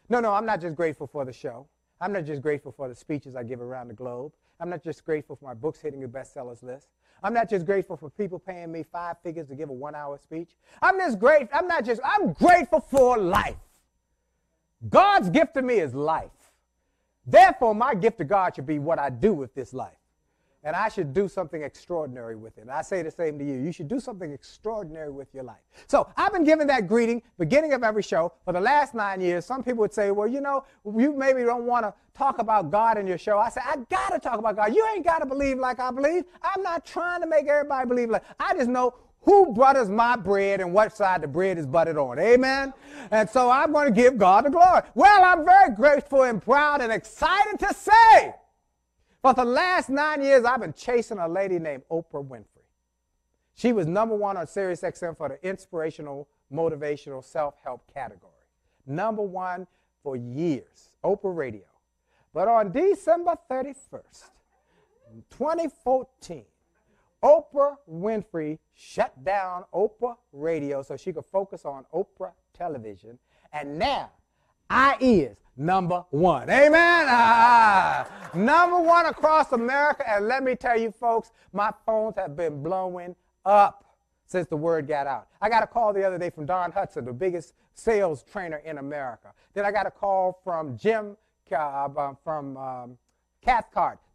No, I'm not just grateful for the show. I'm not just grateful for the speeches I give around the globe. I'm not just grateful for my books hitting the bestsellers list. I'm not just grateful for people paying me 5 figures to give a 1-hour speech. I'm grateful for life. God's gift to me is life. Therefore, my gift to God should be what I do with this life. And I should do something extraordinary with it. And I say the same to you. You should do something extraordinary with your life. So I've been giving that greeting beginning of every show for the last 9 years. Some people would say, well, you know, you maybe don't want to talk about God in your show. I say, I got to talk about God. You ain't got to believe like I believe. I'm not trying to make everybody believe like I just know who butters my bread and what side the bread is buttered on. Amen? And so I'm going to give God the glory. Well, I'm very grateful and proud and excited to say, for the last 9 years, I've been chasing a lady named Oprah Winfrey. She was #1 on SiriusXM for the inspirational, motivational, self-help category. #1 for years, Oprah Radio. But on December 31st, 2014, Oprah Winfrey shut down Oprah Radio so she could focus on Oprah Television. And now, I is #1. Amen? #1 across America. And let me tell you, folks, my phones have been blowing up since the word got out. I got a call the other day from Don Hudson, the biggest sales trainer in America. Then I got a call from Jim Cathcart,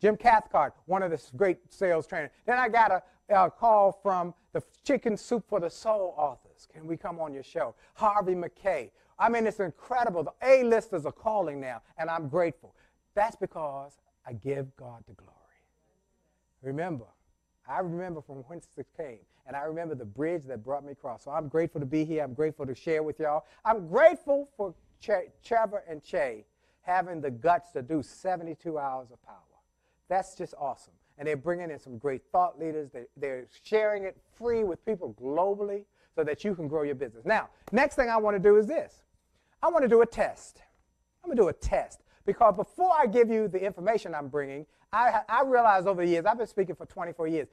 Jim Cathcart, one of the great sales trainers. Then I got a call from the Chicken Soup for the Soul authors. Can we come on your show? Harvey McKay. I mean, it's incredible. The A-listers are calling now, and I'm grateful. That's because I give God the glory. I remember from whence it came, and I remember the bridge that brought me across. So I'm grateful to be here. I'm grateful to share with y'all. I'm grateful for Trevor and Che having the guts to do 72 Hours of Power. That's just awesome. And they're bringing in some great thought leaders. They're sharing it free with people globally so that you can grow your business. Now, next thing I want to do is this. I want to do a test. I'm going to do a test because before I give you the information I'm bringing, I realized over the years, I've been speaking for 24 years,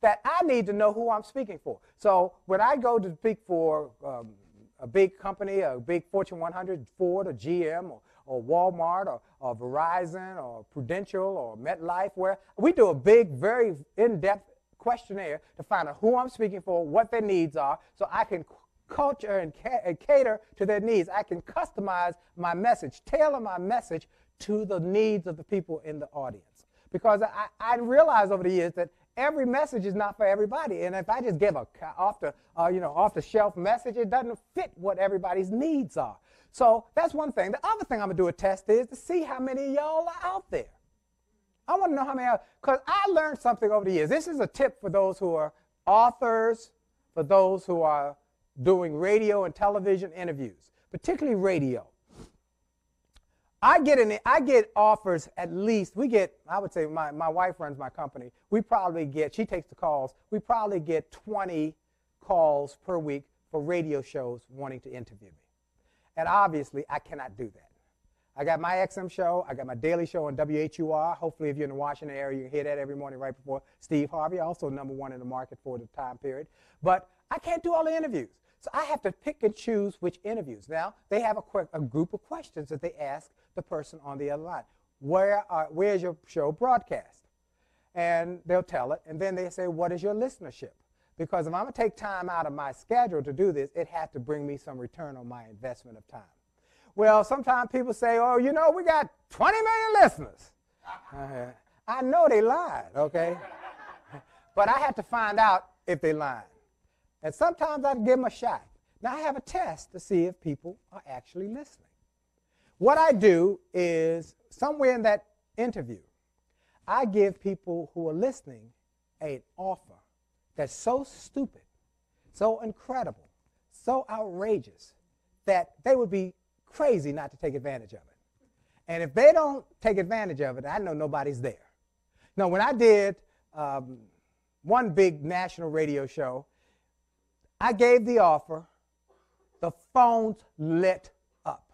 that I need to know who I'm speaking for. So when I go to speak for a big company, a big Fortune 100, Ford or GM or Walmart or Verizon or Prudential or MetLife, where we do a big, very in-depth questionnaire to find out who I'm speaking for, what their needs are, so I can culture and cater to their needs. I can customize my message, tailor my message to the needs of the people in the audience. Because I realized over the years that every message is not for everybody. And if I just give a off-the-shelf message, it doesn't fit what everybody's needs are. So that's one thing. The other thing I'm going to do a test is to see how many of y'all are out there. I want to know how many, because I learned something over the years. This is a tip for those who are authors, for those who are doing radio and television interviews, particularly radio. I get offers at least, I would say my wife runs my company. She takes the calls. We probably get 20 calls per week for radio shows wanting to interview me. And obviously, I cannot do that. I got my XM show. I got my daily show on WHUR. Hopefully, if you're in the Washington area, you can hear that every morning right before Steve Harvey, also #1 in the market for the time period. But I can't do all the interviews. So I have to pick and choose which interviews. Now, they have a group of questions that they ask the person on the other line. Where's your show broadcast? And they'll tell it. And then they say, what is your listenership? Because if I'm going to take time out of my schedule to do this, it has to bring me some return on my investment of time. Well, sometimes people say, oh, you know, we got 20 million listeners. I know they lied, okay? But I have to find out if they lied. And sometimes I give them a shot. Now, I have a test to see if people are actually listening. What I do is, somewhere in that interview, I give people who are listening an offer that's so stupid, so incredible, so outrageous, that they would be crazy not to take advantage of it. And if they don't take advantage of it, I know nobody's there. Now, when I did one big national radio show, I gave the offer, the phones lit up.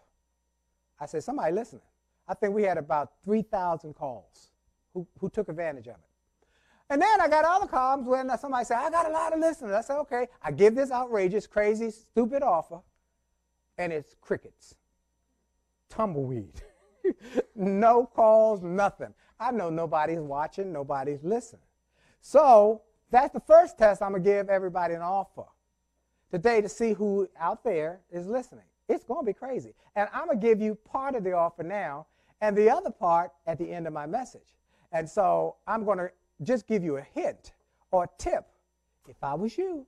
I said, somebody listening. I think we had about 3,000 calls who took advantage of it. And then I got other calls when somebody said, I got a lot of listeners. I said, okay, I give this outrageous, crazy, stupid offer, and it's crickets, tumbleweed. No calls, nothing. I know nobody's watching, nobody's listening. So that's the first test I'm going to give everybody an offer today to see who out there is listening. It's going to be crazy. And I'm going to give you part of the offer now and the other part at the end of my message. And so I'm going to just give you a hint or a tip. If I was you,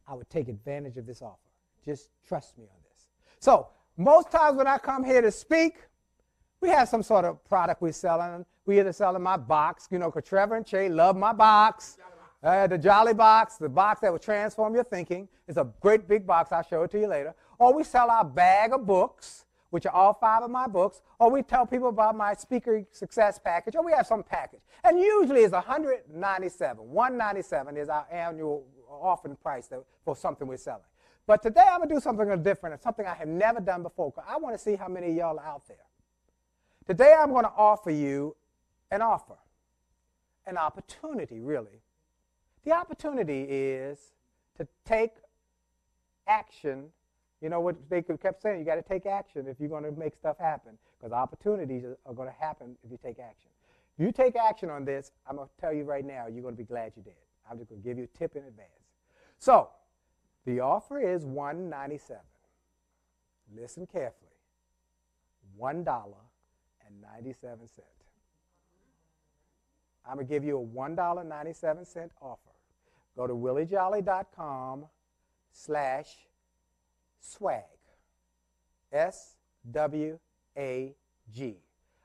I would take advantage of this offer. Just trust me on this. So most times when I come here to speak, we have some sort of product we're selling. We either selling my box, you know, because Trevor and Cheryl love my box. The Jolly Box, the box that will transform your thinking. It's a great big box. I'll show it to you later. Or we sell our bag of books, which are all 5 of my books. Or we tell people about my speaker success package. Or we have some package. And usually it's $197. $197 is our annual offering price for something we're selling. But today I'm going to do something a little different, and something I have never done before, because I want to see how many of y'all are out there. Today I'm going to offer you an offer, an opportunity, really. The opportunity is to take action. You know what they kept saying? You got to take action if you're going to make stuff happen, because opportunities are going to happen if you take action. If you take action on this, I'm going to tell you right now, you're going to be glad you did. I'm just going to give you a tip in advance. So the offer is $1.97. Listen carefully. $1.97. I'm going to give you a $1.97 offer. Go to williejolly.com/swag. SWAG.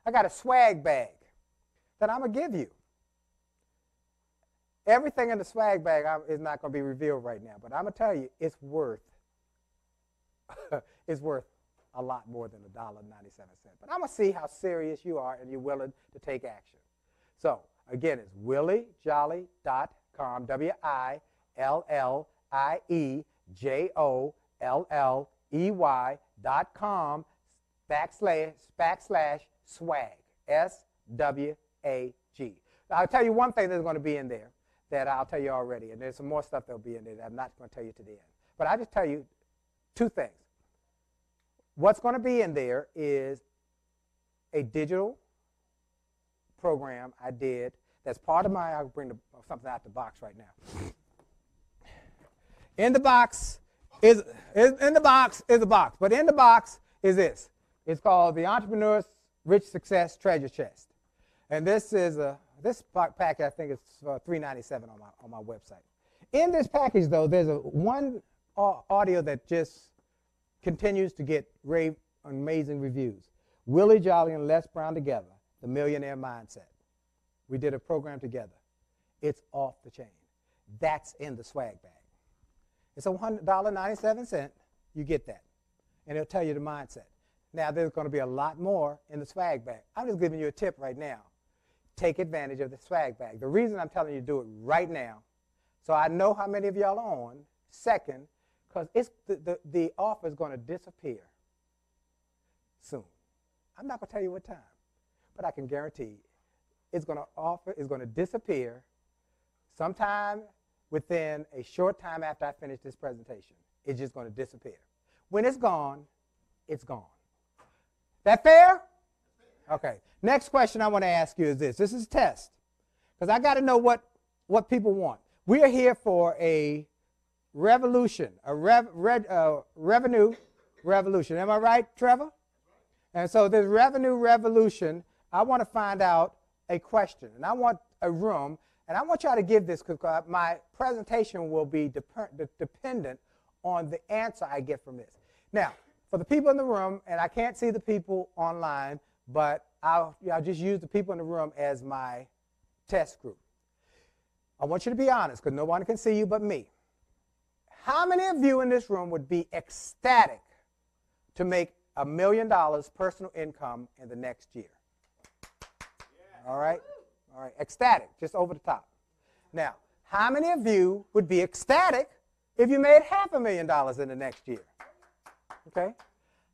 I got a swag bag that I'm going to give you. Everything in the swag bag is not going to be revealed right now, but I'm going to tell you it's worth it's worth a lot more than $1.97. But I'm going to see how serious you are and you're willing to take action. So, again, it's williejolly.com, WILLIEJOLLEY.com /swag, SWAG. Now, I'll tell you one thing that's going to be in there that I'll tell you already, and there's some more stuff that'll be in there that I'm not going to tell you to the end. But I'll just tell you 2 things. What's going to be in there is a digital program I did that's part of my, I'll bring something out the box right now. In the box is a box, but in the box is this. It's called the Entrepreneur's Rich Success Treasure Chest. And this is this package, I think it's $3.97 on my website. In this package, though, there's one audio that just continues to get rave amazing reviews. Willie Jolly and Les Brown together, The Millionaire Mindset. We did a program together. It's off the chain. That's in the swag bag. It's a $1.97. You get that. And it'll tell you the mindset. Now, there's going to be a lot more in the swag bag. I'm just giving you a tip right now. Take advantage of the swag bag. The reason I'm telling you to do it right now, so I know how many of y'all are on. Second, because the offer is going to disappear soon. I'm not going to tell you what time, but I can guarantee it's going to disappear sometime within a short time after I finish this presentation. It's just going to disappear. When it's gone, it's gone. That fair? Okay. Next question I want to ask you is this. This is a test, because I got to know what people want. We are here for a revolution, a revenue revolution. Am I right, Trevor? And so this revenue revolution, I want to find out a question, and I want a room, and I want y'all to give this, because my presentation will be dependent on the answer I get from this. Now, for the people in the room, and I can't see the people online, but I'll just use the people in the room as my test group. I want you to be honest, because no one can see you but me. How many of you in this room would be ecstatic to make $1 million personal income in the next year? Yeah. All right? All right, ecstatic, just over the top. Now, how many of you would be ecstatic if you made $500,000 in the next year? Okay?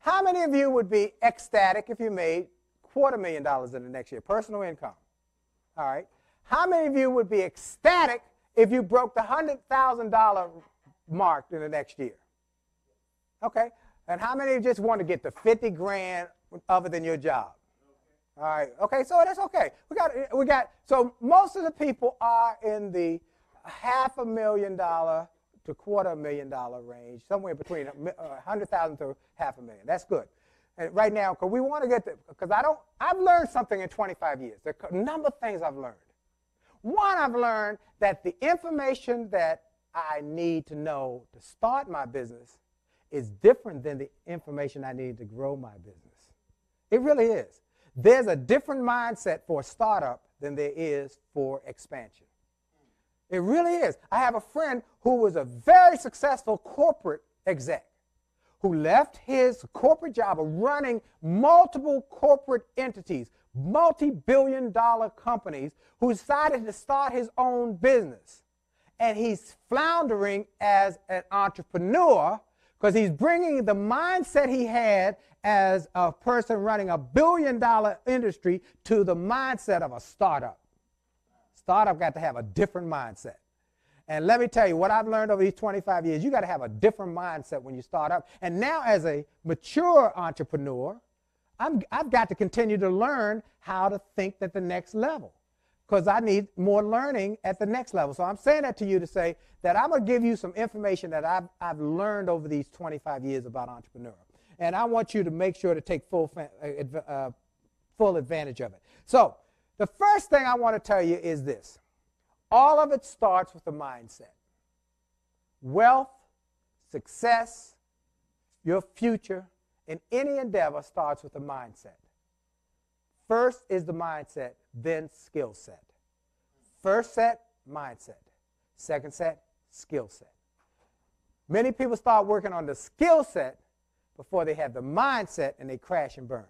How many of you would be ecstatic if you made $250,000 in the next year, personal income? All right. How many of you would be ecstatic if you broke the $100,000 mark in the next year? Okay. And how many of you just want to get the 50 grand other than your job? All right. Okay. So that's okay. So most of the people are in the $500,000 to $250,000 range, somewhere between $100,000 to $500,000. That's good. And right now, because we want to get because I've learned something in 25 years. There are a number of things I've learned. One, I've learned that the information that I need to know to start my business is different than the information I need to grow my business. It really is. There's a different mindset for a startup than there is for expansion. It really is. I have a friend who was a very successful corporate exec who left his corporate job of running multiple corporate entities, multi-billion-dollar companies, who decided to start his own business. And he's floundering as an entrepreneur because he's bringing the mindset he had as a person running a billion-dollar industry to the mindset of a startup. Startup got to have a different mindset. And let me tell you, what I've learned over these 25 years, you got to have a different mindset when you start up. And now as a mature entrepreneur, I've got to continue to learn how to think at the next level, because I need more learning at the next level. So I'm saying that to you to say that I'm going to give you some information that I've learned over these 25 years about entrepreneurship. And I want you to make sure to take full advantage of it. So the first thing I want to tell you is this. All of it starts with a mindset. Wealth, success, your future in any endeavor starts with a mindset. First is the mindset, then skill set. First set, mindset. Second set, skill set. Many people start working on the skill set before they have the mindset, and they crash and burn.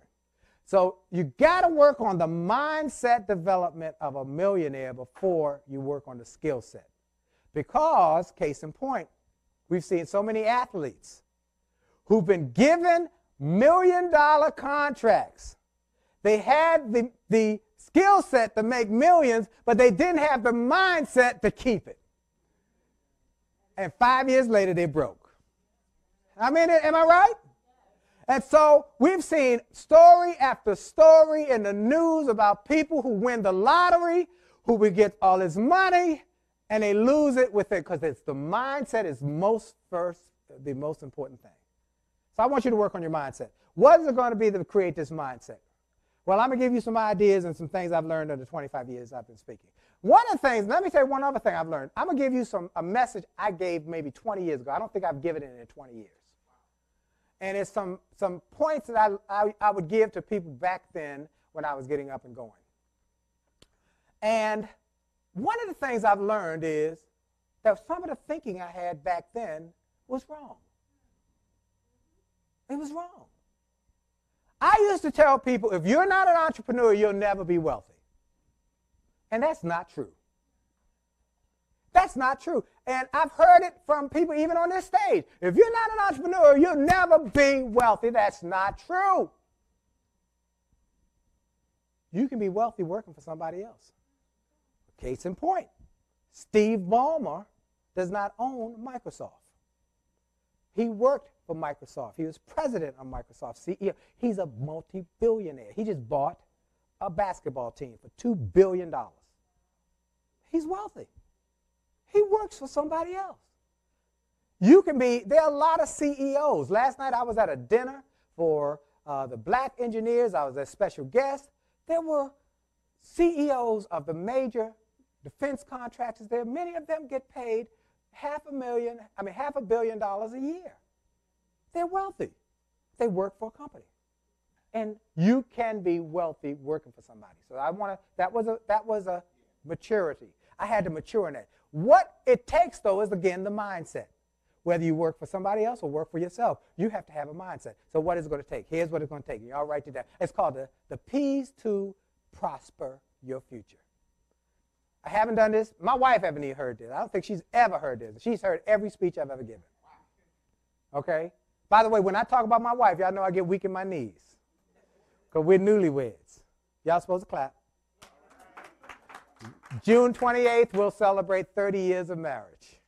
So you got to work on the mindset development of a millionaire before you work on the skill set. Because, case in point, we've seen so many athletes who've been given million-dollar contracts. They had the skill set to make millions, but they didn't have the mindset to keep it. And 5 years later, they broke. I mean, am I right? And so we've seen story after story in the news about people who win the lottery, who would get all this money, and they lose it with it because it's the mindset is the most important thing. So I want you to work on your mindset. What is it going to be to create this mindset? Well, I'm going to give you some ideas and some things I've learned in the 25 years I've been speaking. One of the things, let me say one other thing I've learned. I'm going to give you a message I gave maybe 20 years ago. I don't think I've given it in 20 years. And it's some points that I would give to people back then when I was getting up and going. And one of the things I've learned is that some of the thinking I had back then was wrong. It was wrong. I used to tell people, if you're not an entrepreneur, you'll never be wealthy. And that's not true. That's not true. And I've heard it from people even on this stage. If you're not an entrepreneur, you'll never be wealthy. That's not true. You can be wealthy working for somebody else. Case in point, Steve Ballmer does not own Microsoft. He worked for Microsoft. He was president of Microsoft, CEO. He's a multi-billionaire. He just bought a basketball team for $2 billion. He's wealthy. He works for somebody else. You can be, there are a lot of CEOs. Last night I was at a dinner for the black engineers. I was a special guest. There were CEOs of the major defense contractors there. Many of them get paid $500 million a year. They're wealthy. They work for a company. And you can be wealthy working for somebody. So that was a maturity. I had to mature in that. What it takes, though, is, again, the mindset. Whether you work for somebody else or work for yourself, you have to have a mindset. So what is it going to take? Here's what it's going to take. Y'all write it down. It's called the P's to prosper your future. I haven't done this. My wife haven't even heard this. I don't think she's ever heard this. She's heard every speech I've ever given. Okay? By the way, when I talk about my wife, y'all know I get weak in my knees because we're newlyweds. Y'all supposed to clap. June 28th, we'll celebrate 30 years of marriage.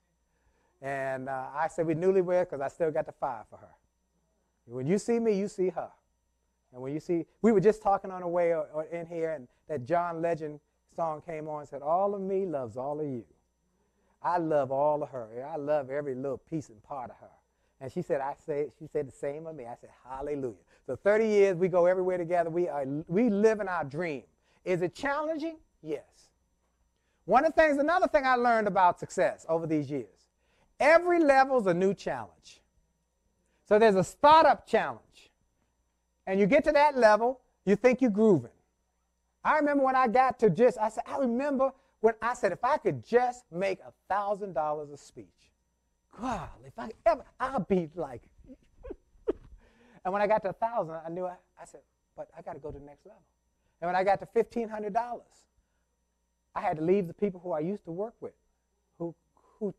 And I said we're newlyweds because I still got the fire for her. When you see me, you see her. And when you see, we were just talking on the way in here, and that John Legend song came on and said, all of me loves all of you. I love all of her. I love every little piece and part of her. And she said the same of me. I said, hallelujah. So 30 years, we go everywhere together. We live in our dream. Is it challenging? Yes. Another thing I learned about success over these years, every level is a new challenge. So there's a startup challenge. And you get to that level, you think you're grooving. I remember when I got to if I could just make $1,000 a speech. God, if I ever, I'll be like, and when I got to 1,000, I said, but I got to go to the next level. And when I got to $1,500, I had to leave the people who I used to work with, who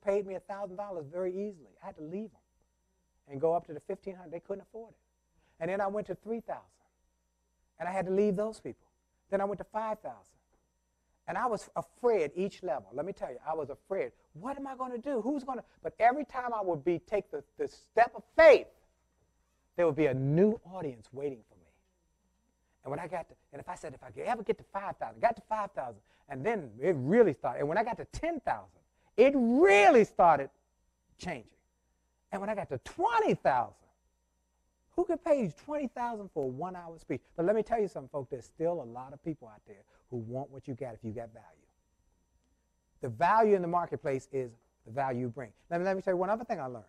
paid me $1,000 very easily. I had to leave them and go up to the $1,500. They couldn't afford it. And then I went to $3,000, and I had to leave those people. Then I went to $5,000, and I was afraid each level. Let me tell you, I was afraid. What am I going to do? Who's going to? But every time I would take the step of faith, there would be a new audience waiting for me. And when I got to, and if I could ever get to 5,000, got to 5,000, and then it really started. And when I got to 10,000, it really started changing. And when I got to 20,000, who could pay you $20,000 for a 1-hour speech? But let me tell you something, folks. There's still a lot of people out there who want what you got if you got value. The value in the marketplace is the value you bring. Let me tell you one other thing I learned.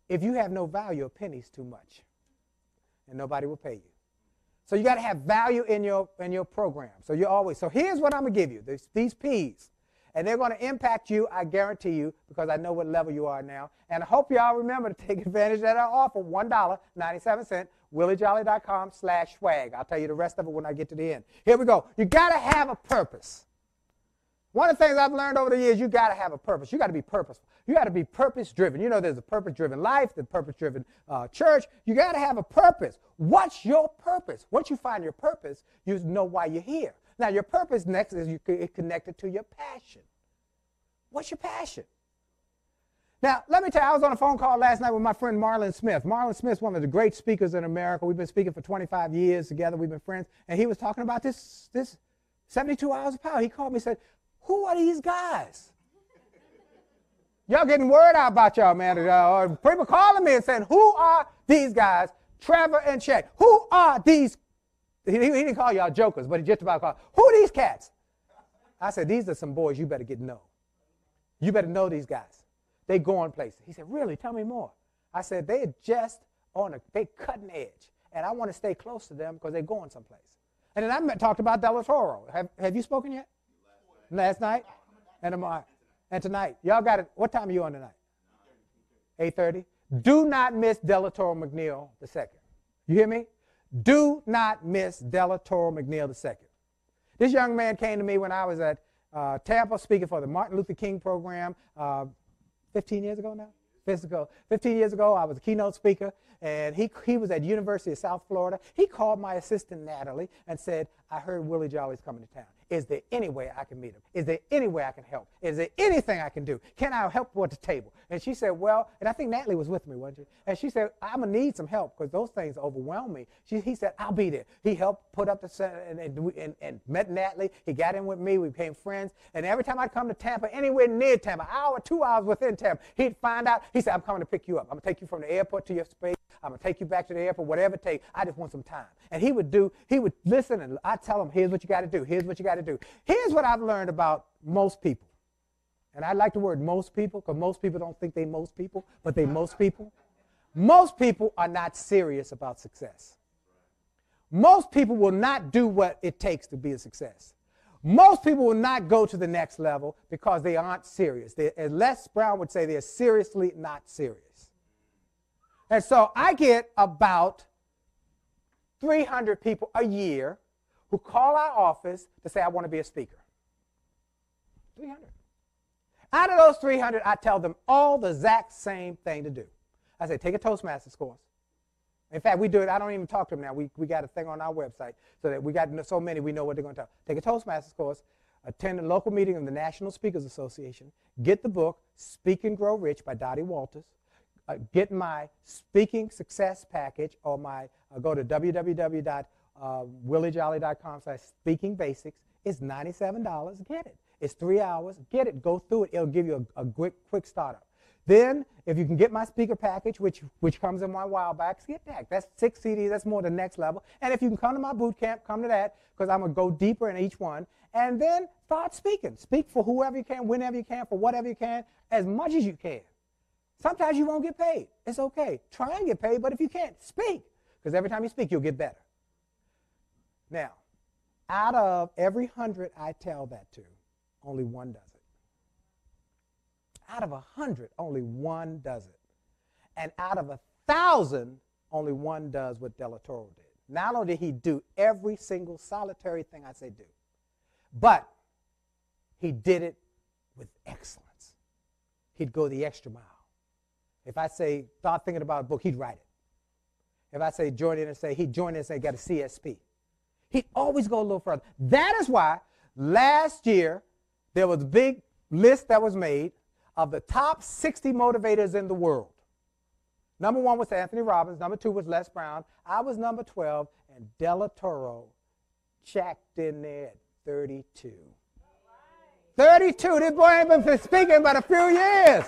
If you have no value, a penny's too much, and nobody will pay you. So you got to have value in your program. So here's what I'm going to give you, these P's. And they're going to impact you, I guarantee you, because I know what level you are now. And I hope y'all remember to take advantage of that offer, $1.97, williejolly.com/swag. I'll tell you the rest of it when I get to the end. Here we go. You got to have a purpose. One of the things I've learned over the years, you got to have a purpose. You got to be purposeful. You got to be purpose-driven. You know there's a purpose-driven life, the purpose-driven church. You got to have a purpose. What's your purpose? Once you find your purpose, you know why you're here. Now, your purpose next is connected to your passion. What's your passion? Now, let me tell you, I was on a phone call last night with my friend Marlon Smith. Marlon Smith's one of the great speakers in America. We've been speaking for 25 years together. We've been friends. And he was talking about this 72 Hours of Power. He called me and said, who are these guys? Y'all getting word out about y'all, man. People calling me and saying, who are these guys, Trevor and Cheryl? Who are these? He didn't call y'all jokers, but he just about called. Who are these cats? I said, these are some boys you better get to know. You better know these guys. They go on places. He said, really? Tell me more. I said, they're just they cutting edge. And I want to stay close to them because they're going someplace. And then I talked about Del Toro. Have you spoken yet? Last night? And tomorrow? And tonight? Y'all got it. What time are you on tonight? 8:30. Do not miss Del Toro McNeil II. You hear me? Do not miss Della Toro McNeil II. This young man came to me when I was at Tampa speaking for the Martin Luther King program 15 years ago now. 15 years ago, I was a keynote speaker, and he was at University of South Florida. He called my assistant, Natalie, and said, I heard Willie Jolly's coming to town. Is there any way I can meet him? Is there any way I can help? Is there anything I can do? Can I help at the table? And she said, well, and I think Natalie was with me, wasn't she? And she said, I'm going to need some help because those things overwhelm me. He said, I'll be there. He helped put up the center and met Natalie. He got in with me. We became friends. And every time I'd come to Tampa, anywhere near Tampa, hour, 2 hours within Tampa, he'd find out. He said, I'm coming to pick you up. I'm going to take you from the airport to your space. I'm going to take you back to the airport, whatever it takes. I just want some time. And he would listen, and I'd tell him, here's what you got to do. Here's what you got to do. Here's what I've learned about most people. And I like the word most people because most people don't think they most people, but they most people. Most people are not serious about success. Most people will not do what it takes to be a success. Most people will not go to the next level because they aren't serious. As Les Brown would say, they're seriously not serious. And so I get about 300 people a year who call our office to say, I want to be a speaker. 300. Out of those 300, I tell them all the exact same thing to do. I say, take a Toastmasters course. In fact, we do it. I don't even talk to them now. We got a thing on our website so that we got so many, we know what they're going to tell. Take a Toastmasters course, attend a local meeting of the National Speakers Association, get the book, Speak and Grow Rich by Dottie Walters, get my speaking success package, or go to www.williejolly.com/speaking basics. It's $97. Get it. It's 3 hours. Get it. Go through it. It'll give you a quick startup. Then, if you can get my speaker package, which comes in my while backs, get that. That's 6 CDs. That's more than next level. And if you can come to my boot camp, come to that, because I'm going to go deeper in each one. And then start speaking. Speak for whoever you can, whenever you can, for whatever you can, as much as you can. Sometimes you won't get paid. It's okay. Try and get paid, but if you can't, speak. Because every time you speak, you'll get better. Now, out of every 100 I tell that to, only one does it. Out of 100, only one does it. And out of 1,000, only one does what Della Toro did. Not only did he do every single solitary thing I say do, but he did it with excellence. He'd go the extra mile. If I say, start thinking about a book, he'd write it. If I say, join in and say, he'd join in and say, got a CSP. He'd always go a little further. That is why last year there was a big list that was made of the top 60 motivators in the world. Number 1 was Anthony Robbins. Number 2 was Les Brown. I was number 12, and Della Toro checked in there at 32. 32. This boy ain't been speaking but a few years.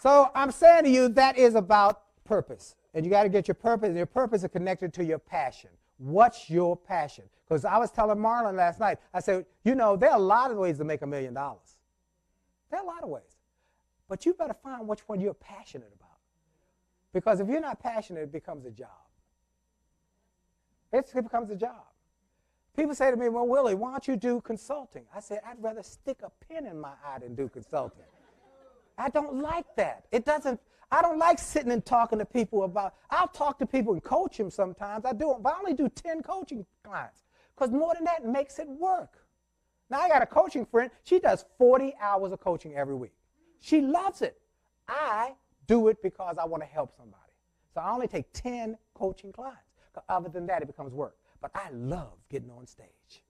So I'm saying to you, that is about purpose. And you got to get your purpose, and your purpose is connected to your passion. What's your passion? Because I was telling Marlon last night, I said, you know, there are a lot of ways to make $1 million. There are a lot of ways. But you better find which one you're passionate about. Because if you're not passionate, it becomes a job. It becomes a job. People say to me, well, Willie, why don't you do consulting? I said, I'd rather stick a pin in my eye than do consulting. I don't like that. I don't like sitting and talking to people about, I'll talk to people and coach them sometimes. I do, but I only do 10 coaching clients because more than that makes it work. Now, I got a coaching friend. She does 40 hours of coaching every week. She loves it. I do it because I want to help somebody. So I only take 10 coaching clients. Other than that, it becomes work. But I love getting on stage.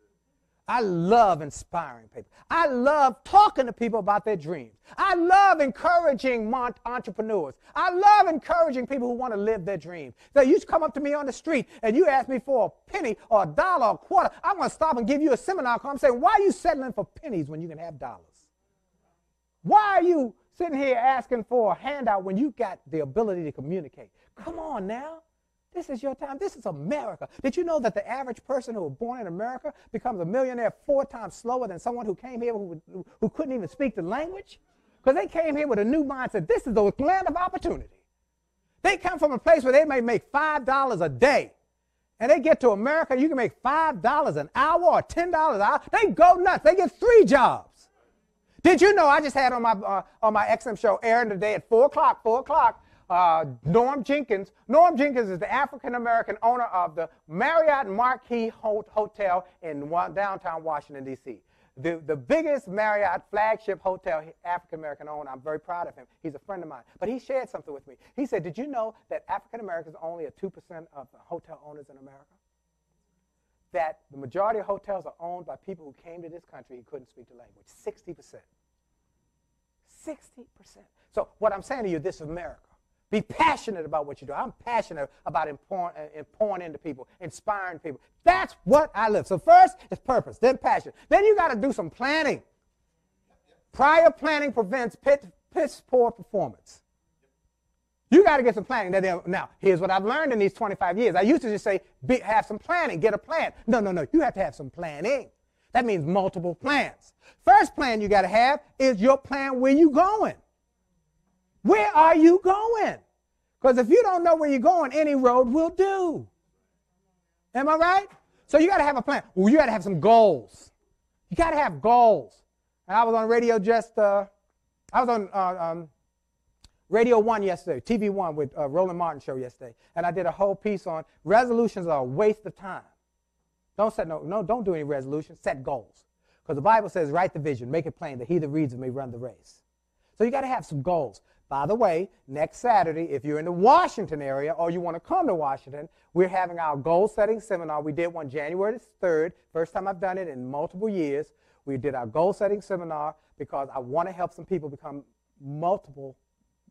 I love inspiring people. I love talking to people about their dreams. I love encouraging entrepreneurs. I love encouraging people who want to live their dreams. So you come up to me on the street and you ask me for a penny or a dollar or a quarter, I'm going to stop and give you a seminar. I'm saying, why are you settling for pennies when you can have dollars? Why are you sitting here asking for a handout when you got the ability to communicate? Come on now. This is your time. This is America. Did you know that the average person who was born in America becomes a millionaire 4 times slower than someone who came here who couldn't even speak the language? Because they came here with a new mindset. This is the land of opportunity. They come from a place where they may make $5 a day. And they get to America, you can make $5 an hour or $10 an hour. They go nuts. They get 3 jobs. Did you know I just had on my XM show airing today at 4 o'clock, Norm Jenkins. Norm Jenkins is the African-American owner of the Marriott Marquis Hotel in downtown Washington, D.C. The biggest Marriott flagship hotel African-American owner. I'm very proud of him. He's a friend of mine. But he shared something with me. He said, did you know that African-Americans are only 2% of the hotel owners in America? That the majority of hotels are owned by people who came to this country and couldn't speak the language. 60%. 60%. So what I'm saying to you, this is America. Be passionate about what you do. I'm passionate about pouring into people, inspiring people. That's what I live. So first is purpose, then passion. Then you got to do some planning. Prior planning prevents piss poor performance. You got to get some planning. Now, here's what I've learned in these 25 years. I used to just say, have some planning, get a plan. No. You have to have some planning. That means multiple plans. First plan you got to have is your plan where you going. Where are you going? Because if you don't know where you're going, any road will do. Am I right? So you got to have a plan. Well, you got to have some goals. You got to have goals. And I was on radio Radio 1 yesterday, TV 1 with Roland Martin show yesterday. And I did a whole piece on resolutions are a waste of time. Don't do any resolutions. Set goals. Because the Bible says, write the vision, make it plain that he that reads it may run the race. So you got to have some goals. By the way, next Saturday, if you're in the Washington area or you want to come to Washington, we're having our goal-setting seminar. We did one January 3rd, first time I've done it in multiple years. We did our goal-setting seminar because I want to help some people become multiple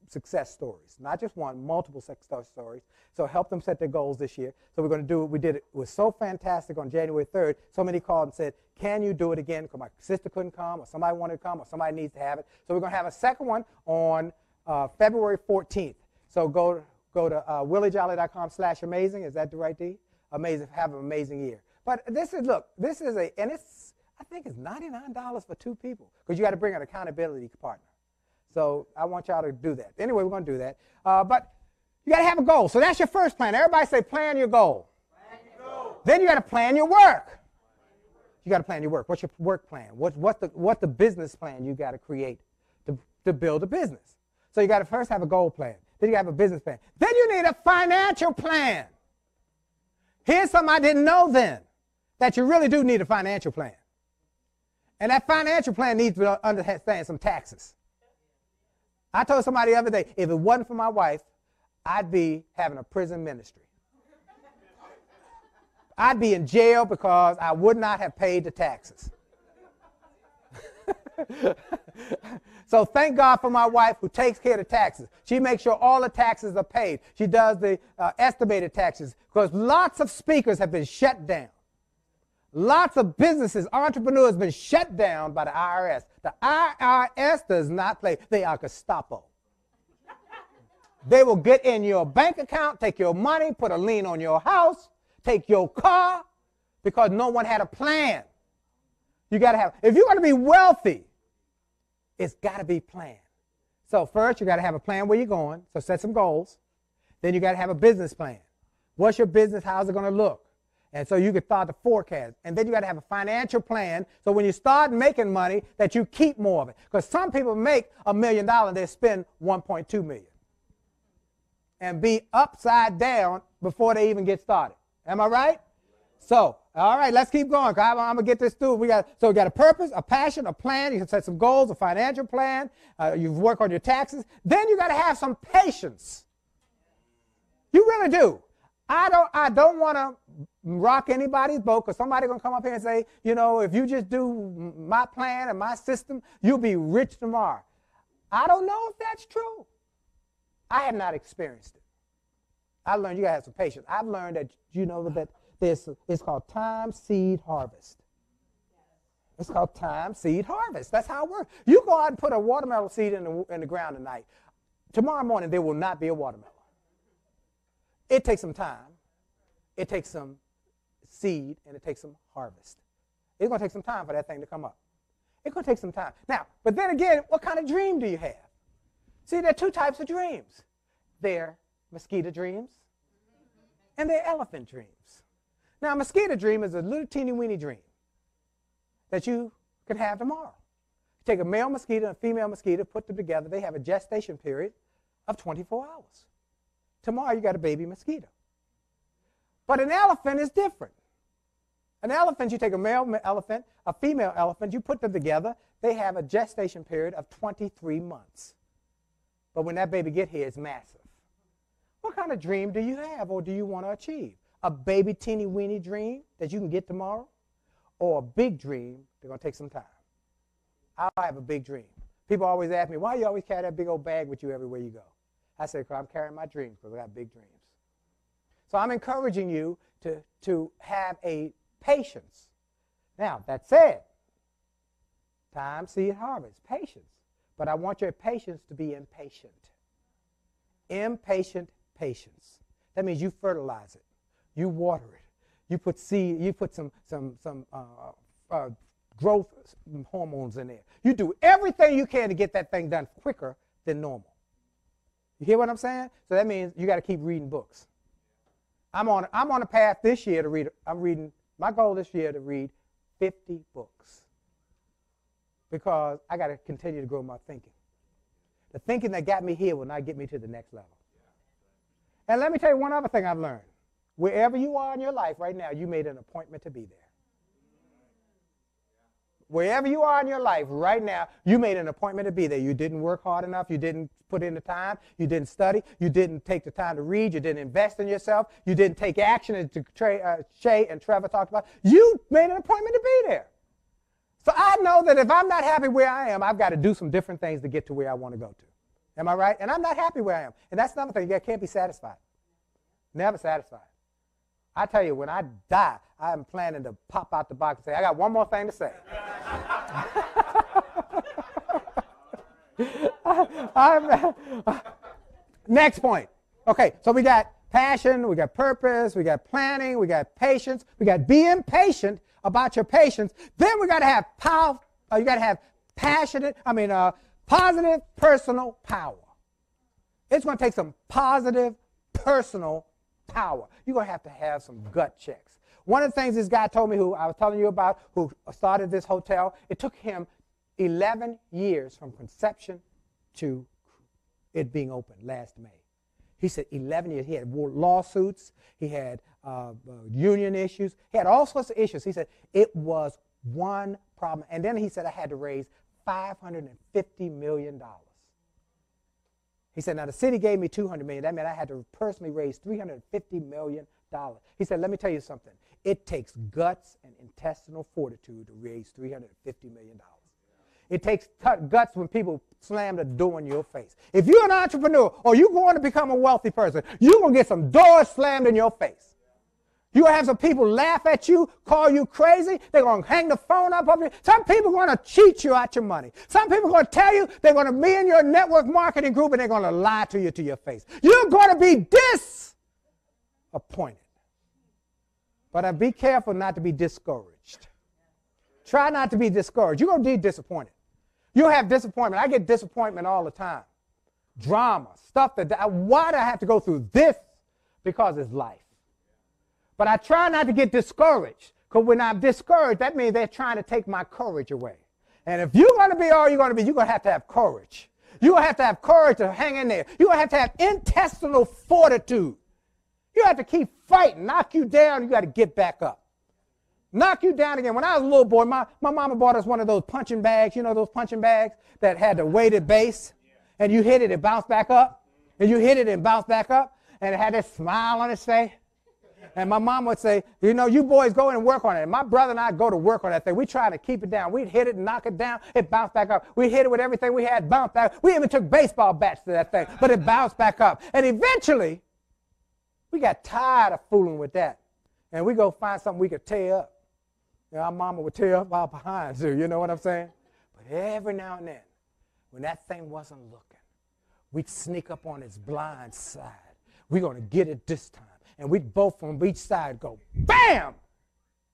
success stories, not just one, multiple success stories. So help them set their goals this year. So we're going to do it. We did it. It was so fantastic on January 3rd. So many called and said, can you do it again? Because my sister couldn't come or somebody wanted to come or somebody needs to have it. So we're going to have a second one on February 14th. So go to williejolly.com/amazing. Is that the right D? Amazing. Have an amazing year. But this is, look, this is I think it's $99 for 2 people because you got to bring an accountability partner. So I want y'all to do that. Anyway, we're going to do that. But you got to have a goal. So that's your first plan. Everybody say plan your goal. Plan your goal. Then you got to plan your work. You got to plan your work. What's your work plan? What's the business plan you got to create to build a business? So you got to first have a goal plan. Then you got to have a business plan. Then you need a financial plan. Here's something I didn't know then, that you really do need a financial plan. And that financial plan needs to understand some taxes. I told somebody the other day, if it wasn't for my wife, I'd be having a prison ministry. I'd be in jail because I would not have paid the taxes. So thank God for my wife who takes care of the taxes. She makes sure all the taxes are paid. She does the estimated taxes because lots of speakers have been shut down. Lots of businesses, entrepreneurs have been shut down by the IRS. The IRS does not play. They are Gestapo. They will get in your bank account, take your money, put a lien on your house, take your car, because no one had a plan. You got to have, if you're going to be wealthy, it's got to be planned. So first, you got to have a plan where you're going. So set some goals. Then you got to have a business plan. What's your business? How's it going to look? And so you can start to forecast. And then you got to have a financial plan so when you start making money that you keep more of it. Because some people make $1 million and they spend $1.2 million. And be upside down before they even get started. Am I right? So, all right, let's keep going. I'm going to get this through. We got a purpose, a passion, a plan. You can set some goals, a financial plan. You work on your taxes. Then you got to have some patience. You really do. I don't want to rock anybody's boat because somebody's going to come up here and say, you know, if you just do my plan and my system, you'll be rich tomorrow. I don't know if that's true. I have not experienced it. I learned you got to have some patience. I've learned that, you know, that it's called time, seed, harvest. It's called time, seed, harvest. That's how it works. You go out and put a watermelon seed in the ground tonight. Tomorrow morning, there will not be a watermelon. It takes some time. It takes some seed, and it takes some harvest. It's going to take some time for that thing to come up. It's going to take some time. Now, but then again, what kind of dream do you have? See, there are 2 types of dreams. They're mosquito dreams, and they're elephant dreams. Now, a mosquito dream is a little teeny-weeny dream that you can have tomorrow. You take a male mosquito and a female mosquito, put them together. They have a gestation period of 24 hours. Tomorrow you got a baby mosquito. But an elephant is different. An elephant, you take a male elephant, a female elephant, you put them together, they have a gestation period of 23 months. But when that baby gets here, it's massive. What kind of dream do you have or do you want to achieve? A baby teeny weeny dream that you can get tomorrow? Or a big dream that's going to take some time? I have a big dream. People always ask me, why you always carry that big old bag with you everywhere you go? I say, because I'm carrying my dreams, because I got big dreams. So I'm encouraging you to have a patience. Now, that said, time, seed, harvest, patience. But I want your patience to be impatient. Impatient patience. That means you fertilize it. You water it. You put seed, you put some growth hormones in there. You do everything you can to get that thing done quicker than normal. You hear what I'm saying? So that means you got to keep reading books. I'm on a path this year to read. My goal this year to read 50 books because I got to continue to grow my thinking. The thinking that got me here will not get me to the next level. And let me tell you one other thing I've learned. Wherever you are in your life right now, you made an appointment to be there. Wherever you are in your life right now, you made an appointment to be there. You didn't work hard enough. You didn't put in the time. You didn't study. You didn't take the time to read. You didn't invest in yourself. You didn't take action, as Shay and Trevor talked about. You made an appointment to be there. So I know that if I'm not happy where I am, I've got to do some different things to get to where I want to go to. Am I right? And I'm not happy where I am. And that's another thing. You can't be satisfied. Never satisfied. I tell you, when I die, I'm planning to pop out the box and say, I got one more thing to say. Next point. Okay, so we got passion, we got purpose, we got planning, we got patience, we got being patient about your patience. Then we got to have power. You got to have positive personal power. It's going to take some positive personal power. You're going to have some gut checks. One of the things this guy told me, who I was telling you about, who started this hotel, it took him 11 years from conception to it being open last May. He said 11 years. He had lawsuits. He had union issues. He had all sorts of issues. He said it was one problem. And then he said I had to raise $550 million. He said, now the city gave me $200 million. That meant I had to personally raise $350 million. He said, let me tell you something. It takes guts and intestinal fortitude to raise $350 million. It takes guts when people slam the door in your face. If you're an entrepreneur or you're going to become a wealthy person, you're going to get some doors slammed in your face. You're going to have some people laugh at you, call you crazy. They're going to hang the phone up on you. Some people are going to cheat you out your money. Some people are going to tell you they're going to be in your network marketing group and they're going to lie to you to your face. You're going to be disappointed. But be careful not to be discouraged. Try not to be discouraged. You're going to be disappointed. You'll have disappointment. I get disappointment all the time. Drama, stuff why do I have to go through this? Because it's life. But I try not to get discouraged, because when I'm discouraged, that means they're trying to take my courage away. And if you're going to be all you're going to be, you're going to have courage. You're going to have courage to hang in there. You're going to have intestinal fortitude. You have to keep fighting. Knock you down, you got to get back up. Knock you down again. When I was a little boy, my mama bought us one of those punching bags, you know those punching bags that had the weighted base, and you hit it, it bounced back up, and you hit it and bounced back up, and it had this smile on its face. And my mom would say, you know, you boys go in and work on it. And my brother and I go to work on that thing. We try to keep it down. We'd hit it and knock it down. It bounced back up. We hit it with everything we had, bounced back. We even took baseball bats to that thing, but it bounced back up. And eventually, we got tired of fooling with that. And we go find something we could tear up. You know, our mama would tear up our behinds, you know what I'm saying? But every now and then, when that thing wasn't looking, we'd sneak up on its blind side. We're going to get it this time. And we'd both from each side go, bam!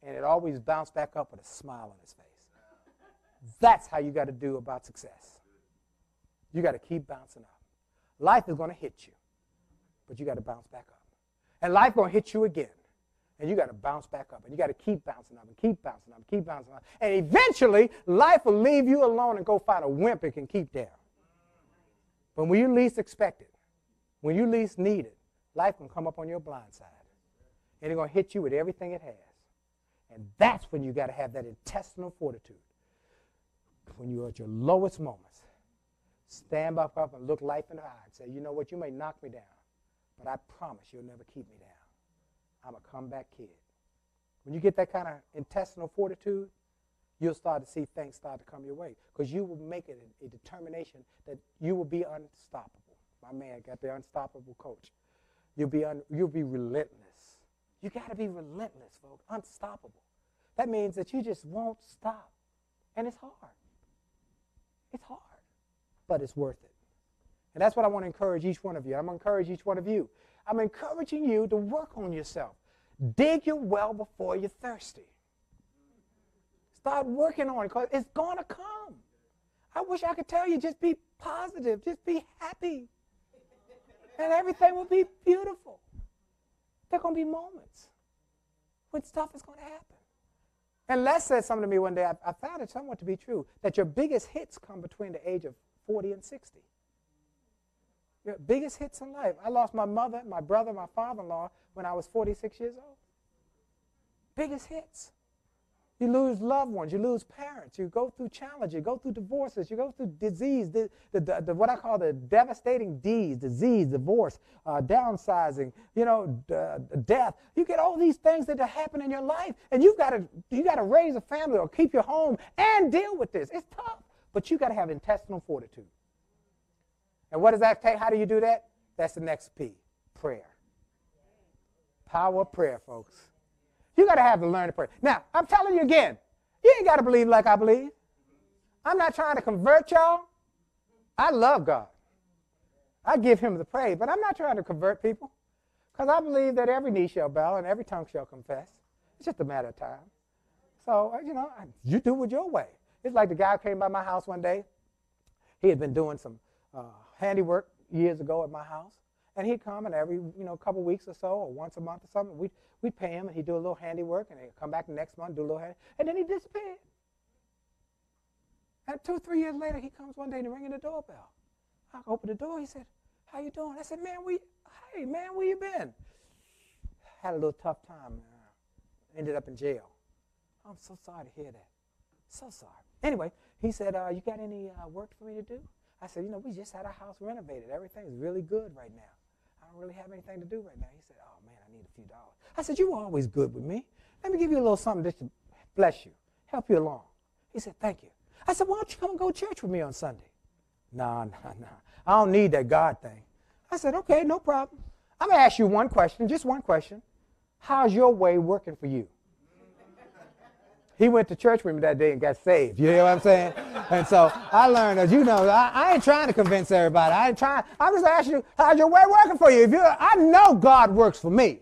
And it always bounced back up with a smile on his face. That's how you got to do about success. You got to keep bouncing up. Life is going to hit you, but you got to bounce back up. And life is going to hit you again, and you got to bounce back up. And you got to keep bouncing up and keep bouncing up and keep bouncing up. And eventually, life will leave you alone and go find a wimp it can keep down. But when you least expect it, when you least need it, life can come up on your blind side. And it's going to hit you with everything it has. And that's when you got to have that intestinal fortitude. When you're at your lowest moments, stand up and look life in the eye and say, you know what, you may knock me down, but I promise you'll never keep me down. I'm a comeback kid. When you get that kind of intestinal fortitude, you'll start to see things start to come your way because you will make it a determination that you will be unstoppable. My man got the unstoppable coach. You'll be relentless. You got to be relentless, folks, unstoppable. That means that you just won't stop. And it's hard. It's hard, but it's worth it. And that's what I want to encourage each one of you. I'm going to encourage each one of you. I'm encouraging you to work on yourself. Dig your well before you're thirsty. Start working on it because it's going to come. I wish I could tell you just be positive, just be happy, and everything will be beautiful. There are going to be moments when stuff is going to happen. And Les said something to me one day, I found it somewhat to be true, that your biggest hits come between the age of 40 and 60. Your biggest hits in life. I lost my mother, my brother, my father-in-law when I was 46 years old. Biggest hits. You lose loved ones. You lose parents. You go through challenges. You go through divorces. You go through disease, what I call the devastating D's, disease, divorce, downsizing, death. You get all these things that happen in your life, and you got to raise a family or keep your home and deal with this. It's tough, but you got to have intestinal fortitude. And what does that take? How do you do that? That's the next P, prayer. Power of prayer, folks. You got to have to learn to pray. Now, I'm telling you again, you ain't got to believe like I believe. I'm not trying to convert y'all. I love God. I give him the praise, but I'm not trying to convert people because I believe that every knee shall bow and every tongue shall confess. It's just a matter of time. So, you do it your way. It's like the guy who came by my house one day. He had been doing some handiwork years ago at my house. And he'd come, and every couple weeks or so, or once a month or something, we'd pay him, and he'd do a little handiwork, and he'd come back the next month, do a little handiwork, and then he disappeared. And 2 or 3 years later, he comes one day and ringing the doorbell. I opened the door. He said, "How you doing?" I said, "Hey, man, where you been?" Had a little tough time. Ended up in jail. I'm so sorry to hear that. So sorry. Anyway, he said, "You got any work for me to do?" I said, we just had our house renovated. Everything's really good right now. I don't really have anything to do right now. He said, "Oh, man, I need a few dollars." I said, "You were always good with me. Let me give you a little something just to bless you, help you along." He said, "Thank you." I said, "Why don't you come and go to church with me on Sunday?" Nah. I don't need that God thing. I said, "Okay, no problem. I'm going to ask you one question, just one question. How's your way working for you?" He went to church with me that day and got saved. You know what I'm saying? And so I learned, as you know, I ain't trying to convince everybody. I'm just asking you, how's your way working for you? I know God works for me.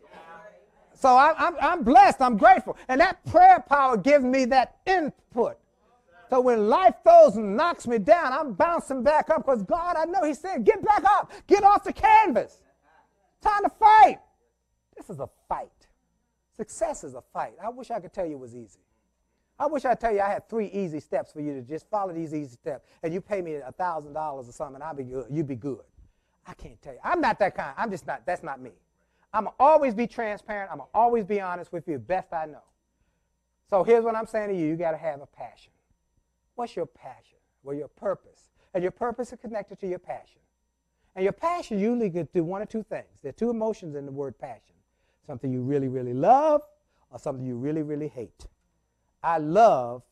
So I'm blessed. I'm grateful. And that prayer power gives me that input. So when life throws and knocks me down, I'm bouncing back up because God, I know he said, get back up. Get off the canvas. Time to fight. This is a fight. Success is a fight. I wish I could tell you it was easy. I wish I could tell you I had 3 easy steps for you to just follow these easy steps, and you pay me $1,000 or something, and I'll be good. You'd be good. I can't tell you. I'm not that kind. I'm just not. That's not me. I'm going to always be transparent. I'm going to always be honest with you, best I know. So here's what I'm saying to you. You got to have a passion. What's your passion? Well, your purpose. And your purpose is connected to your passion. And your passion usually gets do one or two things. There are 2 emotions in the word passion. Something you really, really love or something you really, really hate. I love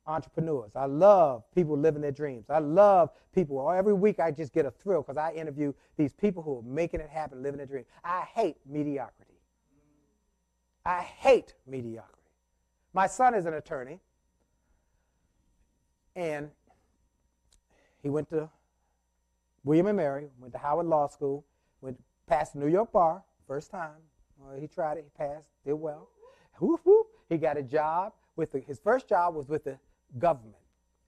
entrepreneurs. I love people living their dreams. I love people. Every week I just get a thrill because I interview these people who are making it happen, living their dreams. I hate mediocrity. I hate mediocrity. My son is an attorney, and he went to William and Mary, went to Howard Law School, passed the New York bar, first time. He tried it, he passed, did well. Whoop, whoop. He got a job. His first job was with the government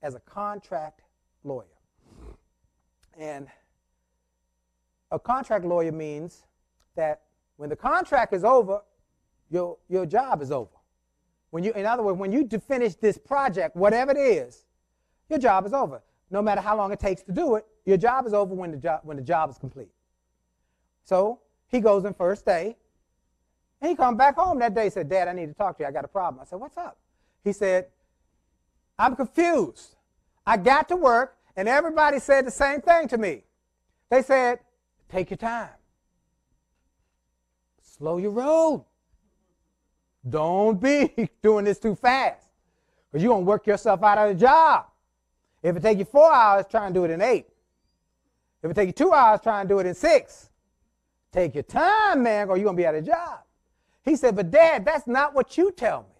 as a contract lawyer. And a contract lawyer means that when the contract is over, your job is over. In other words, when you finish this project, whatever it is, your job is over. No matter how long it takes to do it, your job is over when the job is complete. So He goes in first day. And he comes back home that day and said, Dad, I need to talk to you. I got a problem. I said, what's up? He said, I'm confused. I got to work, and everybody said the same thing to me. They said, take your time. Slow your roll. Don't be doing this too fast, because you're going to work yourself out of the job. If it takes you 4 hours, try and do it in 8. If it takes you 2 hours, try and do it in 6. Take your time, man, or you're going to be out of a job. He said, but Dad, that's not what you tell me.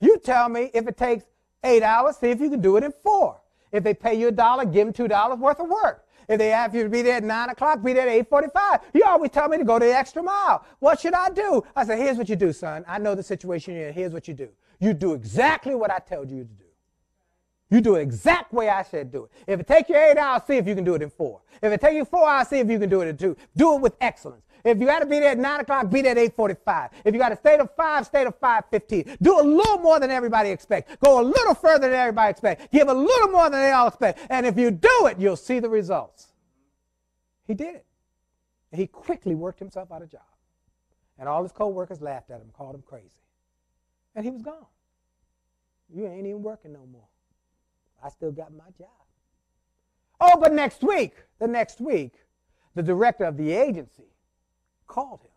You tell me if it takes 8 hours, see if you can do it in 4. If they pay you $1, give them $2 worth of work. If they ask you to be there at 9 o'clock, be there at 8:45. You always tell me to go the extra mile. What should I do? I said, here's what you do, son. I know the situation you're in. Here's what you do. You do exactly what I told you to do. You do it exact way I said do it. If it takes you 8 hours, see if you can do it in 4. If it takes you 4 hours, see if you can do it in 2. Do it with excellence. If you got to be there at 9 o'clock, be there at 8:45. If you got to stay to 5, stay to 5:15. Do a little more than everybody expects. Go a little further than everybody expects. Give a little more than they all expect. And if you do it, you'll see the results. He did it. And he quickly worked himself out of job. And all his co-workers laughed at him, called him crazy. And he was gone. You ain't even working no more. I still got my job. Oh, but the next week, the director of the agency called him,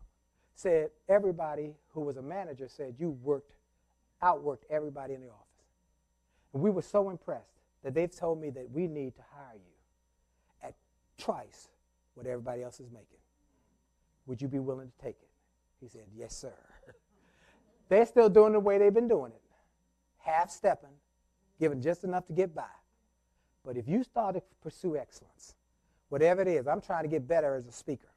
said everybody who was a manager said you outworked everybody in the office. And we were so impressed that they've told me that we need to hire you at twice what everybody else is making. Would you be willing to take it? He said, yes, sir. They're still doing the way they've been doing it, half-stepping, giving just enough to get by. But if you start to pursue excellence, whatever it is, I'm trying to get better as a speaker.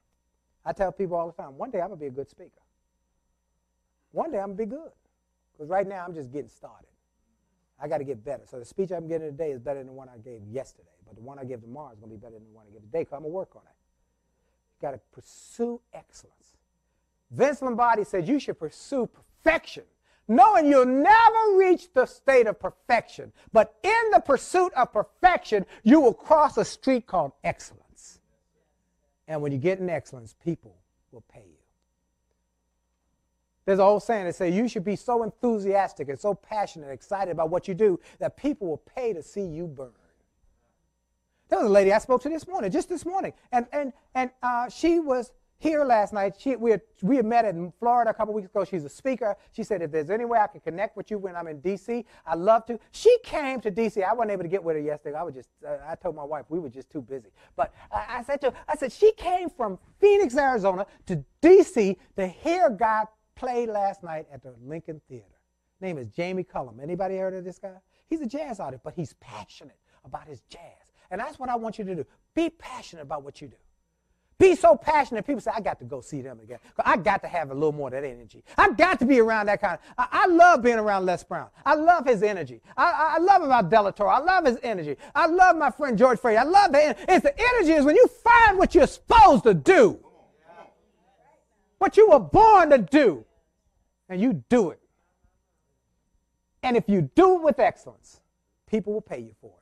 I tell people all the time, one day I'm going to be a good speaker. One day I'm going to be good. Because right now I'm just getting started. I got to get better. So the speech I'm giving today is better than the one I gave yesterday. But the one I give tomorrow is going to be better than the one I give today, because I'm going to work on it. You got to pursue excellence. Vince Lombardi said you should pursue perfection, knowing you'll never reach the state of perfection. But in the pursuit of perfection, you will cross a street called excellence. And when you get in excellence, people will pay you. There's an old saying that says you should be so enthusiastic and so passionate and excited about what you do that people will pay to see you burn. There was a lady I spoke to this morning, just this morning, and she was here last night. We had met in Florida a couple weeks ago. She's a speaker. She said, if there's any way I can connect with you when I'm in D.C., I'd love to. She came to D.C. I wasn't able to get with her yesterday. I told my wife we were just too busy. But I said she came from Phoenix, Arizona to D.C. to hear God play last night at the Lincoln Theater. His name is Jamie Cullum. Anybody heard of this guy? He's a jazz artist, but he's passionate about his jazz. And that's what I want you to do. Be passionate about what you do. Be so passionate, people say, I got to go see them again. I got to have a little more of that energy. I got to be around that kind of, I love being around Les Brown. I love his energy. I love about Delatore. I love his energy. I love my friend George Frey. I love the energy. It's the energy is when you find what you're supposed to do. What you were born to do. And you do it. And if you do it with excellence, people will pay you for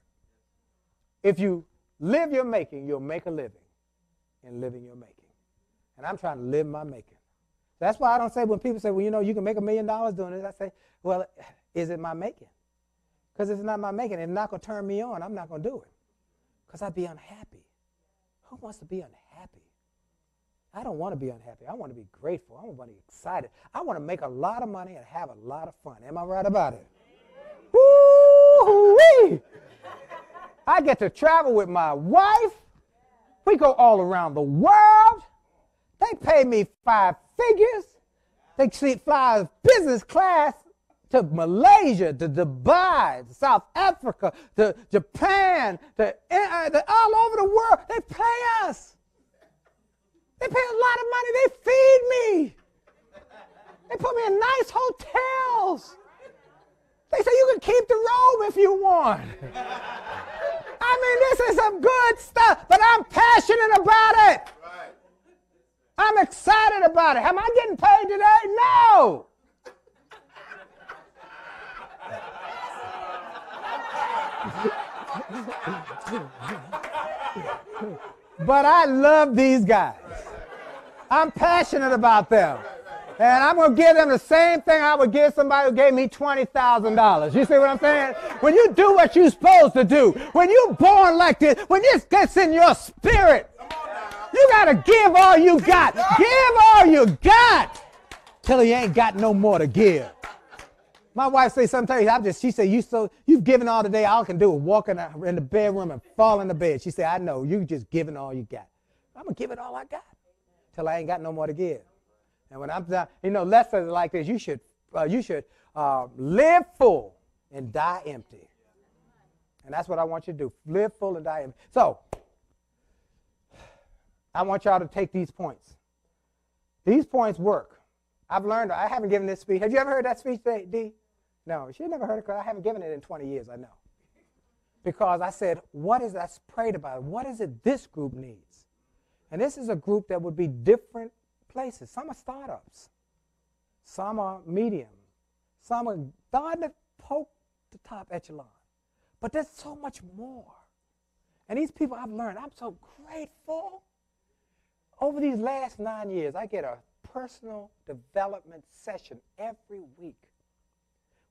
it. If you live your making, you'll make a living in living your making. And I'm trying to live my making. That's why I don't say when people say, well, you know, you can make $1 million doing this, I say, well, is it my making? Because if it's not my making, it's not going to turn me on. I'm not going to do it. Because I'd be unhappy. Who wants to be unhappy? I don't want to be unhappy. I want to be grateful. I want to be excited. I want to make a lot of money and have a lot of fun. Am I right about it? Woo-wee! I get to travel with my wife. We go all around the world. They pay me 5 figures. They fly business class to Malaysia, to Dubai, to South Africa, to Japan, to all over the world. They pay us. They pay a lot of money. They feed me. They put me in nice hotels. They say you can keep the robe if you want. I mean, this is some good stuff, but I'm passionate about it. Right. I'm excited about it. Am I getting paid today? No. But I love these guys. I'm passionate about them. And I'm going to give them the same thing I would give somebody who gave me $20,000. You see what I'm saying? When you do what you're supposed to do, when you're born like this, when this gets in your spirit, you got to give all you got. Give all you got till you ain't got no more to give. My wife says sometimes, she said, you've given all today. All I can do is walk in the bedroom and fall in the bed. She said, I know, you just giving all you got. I'm going to give it all I got till I ain't got no more to give. And when I'm done, lessons like this, you should live full and die empty. And that's what I want you to do. Live full and die empty. So, I want y'all to take these points. These points work. I've learned, I haven't given this speech. Have you ever heard that speech, D? No, she never heard it because I haven't given it in 20 years, I know. Because I said, I prayed about it. What is it this group needs? And this is a group that would be different places. Some are startups. Some are medium. Some are starting to poke the top echelon. But there's so much more. And these people I've learned, I'm so grateful. Over these last 9 years, I get a personal development session every week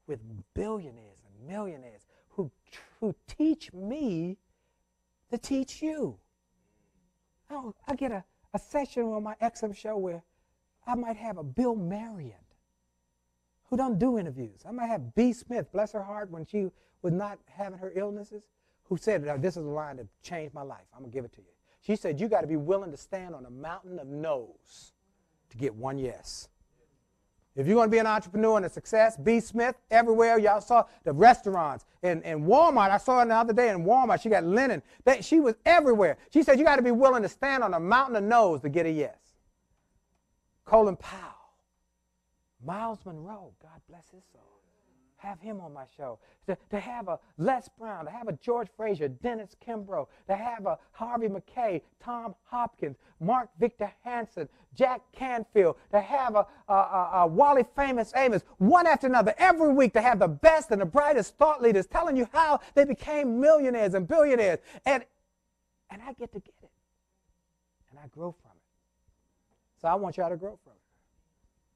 with billionaires and millionaires who teach me to teach you. I get a session on my XM show where I might have a Bill Marion who don't do interviews. I might have B. Smith, bless her heart, when she was not having her illnesses, who said, this is a line that changed my life. I'm going to give it to you. She said, you got to be willing to stand on a mountain of no's to get one yes. If you're going to be an entrepreneur and a success, B. Smith, everywhere. Y'all saw the restaurants. In Walmart, I saw her the other day in Walmart. She got linen. She was everywhere. She said, you got to be willing to stand on a mountain of no's to get a yes. Colin Powell. Miles Monroe, God bless his soul. Have him on my show. To have a Les Brown, to have a George Frazier, Dennis Kimbrough, to have a Harvey McKay, Tom Hopkins, Mark Victor Hansen, Jack Canfield, to have a Wally Famous Amos, one after another, every week, to have the best and the brightest thought leaders telling you how they became millionaires and billionaires. And I get to get it. And I grow from it. So I want y'all to grow from it.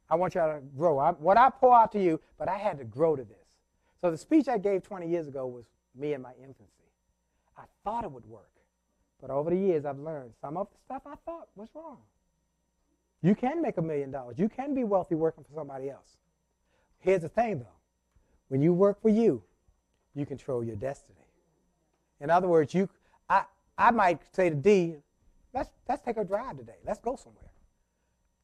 I want y'all to grow. What I pour out to you, but I had to grow to this. So the speech I gave 20 years ago was me in my infancy. I thought it would work. But over the years, I've learned some of the stuff I thought was wrong. You can make $1 million. You can be wealthy working for somebody else. Here's the thing, though. When you work for you, you control your destiny. In other words, I might say to D, let's take a drive today. Let's go somewhere.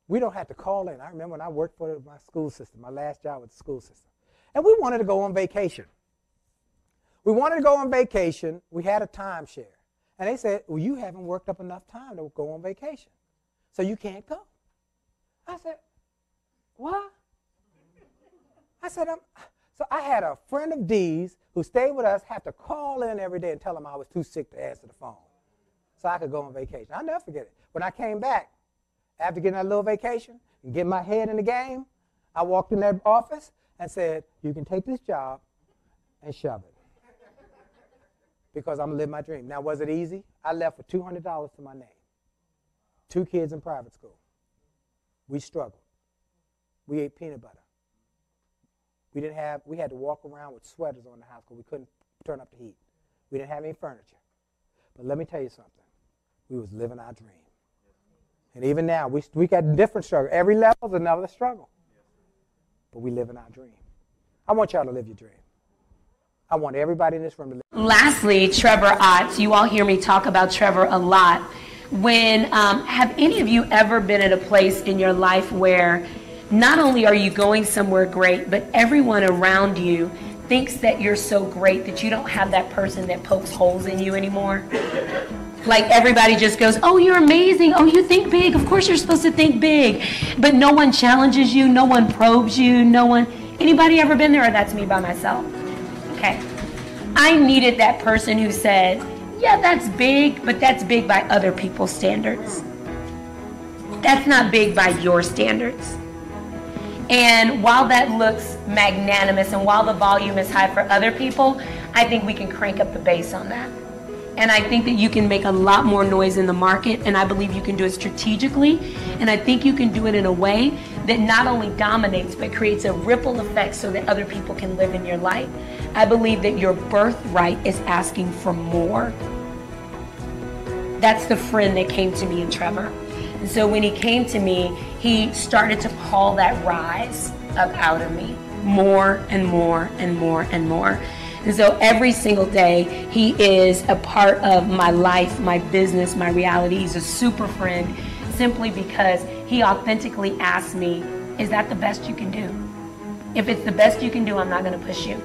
We don't have to call in. I remember when I worked for my school system, my last job with the school system. And we wanted to go on vacation. We wanted to go on vacation. We had a timeshare. And they said, well, you haven't worked up enough time to go on vacation, so you can't go. I said, what? I said, so I had a friend of D's who stayed with us have to call in every day and tell him I was too sick to answer the phone so I could go on vacation. I'll never forget it. When I came back, after getting that little vacation and getting my head in the game, I walked in that office and said, you can take this job and shove it because I'm going to live my dream. Now, was it easy? I left with $200 to my name. 2 kids in private school. We struggled. We ate peanut butter. We had to walk around with sweaters on the house because we couldn't turn up the heat. We didn't have any furniture. But let me tell you something. We was living our dream. And even now, we got different struggles. Every level is another struggle. But we live in our dream. I want y'all to live your dream. I want everybody in this room to live. Lastly, Trevor Ott. You all hear me talk about Trevor a lot. Have any of you ever been at a place in your life where not only are you going somewhere great, but everyone around you thinks that you're so great that you don't have that person that pokes holes in you anymore? Like everybody just goes, oh, you're amazing. Oh, you think big. Of course you're supposed to think big. But no one challenges you. No one probes you. No one. Anybody ever been there? Or that's me by myself? Okay. I needed that person who said, yeah, that's big, but that's big by other people's standards. That's not big by your standards. And while that looks magnanimous and while the volume is high for other people, I think we can crank up the bass on that. And I think that you can make a lot more noise in the market, and I believe you can do it strategically, and I think you can do it in a way that not only dominates, but creates a ripple effect so that other people can live in your light. I believe that your birthright is asking for more. That's the friend that came to me in Trevor. And so when he came to me, he started to call that rise up out of me, more and more and more and more. And so every single day, he is a part of my life, my business, my reality. He's a super friend simply because he authentically asked me, is that the best you can do? If it's the best you can do, I'm not going to push you.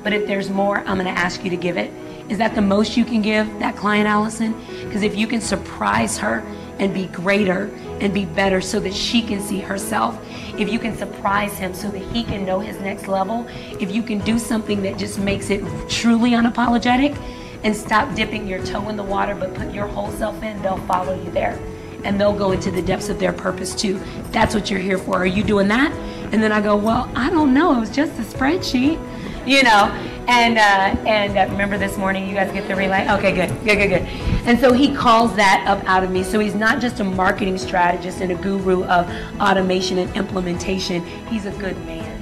But if there's more, I'm going to ask you to give it. Is that the most you can give that client, Allison? Because if you can surprise her and be greater and be better so that she can see herself, if you can surprise him so that he can know his next level, if you can do something that just makes it truly unapologetic and stop dipping your toe in the water but put your whole self in, they'll follow you there. And they'll go into the depths of their purpose too. That's what you're here for. Are you doing that? And then I go, well, I don't know. It was just a spreadsheet, you know. And remember this morning, you guys get the relay? Okay, good. And so he calls that up out of me. So he's not just a marketing strategist and a guru of automation and implementation. He's a good man.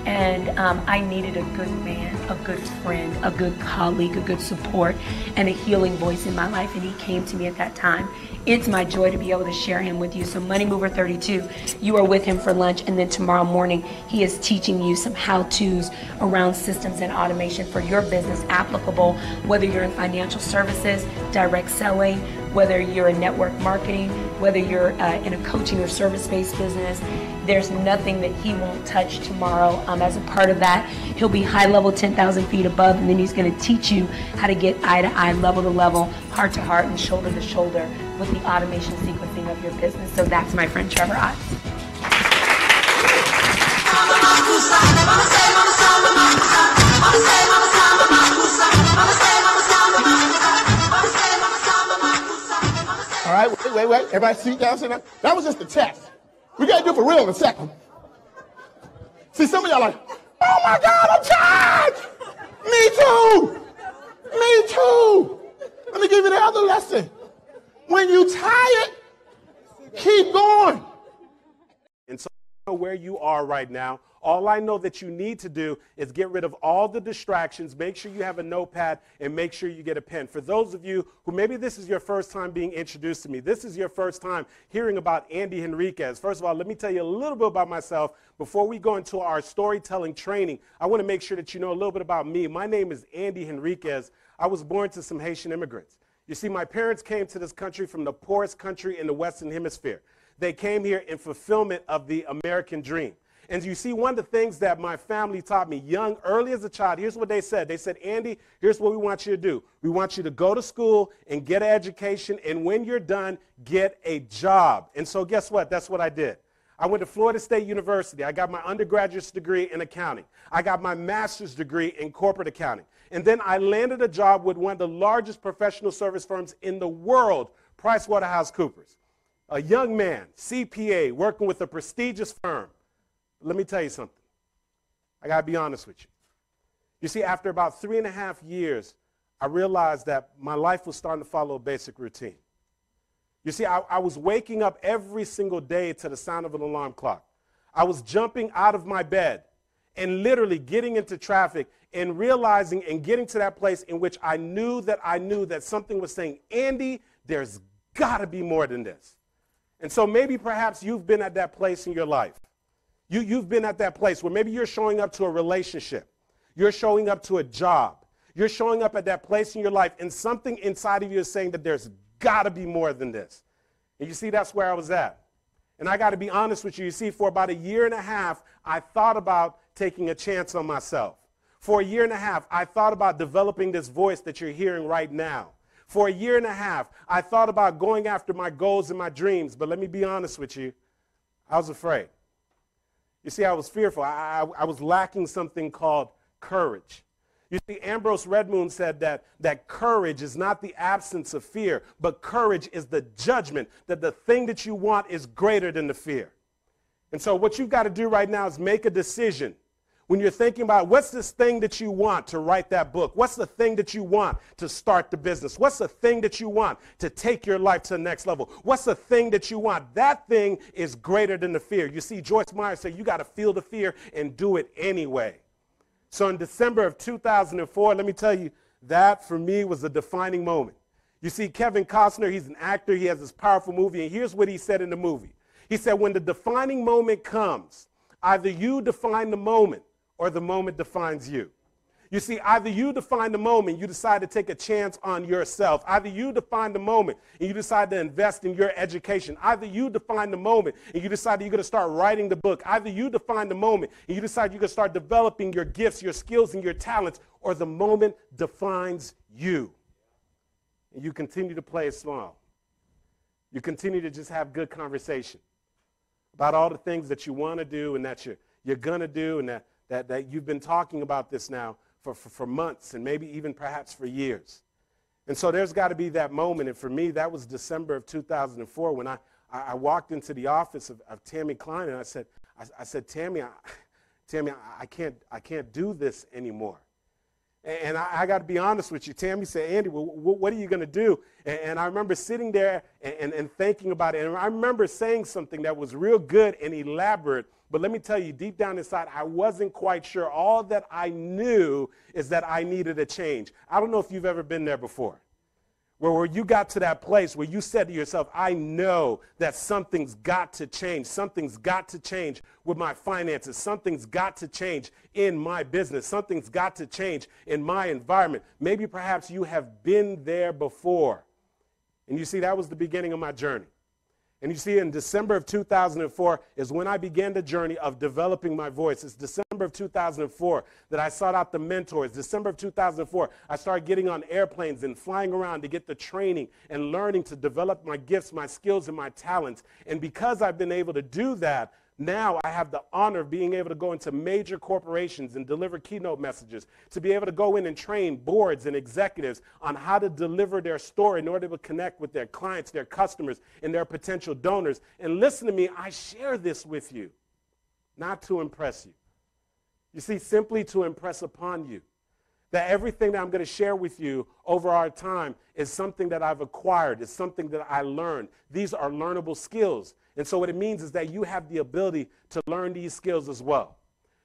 And I needed a good man, a good friend, a good colleague, a good support, and a healing voice in my life. And he came to me at that time. It's my joy to be able to share him with you. So Money Mover 32, you are with him for lunch, and then tomorrow morning he is teaching you some how-tos around systems and automation for your business, applicable whether you're in financial services, direct selling, whether you're in network marketing, whether you're in a coaching or service-based business. There's nothing that he won't touch tomorrow. As a part of that, he'll be high level, 10,000 feet above, and then he's going to teach you how to get eye to eye, level to level, heart to heart, and shoulder to shoulder with the automation sequencing of your business. So that's my friend Trevor Ott. All right, wait. Everybody sit down, sit down. That was just a test. We got to do it for real in a second. See, some of y'all are like, oh my God, I'm tired. Me too. Let me give you the other lesson. When you tired, keep going. And so I know where you are right now. All I know that you need to do is get rid of all the distractions, make sure you have a notepad, and make sure you get a pen. For those of you who maybe this is your first time being introduced to me, this is your first time hearing about Andy Henriquez. First of all, let me tell you a little bit about myself. Before we go into our storytelling training, I want to make sure that you know a little bit about me. My name is Andy Henriquez. I was born to some Haitian immigrants. You see, my parents came to this country from the poorest country in the Western Hemisphere. They came here in fulfillment of the American dream. And you see, one of the things that my family taught me early as a child, here's what they said. They said, Andy, here's what we want you to do. We want you to go to school and get an education, and when you're done, get a job. And so guess what? That's what I did. I went to Florida State University. I got my undergraduate degree in accounting. I got my master's degree in corporate accounting. And then I landed a job with one of the largest professional service firms in the world, PricewaterhouseCoopers. A young man, CPA, working with a prestigious firm. Let me tell you something. I got to be honest with you. You see, after about 3.5 years, I realized that my life was starting to follow a basic routine. You see, I was waking up every single day to the sound of an alarm clock. I was jumping out of my bed and literally getting into traffic and realizing and getting to that place in which I knew that something was saying, Andy, there's got to be more than this. And so maybe perhaps you've been at that place in your life. You've been at that place where maybe you're showing up to a relationship. You're showing up to a job. You're showing up at that place in your life, and something inside of you is saying that there's got to be more than this. And you see, that's where I was at. And I got to be honest with you. You see, for about 1.5 years, I thought about taking a chance on myself. For 1.5 years, I thought about developing this voice that you're hearing right now. For 1.5 years, I thought about going after my goals and my dreams. But let me be honest with you, I was afraid. You see, I was fearful. I was lacking something called courage. You see, Ambrose Redmoon said that courage is not the absence of fear, but courage is the judgment that the thing that you want is greater than the fear. And so what you've got to do right now is make a decision. When you're thinking about what's this thing that you want to write that book? What's the thing that you want to start the business? What's the thing that you want to take your life to the next level? What's the thing that you want? That thing is greater than the fear. You see, Joyce Meyer said you got to feel the fear and do it anyway. So in December of 2004, let me tell you, that for me was a defining moment. You see, Kevin Costner, he's an actor. He has this powerful movie, and here's what he said in the movie. He said, when the defining moment comes, either you define the moment or the moment defines you. You see, either you define the moment, you decide to take a chance on yourself. Either you define the moment and you decide to invest in your education. Either you define the moment and you decide that you're going to start writing the book. Either you define the moment and you decide you're going to start developing your gifts, your skills, and your talents, or the moment defines you. And you continue to play it small. You continue to just have good conversation about all the things that you want to do and that you're going to do, and that you've been talking about this now for months and maybe even perhaps for years. And so there's got to be that moment. And for me, that was December of 2004 when I walked into the office of Tammy Klein, and I said, Tammy, I can't do this anymore. And I got to be honest with you. Tammy said, Andy, well, what are you going to do? And I remember sitting there and thinking about it. And I remember saying something that was real good and elaborate. But let me tell you, deep down inside, I wasn't quite sure. All that I knew is that I needed a change. I don't know if you've ever been there before, where you got to that place where you said to yourself, I know that something's got to change. Something's got to change with my finances. Something's got to change in my business. Something's got to change in my environment. Maybe perhaps you have been there before. And you see, that was the beginning of my journey. And you see, in December of 2004 is when I began the journey of developing my voice. It's December of 2004 that I sought out the mentors. December of 2004, I started getting on airplanes and flying around to get the training and learning to develop my gifts, my skills, and my talents. And because I've been able to do that, now I have the honor of being able to go into major corporations and deliver keynote messages, to be able to go in and train boards and executives on how to deliver their story in order to connect with their clients, their customers, and their potential donors. And listen to me, I share this with you, not to impress you. You see, simply to impress upon you that everything that I'm going to share with you over our time is something that I've acquired. It's something that I learned. These are learnable skills. And so what it means is that you have the ability to learn these skills as well.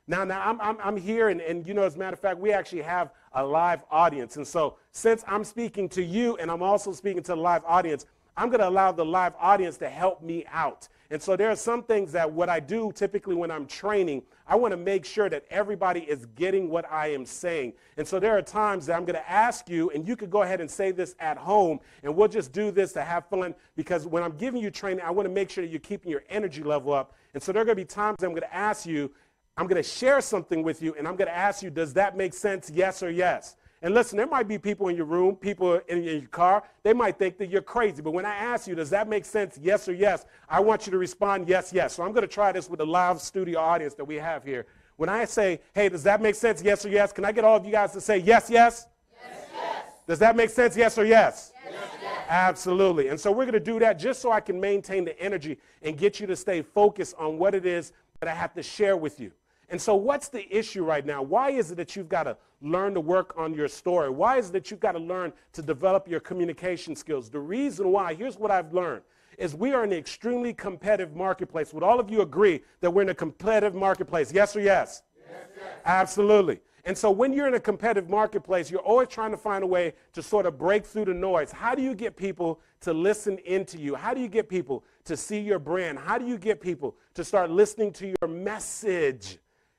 Now I'm here, and you know, as a matter of fact, we actually have a live audience. And so since I'm speaking to you and I'm also speaking to the live audience, I'm going to allow the live audience to help me out. And so there are some things that what I do typically when I'm training, I want to make sure that everybody is getting what I am saying. And so there are times that I'm going to ask you, and you could go ahead and say this at home, and we'll just do this to have fun, because when I'm giving you training, I want to make sure that you're keeping your energy level up. And so there are going to be times that I'm going to ask you, I'm going to share something with you, and I'm going to ask you, does that make sense, yes or yes? And listen, there might be people in your room, people in your car, they might think that you're crazy. But when I ask you, does that make sense, yes or yes, I want you to respond, yes, yes. So I'm going to try this with the live studio audience that we have here. When I say, hey, does that make sense, yes or yes, can I get all of you guys to say yes, yes? Yes, yes. Does that make sense, yes or yes? Yes, yes. Absolutely. And so we're going to do that just so I can maintain the energy and get you to stay focused on what it is that I have to share with you. And so what's the issue right now? Why is it that you've got to learn to work on your story? Why is it that you've got to learn to develop your communication skills? The reason why, here's what I've learned, is we are in an extremely competitive marketplace. Would all of you agree that we're in a competitive marketplace? Yes or yes? Yes, yes. Absolutely. And so when you're in a competitive marketplace, you're always trying to find a way to sort of break through the noise. How do you get people to listen into you? How do you get people to see your brand? How do you get people to start listening to your message?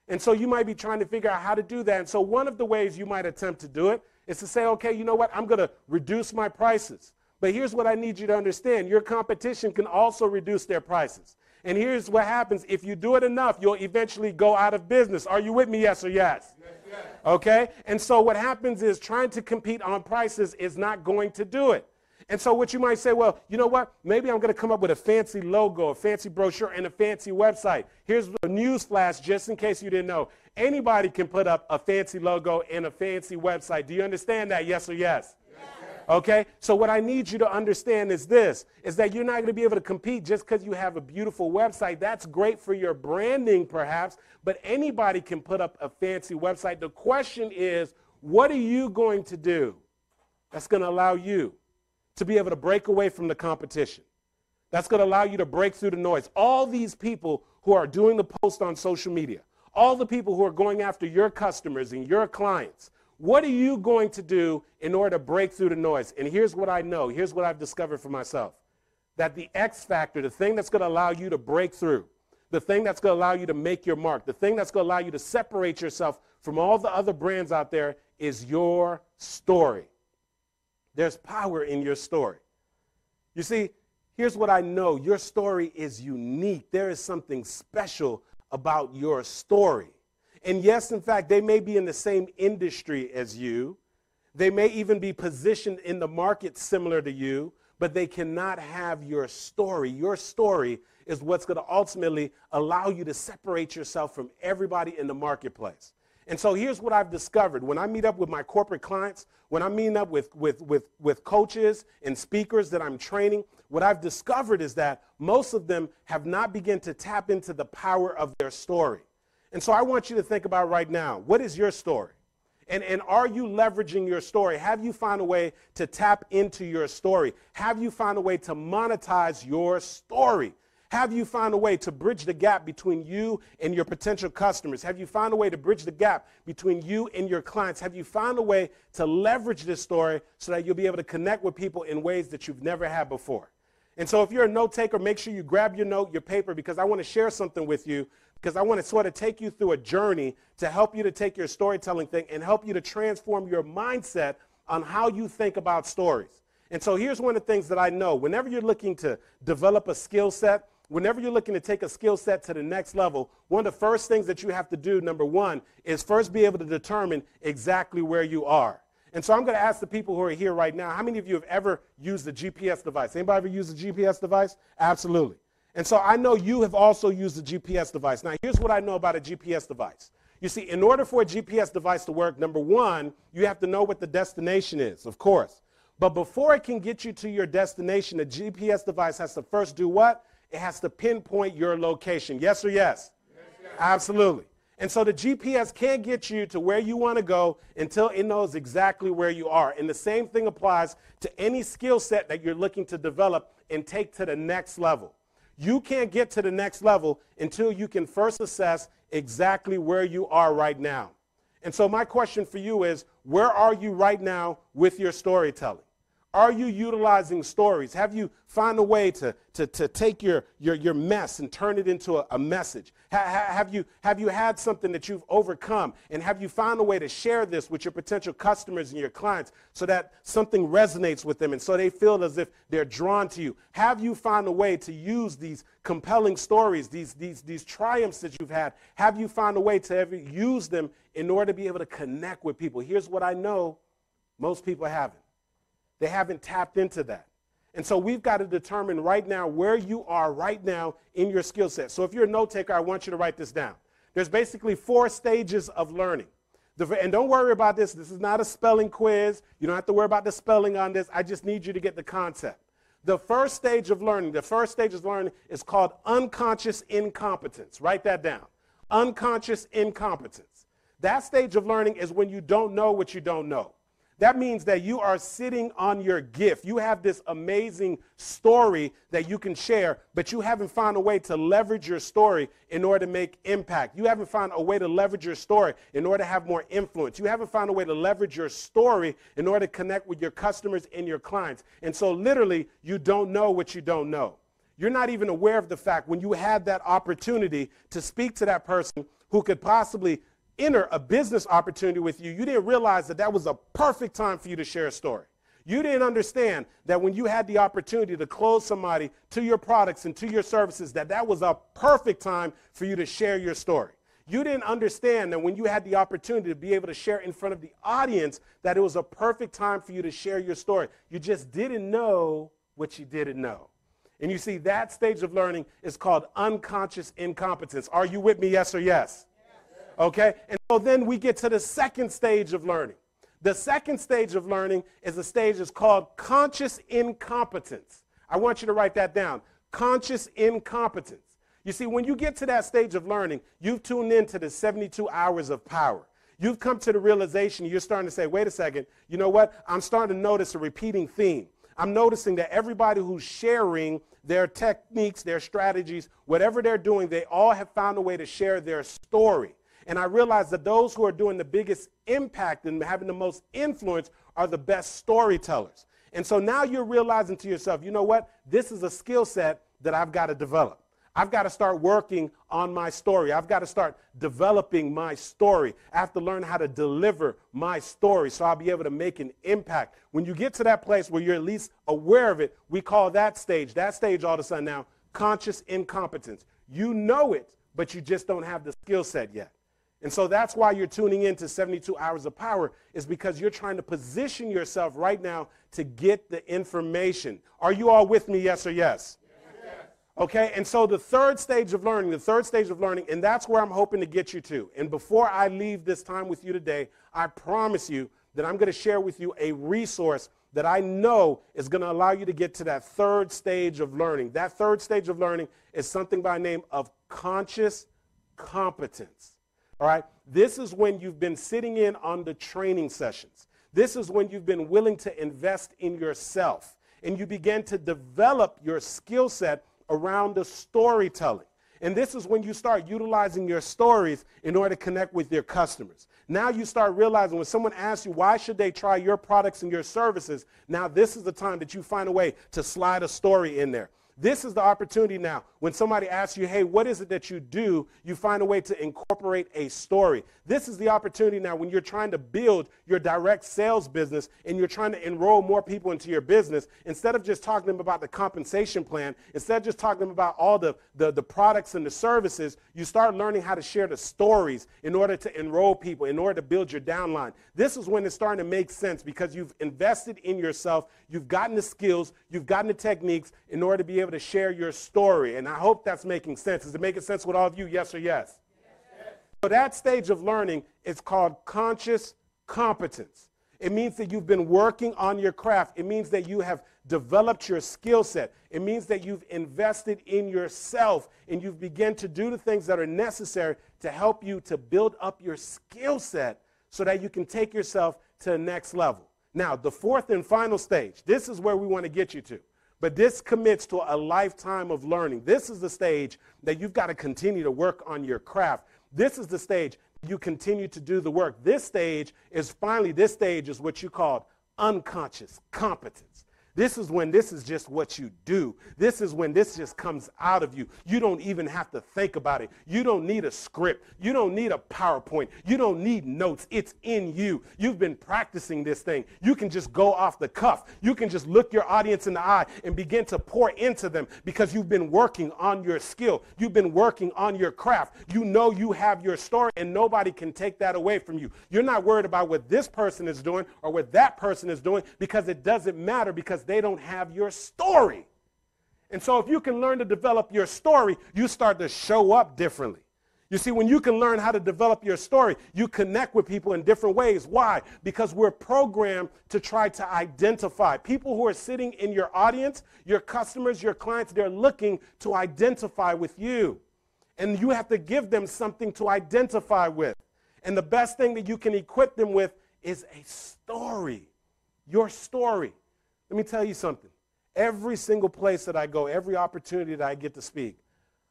And so you might be trying to figure out how to do that. And so one of the ways you might attempt to do it is to say, okay, you know what, I'm going to reduce my prices. But here's what I need you to understand. Your competition can also reduce their prices. And here's what happens. If you do it enough, you'll eventually go out of business. Are you with me, yes or yes? Yes, yes. Okay? And so what happens is trying to compete on prices is not going to do it. And so what you might say, well, you know what? Maybe I'm going to come up with a fancy logo, a fancy brochure, and a fancy website. Here's a news flash, just in case you didn't know. Anybody can put up a fancy logo and a fancy website. Do you understand that, yes or yes? Yes. Okay, so what I need you to understand is this, is that you're not going to be able to compete just because you have a beautiful website. That's great for your branding perhaps, but anybody can put up a fancy website. The question is, what are you going to do that's going to allow you to be able to break away from the competition? That's going to allow you to break through the noise. All these people who are doing the post on social media, all the people who are going after your customers and your clients, what are you going to do in order to break through the noise? And here's what I know. Here's what I've discovered for myself. That the X factor, the thing that's going to allow you to break through, the thing that's going to allow you to make your mark, the thing that's going to allow you to separate yourself from all the other brands out there is your story. There's power in your story. You see, here's what I know. Your story is unique. There is something special about your story. And yes, in fact, they may be in the same industry as you. They may even be positioned in the market similar to you, but they cannot have your story. Your story is what's going to ultimately allow you to separate yourself from everybody in the marketplace. And so here's what I've discovered. When I meet up with my corporate clients, when I meet up with coaches and speakers that I'm training, what I've discovered is that most of them have not begun to tap into the power of their story. And so I want you to think about right now, what is your story? And are you leveraging your story? Have you found a way to tap into your story? Have you found a way to monetize your story? Have you found a way to bridge the gap between you and your potential customers? Have you found a way to bridge the gap between you and your clients? Have you found a way to leverage this story so that you'll be able to connect with people in ways that you've never had before? And so if you're a note taker, make sure you grab your note, your paper, because I want to share something with you, because I want to sort of take you through a journey to help you to take your storytelling thing and help you to transform your mindset on how you think about stories. And so here's one of the things that I know. Whenever you're looking to develop a skill set, whenever you're looking to take a skill set to the next level, one of the first things that you have to do, number one, is first be able to determine exactly where you are. And so I'm going to ask the people who are here right now, how many of you have ever used a GPS device? Anybody ever used a GPS device? Absolutely. And so I know you have also used a GPS device. Now, here's what I know about a GPS device. You see, in order for a GPS device to work, number one, you have to know what the destination is, of course. But before it can get you to your destination, a GPS device has to first do what? It has to pinpoint your location. Yes or yes? Yes. Absolutely. And so the GPS can't get you to where you want to go until it knows exactly where you are. And the same thing applies to any skill set that you're looking to develop and take to the next level. You can't get to the next level until you can first assess exactly where you are right now. And so my question for you is, where are you right now with your storytelling? Are you utilizing stories? Have you found a way to take your mess and turn it into a message? Have you had something that you've overcome? And have you found a way to share this with your potential customers and your clients so that something resonates with them and so they feel as if they're drawn to you? Have you found a way to use these compelling stories, these triumphs that you've had? Have you found a way to ever use them in order to be able to connect with people? Here's what I know most people haven't. They haven't tapped into that. And so we've got to determine right now where you are right now in your skill set. So if you're a note taker, I want you to write this down. There's basically 4 stages of learning. And don't worry about this. This is not a spelling quiz. You don't have to worry about the spelling on this. I just need you to get the concept. The first stage of learning is called unconscious incompetence. Write that down. Unconscious incompetence. That stage of learning is when you don't know what you don't know. That means that you are sitting on your gift. You have this amazing story that you can share, but you haven't found a way to leverage your story in order to make impact. You haven't found a way to leverage your story in order to have more influence. You haven't found a way to leverage your story in order to connect with your customers and your clients. And so literally, you don't know what you don't know. You're not even aware of the fact when you had that opportunity to speak to that person who could possibly enter a business opportunity with you, you didn't realize that that was a perfect time for you to share a story. You didn't understand that when you had the opportunity to close somebody to your products and to your services, that was a perfect time for you to share your story. You didn't understand that when you had the opportunity to be able to share in front of the audience, that it was a perfect time for you to share your story. You just didn't know what you didn't know. And you see, that stage of learning is called unconscious incompetence. Are you with me, yes or yes? Okay, and so then we get to the second stage of learning. The second stage of learning is a stage that's called conscious incompetence. I want you to write that down. Conscious incompetence. You see, when you get to that stage of learning, you've tuned into the 72 hours of power. You've come to the realization, you're starting to say, wait a second, you know what? I'm starting to notice a repeating theme. I'm noticing that everybody who's sharing their techniques, their strategies, whatever they're doing, they all have found a way to share their story. And I realize that those who are doing the biggest impact and having the most influence are the best storytellers. And so now you're realizing to yourself, you know what? This is a skill set that I've got to develop. I've got to start working on my story. I've got to start developing my story. I have to learn how to deliver my story so I'll be able to make an impact. When you get to that place where you're at least aware of it, we call that stage all of a sudden now conscious incompetence. You know it, but you just don't have the skill set yet. And so that's why you're tuning into 72 Hours of Power, is because you're trying to position yourself right now to get the information. Are you all with me, yes or yes? Okay, and so the third stage of learning, and that's where I'm hoping to get you to. And before I leave this time with you today, I promise you that I'm going to share with you a resource that I know is going to allow you to get to that third stage of learning. That third stage of learning is something by the name of conscious competence. All right, this is when you've been sitting in on the training sessions. This is when you've been willing to invest in yourself, and you begin to develop your skill set around the storytelling. And this is when you start utilizing your stories in order to connect with your customers. Now you start realizing when someone asks you why should they try your products and your services, now this is the time that you find a way to slide a story in there. This is the opportunity now. When somebody asks you, hey, what is it that you do? You find a way to incorporate a story. This is the opportunity now when you're trying to build your direct sales business and you're trying to enroll more people into your business. Instead of just talking to them about the compensation plan, instead of just talking to them about all the products and the services, you start learning how to share the stories in order to enroll people, in order to build your downline. This is when it's starting to make sense because you've invested in yourself, you've gotten the skills, you've gotten the techniques in order to be able to share your story. And I hope that's making sense. Is it making sense with all of you? Yes or yes? Yes. So that stage of learning is called conscious competence. It means that you've been working on your craft. It means that you have developed your skill set. It means that you've invested in yourself and you've begun to do the things that are necessary to help you to build up your skill set so that you can take yourself to the next level. Now, the fourth and final stage, this is where we want to get you to. But this commits to a lifetime of learning. This is the stage that you've got to continue to work on your craft. This is the stage you continue to do the work. This stage is what you call unconscious competence. This is when this is just what you do. This is when this just comes out of you. You don't even have to think about it. You don't need a script. You don't need a PowerPoint. You don't need notes. It's in you. You've been practicing this thing. You can just go off the cuff. You can just look your audience in the eye and begin to pour into them because you've been working on your skill. You've been working on your craft. You know you have your story and nobody can take that away from you. You're not worried about what this person is doing or what that person is doing because it doesn't matter because they don't have your story. And so if you can learn to develop your story, you start to show up differently. You see, when you can learn how to develop your story, you connect with people in different ways. Why? Because we're programmed to try to identify. People who are sitting in your audience, your customers, your clients, they're looking to identify with you. And you have to give them something to identify with. And the best thing that you can equip them with is a story, your story. Let me tell you something. Every single place that I go, every opportunity that I get to speak,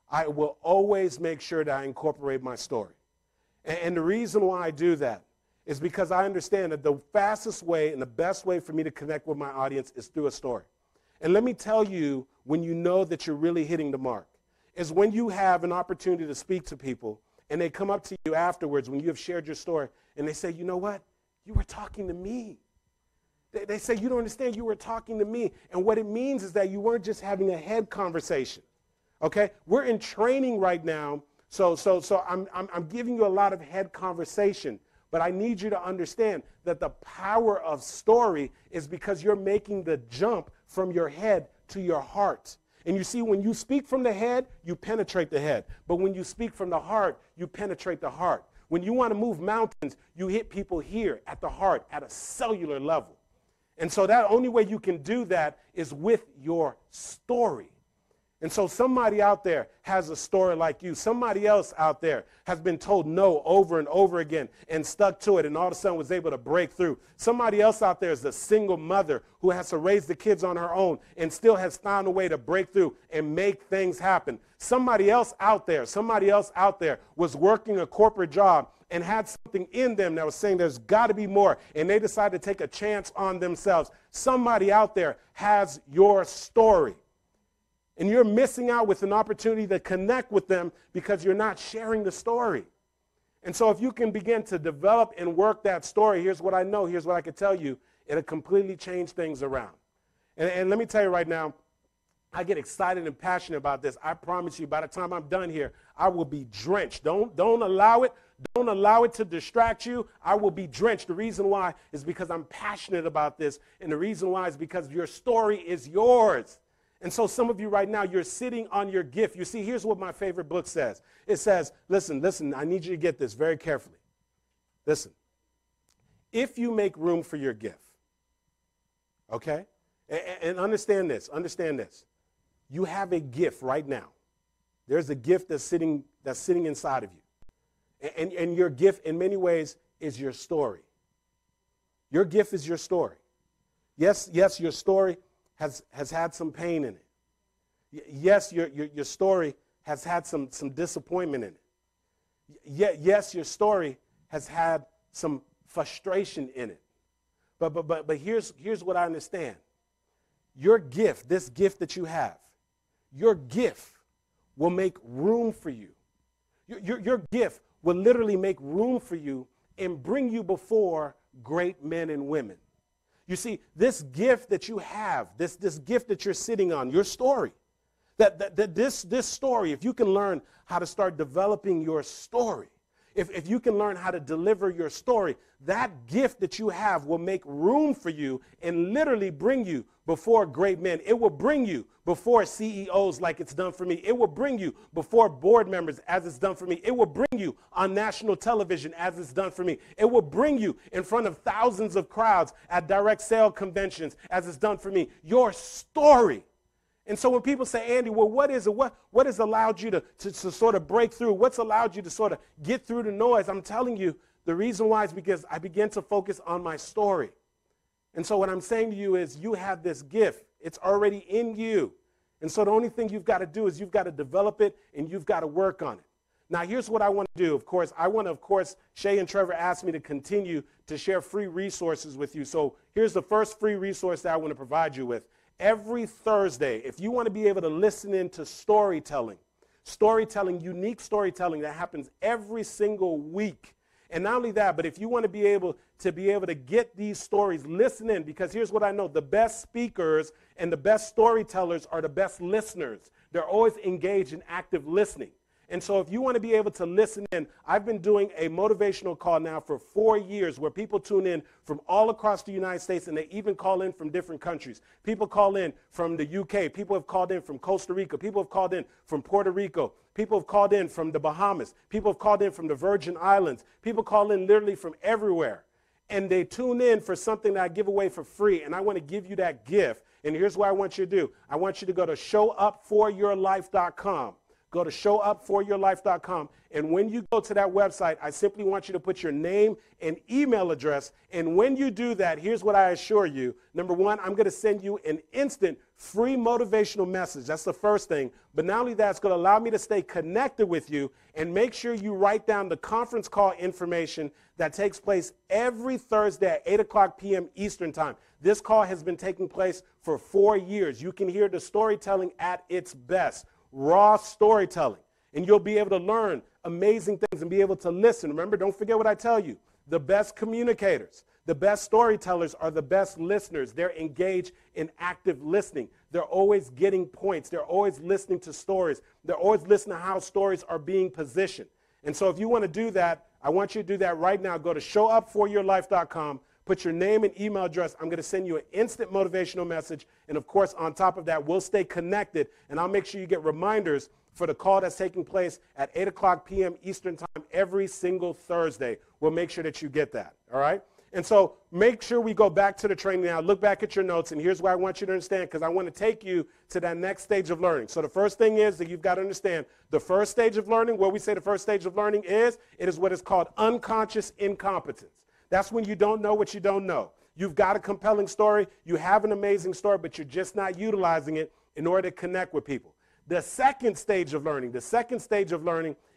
I will always make sure that I incorporate my story. And the reason why I do that is because I understand that the fastest way and the best way for me to connect with my audience is through a story. And let me tell you, when you know that you're really hitting the mark, is when you have an opportunity to speak to people and they come up to you afterwards when you have shared your story and they say, you know what, you were talking to me. They say, you don't understand, you were talking to me. And what it means is that you weren't just having a head conversation, okay? We're in training right now, so I'm giving you a lot of head conversation, but I need you to understand that the power of story is because you're making the jump from your head to your heart. And you see, when you speak from the head, you penetrate the head. But when you speak from the heart, you penetrate the heart. When you want to move mountains, you hit people here at the heart, at a cellular level. And so that only way you can do that is with your story. And so somebody out there has a story like you. Somebody else out there has been told no over and over again and stuck to it and all of a sudden was able to break through. Somebody else out there is a single mother who has to raise the kids on her own and still has found a way to break through and make things happen. Somebody else out there was working a corporate job and had something in them that was saying there's got to be more, and they decided to take a chance on themselves. Somebody out there has your story. And you're missing out with an opportunity to connect with them because you're not sharing the story. And so if you can begin to develop and work that story, here's what I know, here's what I can tell you, it'll completely change things around. And let me tell you right now, I get excited and passionate about this. I promise you, by the time I'm done here, I will be drenched. Don't allow it to distract you. I will be drenched. The reason why is because I'm passionate about this. And the reason why is because your story is yours. And so some of you right now, you're sitting on your gift. You see, here's what my favorite book says. It says, listen, I need you to get this very carefully. Listen, if you make room for your gift, okay, and understand this, you have a gift right now. There's a gift that's sitting inside of you. And your gift in many ways is your story. Your gift is your story. Yes, your story has had some pain in it. Yes, your story has had some disappointment in it. Yes, your story has had some frustration in it. But here's what I understand. Your gift, this gift that you have, your gift will make room for you. Your gift will literally make room for you and bring you before great men and women. You see, this gift that you have, this gift that you're sitting on, your story, this story, if you can learn how to start developing your story, if you can learn how to deliver your story, that gift that you have will make room for you and literally bring you before great men. It will bring you before CEOs like it's done for me. It will bring you before board members as it's done for me. It will bring you on national television as it's done for me. It will bring you in front of thousands of crowds at direct sale conventions as it's done for me. Your story. And so when people say, Andy, well, what is it? What has allowed you to sort of break through? What's allowed you to sort of get through the noise? I'm telling you, the reason why is because I began to focus on my story. And so what I'm saying to you is you have this gift. It's already in you. And so the only thing you've got to do is you've got to develop it and you've got to work on it. Now, here's what I want to do. Of course, Shay and Trevor asked me to continue to share free resources with you. So here's the first free resource that I want to provide you with. Every Thursday, if you want to be able to listen in to storytelling, unique storytelling that happens every single week. And not only that, but if you want to be able to get these stories, listen in, because here's what I know. The best speakers and the best storytellers are the best listeners. They're always engaged in active listening. And so if you want to be able to listen in, I've been doing a motivational call now for 4 years where people tune in from all across the United States, and they even call in from different countries. People call in from the UK. People have called in from Costa Rica. People have called in from Puerto Rico. People have called in from the Bahamas. People have called in from the Virgin Islands. People call in literally from everywhere. And they tune in for something that I give away for free, and I want to give you that gift. And here's what I want you to do. I want you to go to showupforyourlife.com. Go to showupforyourlife.com, and when you go to that website, I simply want you to put your name and email address, and when you do that, here's what I assure you. Number one, I'm going to send you an instant free motivational message. That's the first thing, but not only that, it's going to allow me to stay connected with you, and make sure you write down the conference call information that takes place every Thursday at 8 o'clock p.m. Eastern Time. This call has been taking place for 4 years. You can hear the storytelling at its best. Raw storytelling, and you'll be able to learn amazing things and be able to listen. Remember, don't forget what I tell you. The best communicators, the best storytellers are the best listeners. They're engaged in active listening. They're always getting points. They're always listening to stories. They're always listening to how stories are being positioned. And so if you want to do that, I want you to do that right now. Go to showupforyourlife.com. Put your name and email address. I'm going to send you an instant motivational message. And, of course, on top of that, we'll stay connected. And I'll make sure you get reminders for the call that's taking place at 8 o'clock p.m. Eastern Time every single Thursday. We'll make sure that you get that, all right? And so make sure we go back to the training now. Look back at your notes, and here's what I want you to understand, because I want to take you to that next stage of learning. So the first thing is that you've got to understand the first stage of learning, what we say the first stage of learning is, it is what is called unconscious incompetence. That's when you don't know what you don't know. You've got a compelling story, you have an amazing story, but you're just not utilizing it in order to connect with people. The second stage of learning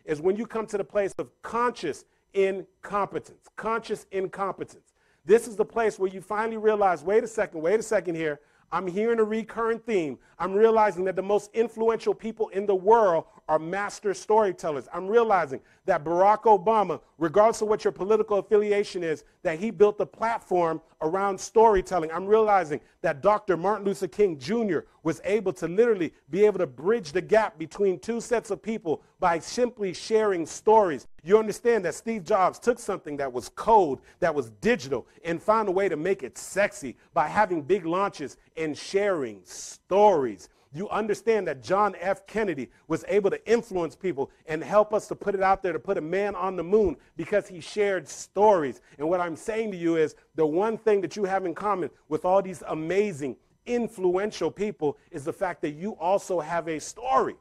is when you come to the place of conscious incompetence. Conscious incompetence. This is the place where you finally realize, wait a second here. I'm hearing a recurrent theme. I'm realizing that the most influential people in the world are master storytellers. I'm realizing that Barack Obama, regardless of what your political affiliation is, that he built a platform around storytelling. I'm realizing that Dr. Martin Luther King Jr. was able to literally be able to bridge the gap between two sets of people by simply sharing stories. You understand that Steve Jobs took something that was code, that was digital, and found a way to make it sexy by having big launches and sharing stories. You understand that John F. Kennedy was able to influence people and help us to put it out there to put a man on the moon because he shared stories. And what I'm saying to you is the one thing that you have in common with all these amazing, influential people is the fact that you also have a story.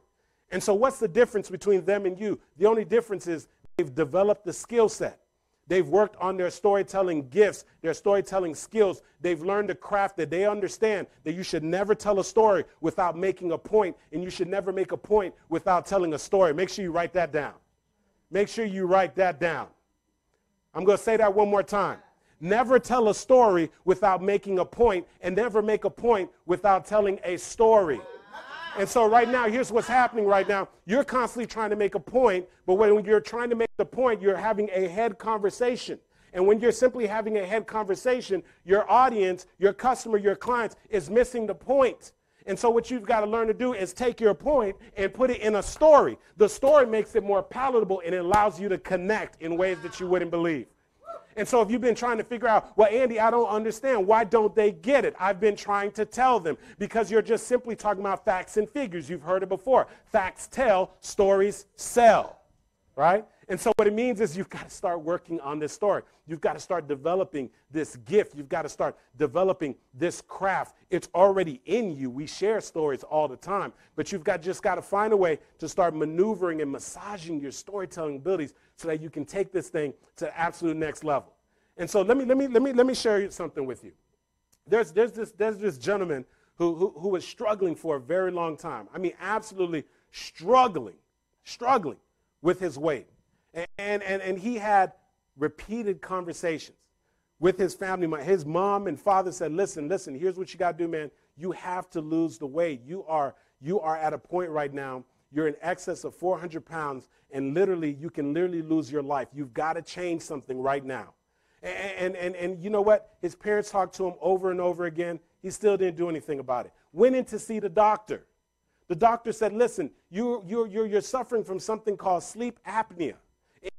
And so what's the difference between them and you? The only difference is they've developed the skill set. They've worked on their storytelling gifts, their storytelling skills. They've learned a craft that they understand that you should never tell a story without making a point, and you should never make a point without telling a story. Make sure you write that down. Make sure you write that down. I'm going to say that one more time. Never tell a story without making a point, and never make a point without telling a story. And so right now, here's what's happening right now. You're constantly trying to make a point, but when you're trying to make the point, you're having a head conversation. And when you're simply having a head conversation, your audience, your customer, your clients is missing the point. And so what you've got to learn to do is take your point and put it in a story. The story makes it more palatable, and it allows you to connect in ways that you wouldn't believe. And so if you've been trying to figure out, well, Andy, I don't understand. Why don't they get it? I've been trying to tell them because you're just simply talking about facts and figures. You've heard it before. Facts tell, stories sell, right? And so what it means is you've got to start working on this story. You've got to start developing this gift. You've got to start developing this craft. It's already in you. We share stories all the time, but you've just got to find a way to start maneuvering and massaging your storytelling abilities so that you can take this thing to the absolute next level. And so let me share something with you. There's this gentleman who was struggling for a very long time. I mean, absolutely struggling with his weight. And he had repeated conversations with his family. His mom and father said, listen, here's what you got to do, man. You have to lose the weight. You are at a point right now, you're in excess of 400 pounds, and you can literally lose your life. You've got to change something right now. And you know what? His parents talked to him over and over again. He still didn't do anything about it. Went in to see the doctor. The doctor said, listen, you're suffering from something called sleep apnea.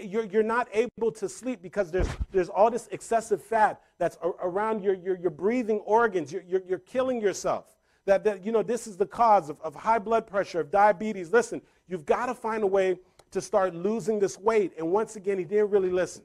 You're not able to sleep because there's all this excessive fat that's around your breathing organs. You're killing yourself. This is the cause of high blood pressure, of diabetes. Listen, you've got to find a way to start losing this weight. And once again, he didn't really listen.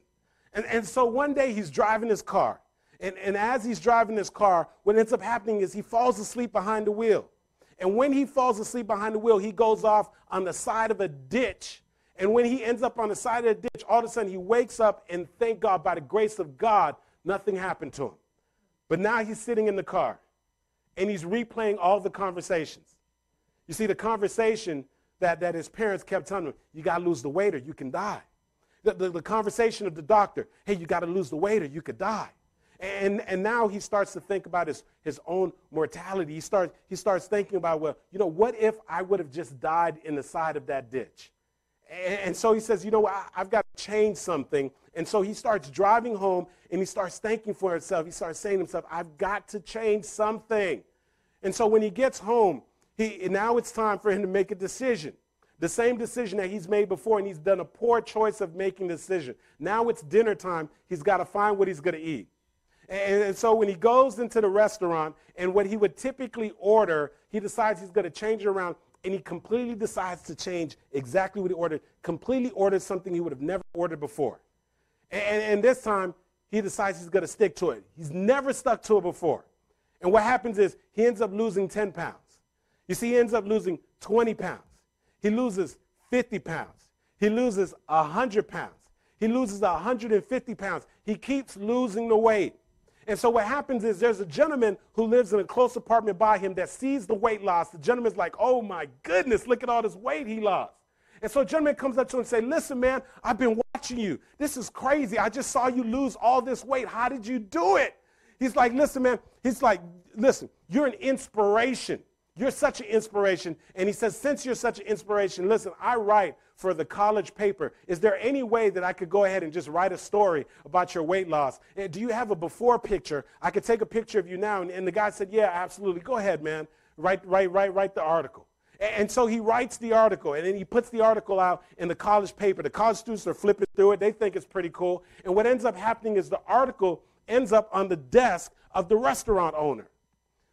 And so one day he's driving his car. And as he's driving his car, what ends up happening is he falls asleep behind the wheel. And when he falls asleep behind the wheel, he goes off on the side of a ditch. And when he ends up on the side of the ditch, all of a sudden he wakes up, and thank God, by the grace of God, nothing happened to him. But now he's sitting in the car, and he's replaying all the conversations. You see, the conversation that his parents kept telling him, you got to lose the weight or you can die. The conversation of the doctor, hey, you got to lose the weight or you could die. And now he starts to think about his own mortality. He starts thinking about, well, what if I would have just died in the side of that ditch? And so he says, I've got to change something. And so he starts driving home, and he starts thinking for himself. He starts saying to himself, I've got to change something. And so when he gets home, now it's time for him to make a decision. The same decision that he's made before, and he's done a poor choice of making the decision. Now it's dinner time. He's got to find what he's going to eat. And so when he goes into the restaurant, and what he would typically order, he decides he's going to change it around, and he completely decides to change exactly what he ordered, completely orders something he would have never ordered before. And this time, he decides he's going to stick to it. He's never stuck to it before. And what happens is he ends up losing 10 pounds. You see, he ends up losing 20 pounds. He loses 50 pounds. He loses 100 pounds. He loses 150 pounds. He keeps losing the weight. And so what happens is there's a gentleman who lives in a close apartment by him that sees the weight loss. The gentleman's like, oh my goodness, look at all this weight he lost. And so a gentleman comes up to him and says, listen, man, I've been watching you. This is crazy. I just saw you lose all this weight. How did you do it? He's like, listen, man. He's like, listen, you're an inspiration. You're such an inspiration. And he says, since you're such an inspiration, listen, I write for the college paper. Is there any way that I could go ahead and just write a story about your weight loss? Do you have a before picture? I could take a picture of you now. And the guy said, yeah, absolutely. Go ahead, man. Write the article. And so he writes the article, and then he puts the article out in the college paper. The college students are flipping through it. They think it's pretty cool. And what ends up happening is the article ends up on the desk of the restaurant owner.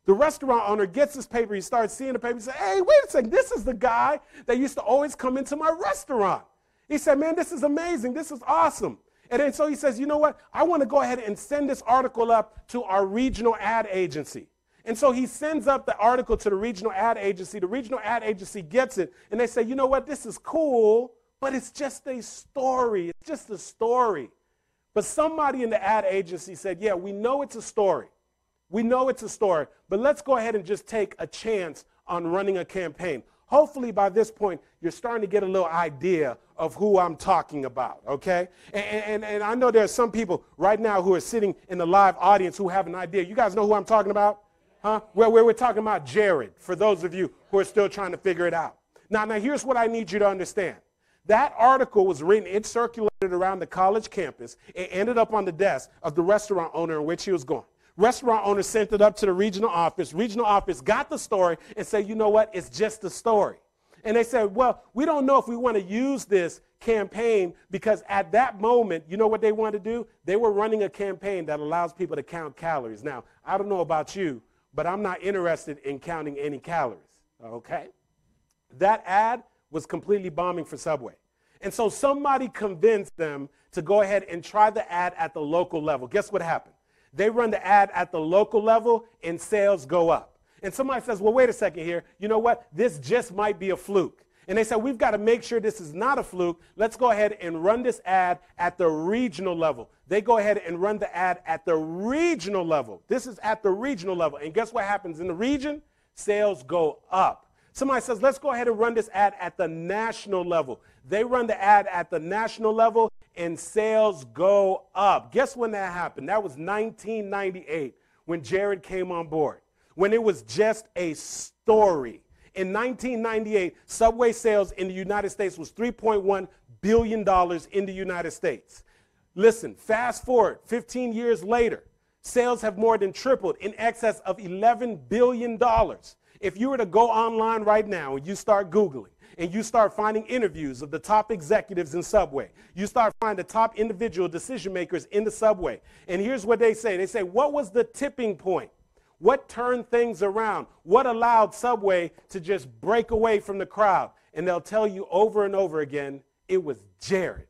The restaurant owner gets this paper. He starts seeing the paper. He says, hey, wait a second. This is the guy that used to always come into my restaurant. He said, man, this is amazing. This is awesome. And then so he says, you know what? I want to go ahead and send this article up to our regional ad agency. And so he sends up the article to the regional ad agency. The regional ad agency gets it, and they say, you know what? This is cool, but it's just a story. It's just a story. But somebody in the ad agency said, yeah, we know it's a story. We know it's a story, but let's go ahead and just take a chance on running a campaign. Hopefully by this point, you're starting to get a little idea of who I'm talking about, okay? And I know there are some people right now who are sitting in the live audience who have an idea. You guys know who I'm talking about? Huh? Well, we're talking about Jared, for those of you who are still trying to figure it out. Now here's what I need you to understand. That article was written, it circulated around the college campus. It ended up on the desk of the restaurant owner in which he was going. Restaurant owner sent it up to the regional office. Regional office got the story and said, you know what, it's just a story. And they said, well, we don't know if we want to use this campaign because at that moment, you know what they wanted to do? They were running a campaign that allows people to count calories. Now, I don't know about you, but I'm not interested in counting any calories, okay? That ad was completely bombing for Subway. And so somebody convinced them to go ahead and try the ad at the local level. Guess what happened? They run the ad at the local level and sales go up. And somebody says, well, wait a second here. You know what? This just might be a fluke. And they said, we've got to make sure this is not a fluke. Let's go ahead and run this ad at the regional level. They go ahead and run the ad at the regional level. This is at the regional level. And guess what happens in the region? Sales go up. Somebody says, let's go ahead and run this ad at the national level. They run the ad at the national level and sales go up. Guess when that happened? That was 1998 when Jared came on board, when it was just a story. In 1998, Subway sales in the United States was $3.1 billion in the United States. Listen, fast forward 15 years later, sales have more than tripled in excess of $11 billion. If you were to go online right now and you start Googling, and you start finding interviews of the top executives in Subway, you start finding the top individual decision makers in the Subway, and here's what they say. They say, what was the tipping point? What turned things around? What allowed Subway to just break away from the crowd? And they'll tell you over and over again, it was Jared.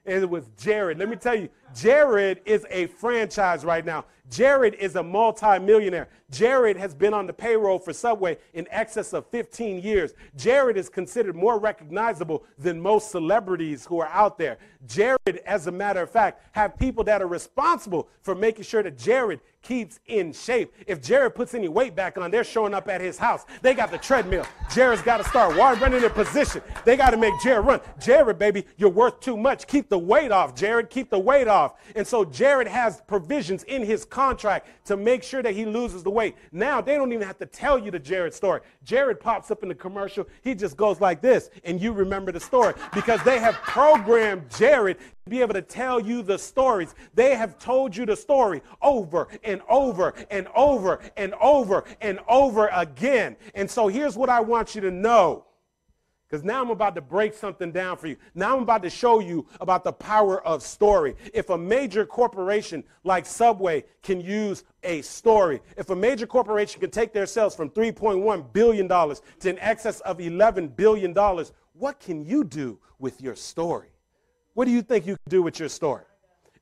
It was Jared. Let me tell you, Jared is a franchise right now. Jared is a multi-millionaire. Jared has been on the payroll for Subway in excess of 15 years. Jared is considered more recognizable than most celebrities who are out there. Jared, as a matter of fact, have people that are responsible for making sure that Jared keeps in shape. If Jared puts any weight back on, they're showing up at his house. They got the treadmill. Jared's got to start running in position. They got to make Jared run. Jared, baby, you're worth too much. Keep the weight off, Jared. Keep the weight off. And so Jared has provisions in his contract to make sure that he loses the weight. Now, they don't even have to tell you the Jared story. Jared pops up in the commercial. He just goes like this, and you remember the story because they have programmed Jared to be able to tell you the stories. They have told you the story over and over and over and over and over again. And so here's what I want you to know, Because now I'm about to break something down for you. Now I'm about to show you about the power of story. If a major corporation like Subway can use a story, if a major corporation can take their sales from $3.1 billion to in excess of $11 billion, what can you do with your story? What do you think you can do with your story?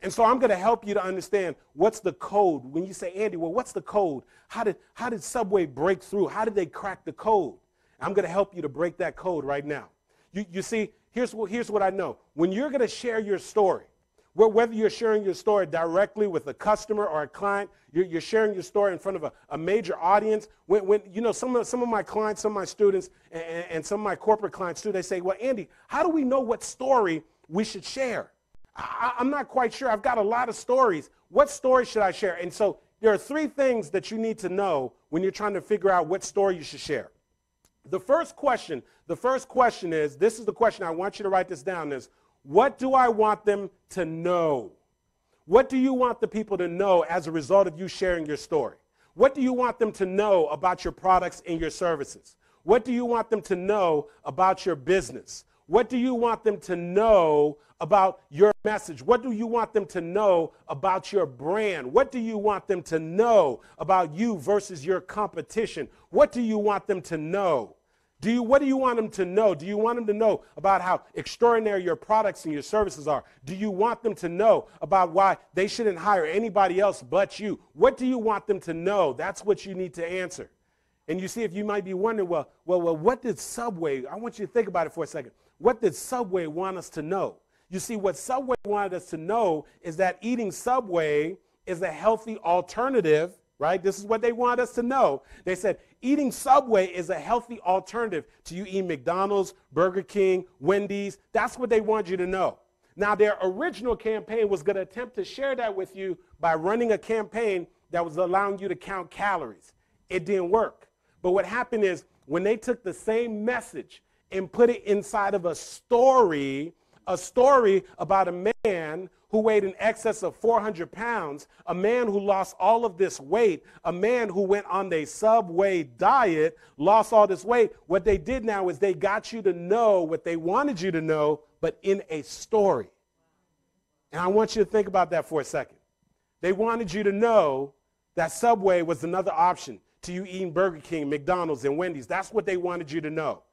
And so I'm going to help you to understand what's the code. When you say, Andy, well, what's the code? How did Subway break through? How did they crack the code? I'm going to help you to break that code right now. You see, here's what I know. When you're going to share your story, whether you're sharing your story directly with a customer or a client, you're sharing your story in front of a major audience. When you know, some of my clients, some of my students, and some of my corporate clients too, they say, well, Andy, how do we know what story we should share? I'm not quite sure. I've got a lot of stories. What story should I share? And so there are three things that you need to know when you're trying to figure out what story you should share. The first question is, this is the question, I want you to write this down, is what do I want them to know? What do you want the people to know as a result of you sharing your story? What do you want them to know about your products and your services? What do you want them to know about your business? What do you want them to know about your message? What do you want them to know about your brand? What do you want them to know about you versus your competition? What do you want them to know? What do you want them to know? Do you want them to know about how extraordinary your products and your services are? Do you want them to know about why they shouldn't hire anybody else but you? What do you want them to know? That's what you need to answer. And you see, if you might be wondering, well, what did Subway, I want you to think about it for a second. What did Subway want us to know? You see, what Subway wanted us to know is that eating Subway is a healthy alternative, right? This is what they want us to know. They said eating Subway is a healthy alternative to you eating McDonald's, Burger King, Wendy's. That's what they want you to know. Now, their original campaign was going to attempt to share that with you by running a campaign that was allowing you to count calories. It didn't work. But what happened is when they took the same message and put it inside of a story about a man who weighed in excess of 400 pounds, a man who lost all of this weight, a man who went on the Subway diet, lost all this weight. What they did now is they got you to know what they wanted you to know, but in a story. And I want you to think about that for a second. They wanted you to know that Subway was another option to you eating Burger King, McDonald's, and Wendy's. That's what they wanted you to know.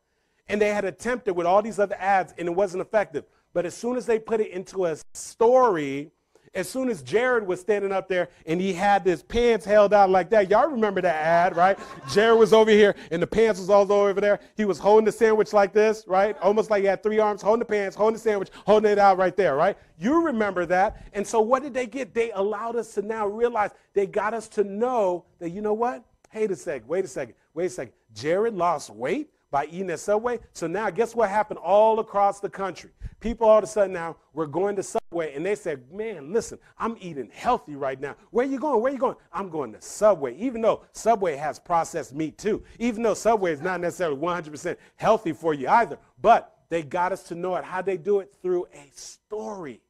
And they had attempted with all these other ads, and it wasn't effective. But as soon as they put it into a story, as soon as Jared was standing up there and he had his pants held out like that, y'all remember that ad, right? Jared was over here and the pants was all over there. He was holding the sandwich like this, right? Almost like he had three arms, holding the pants, holding the sandwich, holding it out right there, right? You remember that. And so what did they get? They allowed us to now realize, they got us to know that, you know what? Wait a second. Jared lost weight by eating at Subway. So now guess what happened all across the country? People all of a sudden now were going to Subway and they said, man, listen, I'm eating healthy right now. Where you going? Where you going? I'm going to Subway. Even though Subway has processed meat too. Even though Subway is not necessarily 100% healthy for you either. But they got us to know it. How they do it? Through a story.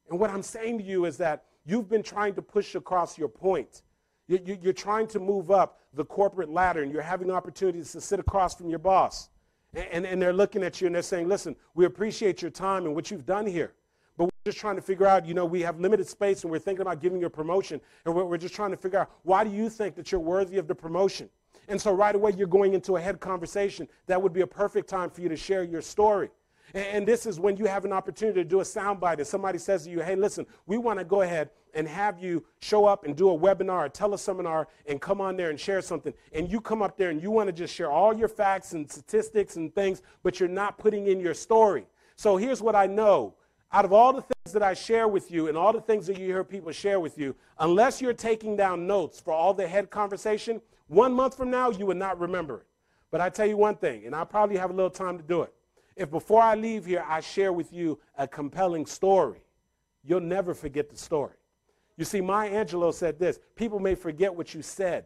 And what I'm saying to you is that you've been trying to push across your point. You're trying to move up the corporate ladder, and you're having opportunities to sit across from your boss. And they're looking at you, and they're saying, listen, we appreciate your time and what you've done here. But we're just trying to figure out, we have limited space, and we're thinking about giving you a promotion. And we're just trying to figure out, why do you think that you're worthy of the promotion? And so right away, you're going into a head conversation. That would be a perfect time for you to share your story. And this is when you have an opportunity to do a soundbite and somebody says to you, hey, listen, we want to go ahead and have you show up and do a webinar, a teleseminar, and come on there and share something. And you come up there and you want to just share all your facts and statistics and things, but you're not putting in your story. So here's what I know. Out of all the things that I share with you and all the things that you hear people share with you, unless you're taking down notes for all the head conversation, 1 month from now, you would not remember it. But I tell you one thing, and I'll probably have a little time to do it. If before I leave here, I share with you a compelling story, you'll never forget the story. You see, Maya Angelou said this, people may forget what you said.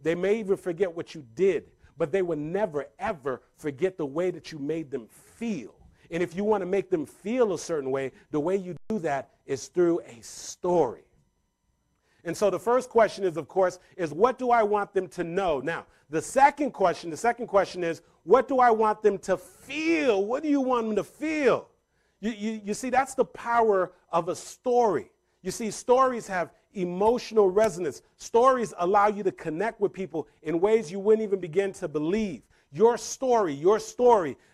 They may even forget what you did, but they will never, ever forget the way that you made them feel. And if you want to make them feel a certain way, the way you do that is through a story. And so the first question is, of course, is what do I want them to know? Now, the second question is, what do I want them to feel? What do you want them to feel? You see, that's the power of a story. You see, stories have emotional resonance. Stories allow you to connect with people in ways you wouldn't even begin to believe. Your story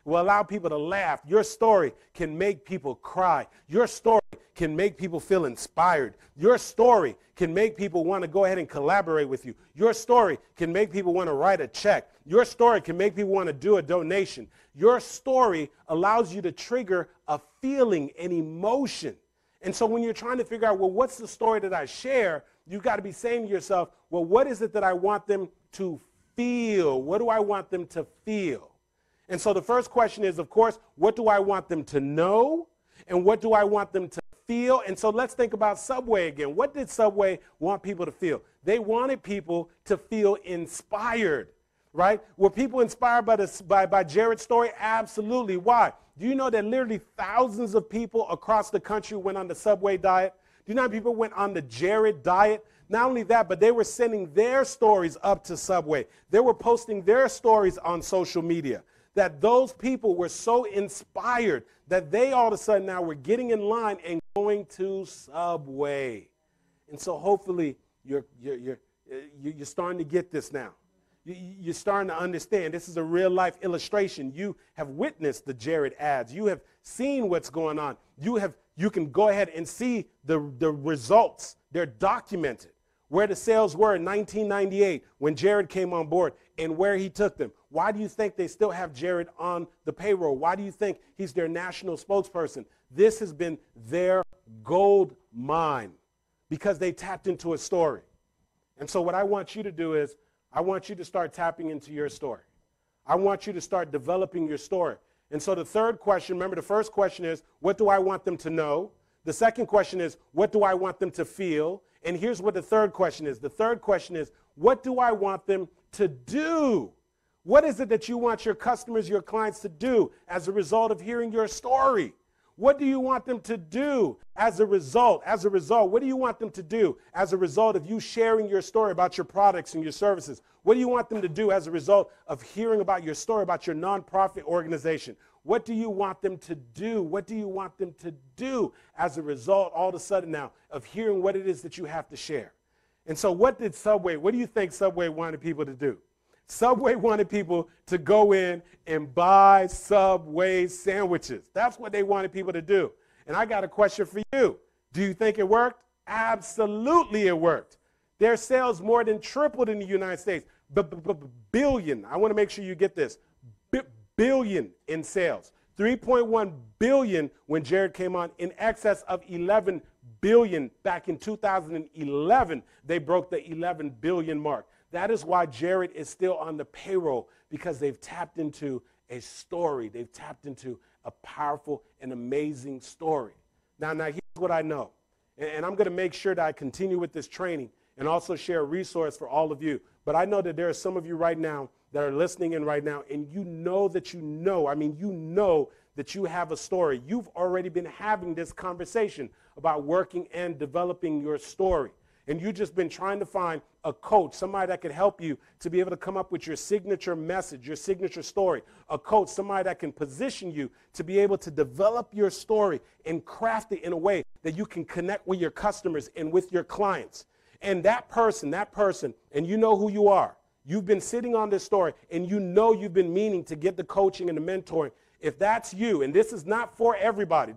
will allow people to laugh. Your story can make people cry. Your story can make people feel inspired. Your story can make people want to go ahead and collaborate with you. Your story can make people want to write a check. Your story can make people want to do a donation. Your story allows you to trigger a feeling, an emotion. And so when you're trying to figure out, well, what's the story that I share, you've got to be saying to yourself, well, what is it that I want them to feel? What do I want them to feel? And so the first question is, of course, what do I want them to know? And what do I want them to feel? And so let's think about Subway again. What did Subway want people to feel? They wanted people to feel inspired, right? Were people inspired by Jared's story? Absolutely. Why? Do you know that literally thousands of people across the country went on the Subway diet? Do you know how people went on the Jared diet? Not only that, but they were sending their stories up to Subway. They were posting their stories on social media. That those people were so inspired that they all of a sudden now were getting in line and going to Subway. And so hopefully you're starting to get this now. You're starting to understand. This is a real life illustration. You have witnessed the Jared ads. You have seen what's going on. You can go ahead and see the results. They're documented. Where the sales were in 1998 when Jared came on board and where he took them. Why do you think they still have Jared on the payroll? Why do you think he's their national spokesperson? This has been their gold mine because they tapped into a story. And so what I want you to do is I want you to start tapping into your story. I want you to start developing your story. And so the third question, remember the first question is, what do I want them to know? The second question is, what do I want them to feel? And here's what the third question is. The third question is, what do I want them to do? What is it that you want your customers, your clients to do as a result of hearing your story? What do you want them to do as a result? What do you want them to do as a result of you sharing your story about your products and your services? What do you want them to do as a result of hearing about your story about your nonprofit organization? What do you want them to do? What do you want them to do as a result, all of a sudden now, of hearing what it is that you have to share? And so what do you think Subway wanted people to do? Subway wanted people to go in and buy Subway sandwiches. That's what they wanted people to do. And I got a question for you. Do you think it worked? Absolutely it worked. Their sales more than tripled in the United States. Billion. I want to make sure you get this. Billion in sales. 3.1 billion when Jared came on, in excess of 11 billion back in 2011. They broke the 11 billion mark. That is why Jared is still on the payroll, because they've tapped into a story. They've tapped into a powerful and amazing story. Now here's what I know. And I'm going to make sure that I continue with this training and also share a resource for all of you. But I know that there are some of you right now that are listening in right now, and you know that you know that you have a story. You've already been having this conversation about working and developing your story. And you've just been trying to find a coach, somebody that could help you to be able to come up with your signature message, your signature story. A coach, somebody that can position you to be able to develop your story and craft it in a way that you can connect with your customers and with your clients. And that person, and you know who you are. You've been sitting on this story, and you know you've been meaning to get the coaching and the mentoring. If that's you, and this is not for everybody,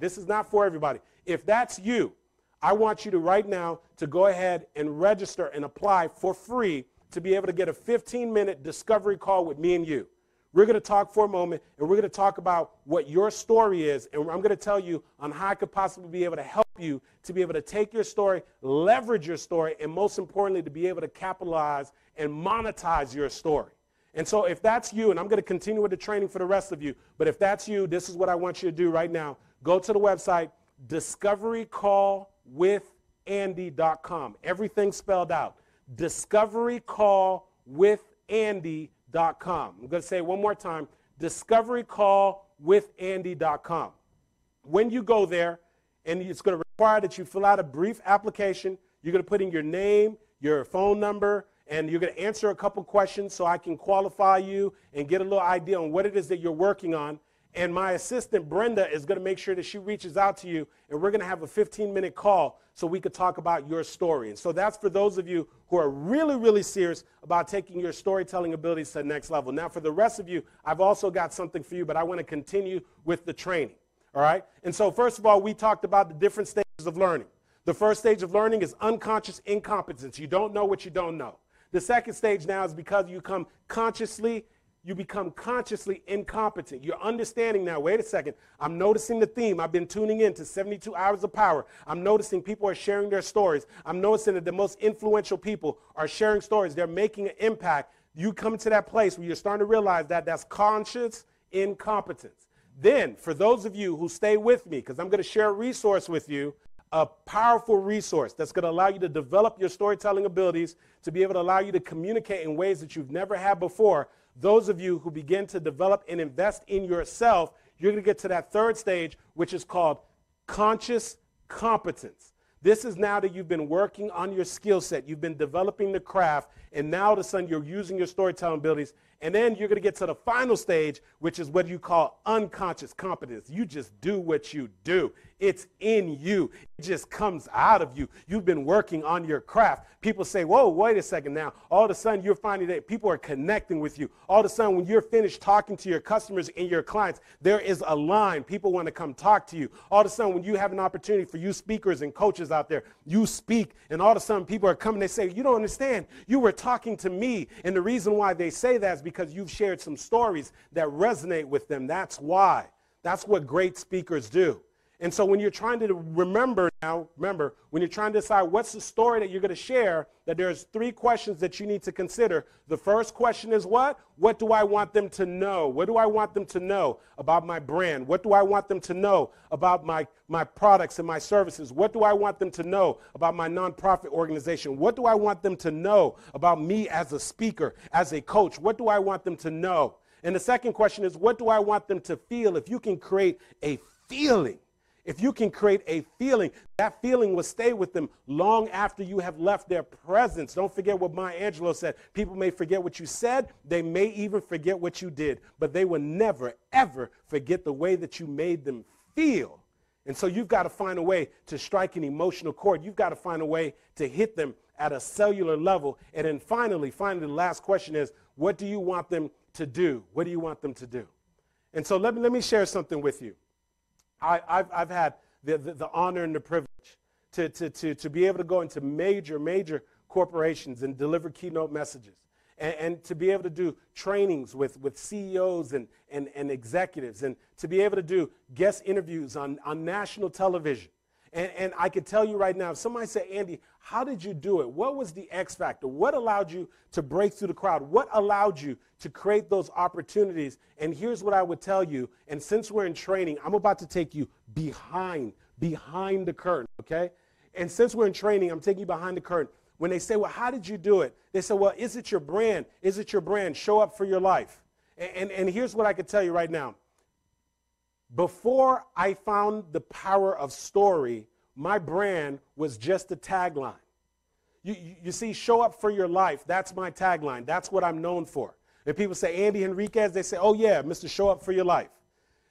if that's you, I want you to right now to go ahead and register and apply for free to be able to get a 15-minute discovery call with me and you. We're going to talk for a moment, and we're going to talk about what your story is, and I'm going to tell you on how I could possibly be able to help you to be able to take your story, leverage your story, and most importantly, to be able to capitalize and monetize your story. And so if that's you, and I'm going to continue with the training for the rest of you, but if that's you, this is what I want you to do right now. Go to the website, discoverycallwithandy.com. Everything spelled out. Discoverycallwithandy.com. I'm going to say it one more time. Discoverycallwithandy.com. When you go there, and it's going to require that you fill out a brief application, you're going to put in your name, your phone number, and you're going to answer a couple questions so I can qualify you and get a little idea on what it is that you're working on. And my assistant, Brenda, is going to make sure that she reaches out to you, and we're going to have a 15-minute call so we could talk about your story. And so that's for those of you who are really, really serious about taking your storytelling abilities to the next level. Now, for the rest of you, I've also got something for you, but I want to continue with the training, all right? And so first of all, we talked about the different stages of learning. The first stage of learning is unconscious incompetence. You don't know what you don't know. The second stage now is because you become consciously incompetent. You're understanding now, wait a second, I'm noticing the theme. I've been tuning in to 72 Hours of Power. I'm noticing people are sharing their stories. I'm noticing that the most influential people are sharing stories. They're making an impact. You come to that place where you're starting to realize that that's conscious incompetence. Then, for those of you who stay with me, because I'm going to share a resource with you, a powerful resource that's going to allow you to develop your storytelling abilities, to be able to allow you to communicate in ways that you've never had before. Those of you who begin to develop and invest in yourself, you're going to get to that third stage, which is called conscious competence. This is now that you've been working on your skill set, you've been developing the craft, and now all of a sudden you're using your storytelling abilities. And then you're going to get to the final stage, which is what you call unconscious competence. You just do what you do. It's in you. It just comes out of you. You've been working on your craft. People say, whoa, wait a second now. All of a sudden you're finding that people are connecting with you. All of a sudden when you're finished talking to your customers and your clients, there is a line. People want to come talk to you. All of a sudden when you have an opportunity for you speakers and coaches out there, you speak, and all of a sudden people are coming, they say, you don't understand. You were talking to me. And the reason why they say that is because you've shared some stories that resonate with them. That's why. That's what great speakers do. And so when you're trying to remember, when you're trying to decide what's the story that you're going to share, that there's three questions that you need to consider. The first question is what? What do I want them to know? What do I want them to know about my brand? What do I want them to know about my products and my services? What do I want them to know about my nonprofit organization? What do I want them to know about me as a speaker, as a coach? What do I want them to know? And the second question is, what do I want them to feel? If you can create a feeling, if you can create a feeling, that feeling will stay with them long after you have left their presence. Don't forget what Maya Angelou said. People may forget what you said. They may even forget what you did. But they will never, ever forget the way that you made them feel. And so you've got to find a way to strike an emotional chord. You've got to find a way to hit them at a cellular level. And then finally, the last question is, what do you want them to do? What do you want them to do? And so let me share something with you. I've had the honor and the privilege to be able to go into major corporations and deliver keynote messages, and to be able to do trainings with CEOs and executives, and to be able to do guest interviews on national television. And I could tell you right now, if somebody said, Andy, how did you do it? What was the X factor? What allowed you to break through the crowd? What allowed you to create those opportunities? And here's what I would tell you. And since we're in training, I'm about to take you behind the curtain, okay? And since we're in training, I'm taking you behind the curtain. When they say, well, how did you do it? They say, well, is it your brand? Is it your brand? Show up for your life. And here's what I could tell you right now. Before I found the power of story, my brand was just a tagline. You see, show up for your life, that's my tagline. That's what I'm known for. And people say, Andy Henriquez, they say, oh yeah, Mr. Show Up for Your Life.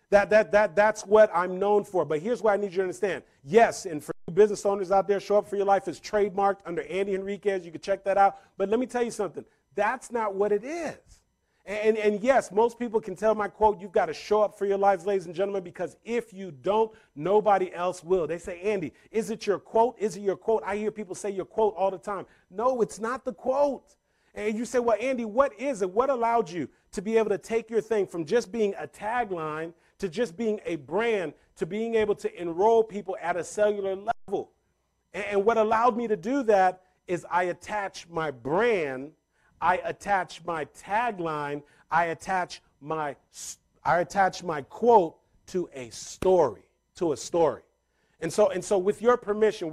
That's what I'm known for. But here's what I need you to understand. Yes, and for you business owners out there, Show Up for Your Life is trademarked under Andy Henriquez. You can check that out. But let me tell you something. That's not what it is. And yes, most people can tell my quote, you've got to show up for your lives, ladies and gentlemen, because if you don't, nobody else will. They say, Andy, is it your quote? Is it your quote? I hear people say your quote all the time. No, it's not the quote. And you say, well, Andy, what is it? What allowed you to be able to take your thing from just being a tagline to just being a brand to being able to enroll people at a cellular level? And what allowed me to do that is I attach my brand, I attach my tagline, I attach my quote to a story, And so with your permission,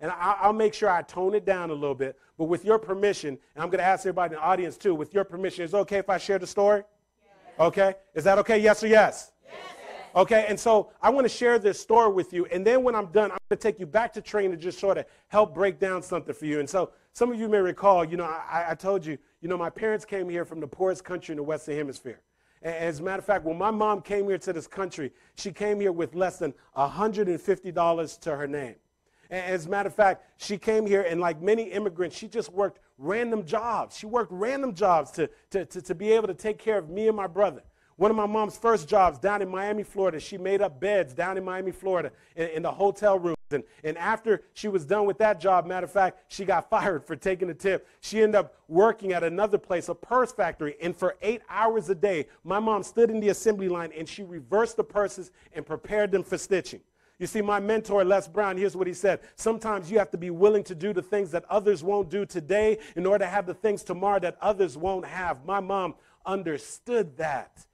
and I'll make sure I tone it down a little bit, but with your permission, and I'm going to ask everybody in the audience too, with your permission, is it okay if I share the story? Yes. Okay? Is that okay, yes or yes? Yes. Okay, and so I want to share this story with you, and then when I'm done, I'm going to take you back to training to just sort of help break down something for you. And so some of you may recall, I told you, my parents came here from the poorest country in the Western Hemisphere. And as a matter of fact, when my mom came here to this country, she came here with less than $150 to her name. And as a matter of fact, she came here, and like many immigrants, she just worked random jobs. She worked random jobs to be able to take care of me and my brother. One of my mom's first jobs down in Miami, Florida, she made up beds down in Miami, Florida in the hotel rooms. And after she was done with that job, matter of fact, she got fired for taking a tip. She ended up working at another place, a purse factory, and for 8 hours a day, my mom stood in the assembly line and she reversed the purses and prepared them for stitching. You see, my mentor, Les Brown, here's what he said. Sometimes you have to be willing to do the things that others won't do today in order to have the things tomorrow that others won't have. My mom understood that.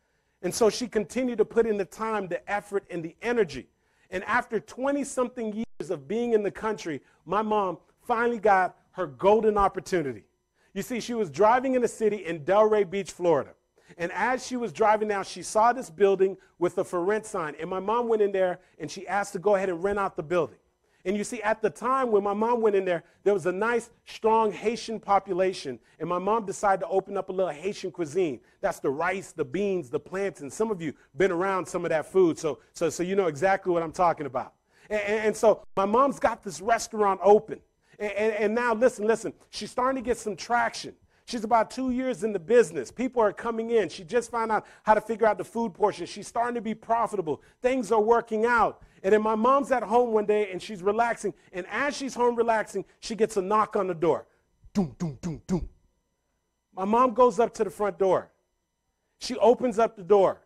And so she continued to put in the time, the effort, and the energy. And after 20-something years of being in the country, my mom finally got her golden opportunity. You see, she was driving in a city in Delray Beach, Florida. And as she was driving down, she saw this building with a for rent sign. And my mom went in there, and she asked to go ahead and rent out the building. And you see, at the time when my mom went in there, there was a nice, strong Haitian population. And my mom decided to open up a little Haitian cuisine. That's the rice, the beans, the plantains. Some of you been around some of that food, so you know exactly what I'm talking about. And so my mom's got this restaurant open. And now, listen, she's starting to get some traction. She's about 2 years in the business. People are coming in. She just found out how to figure out the food portion. She's starting to be profitable. Things are working out. And then my mom's at home one day, and she's relaxing. And as she's home relaxing, she gets a knock on the door. Doom, doom, doom, doom. My mom goes up to the front door. She opens up the door.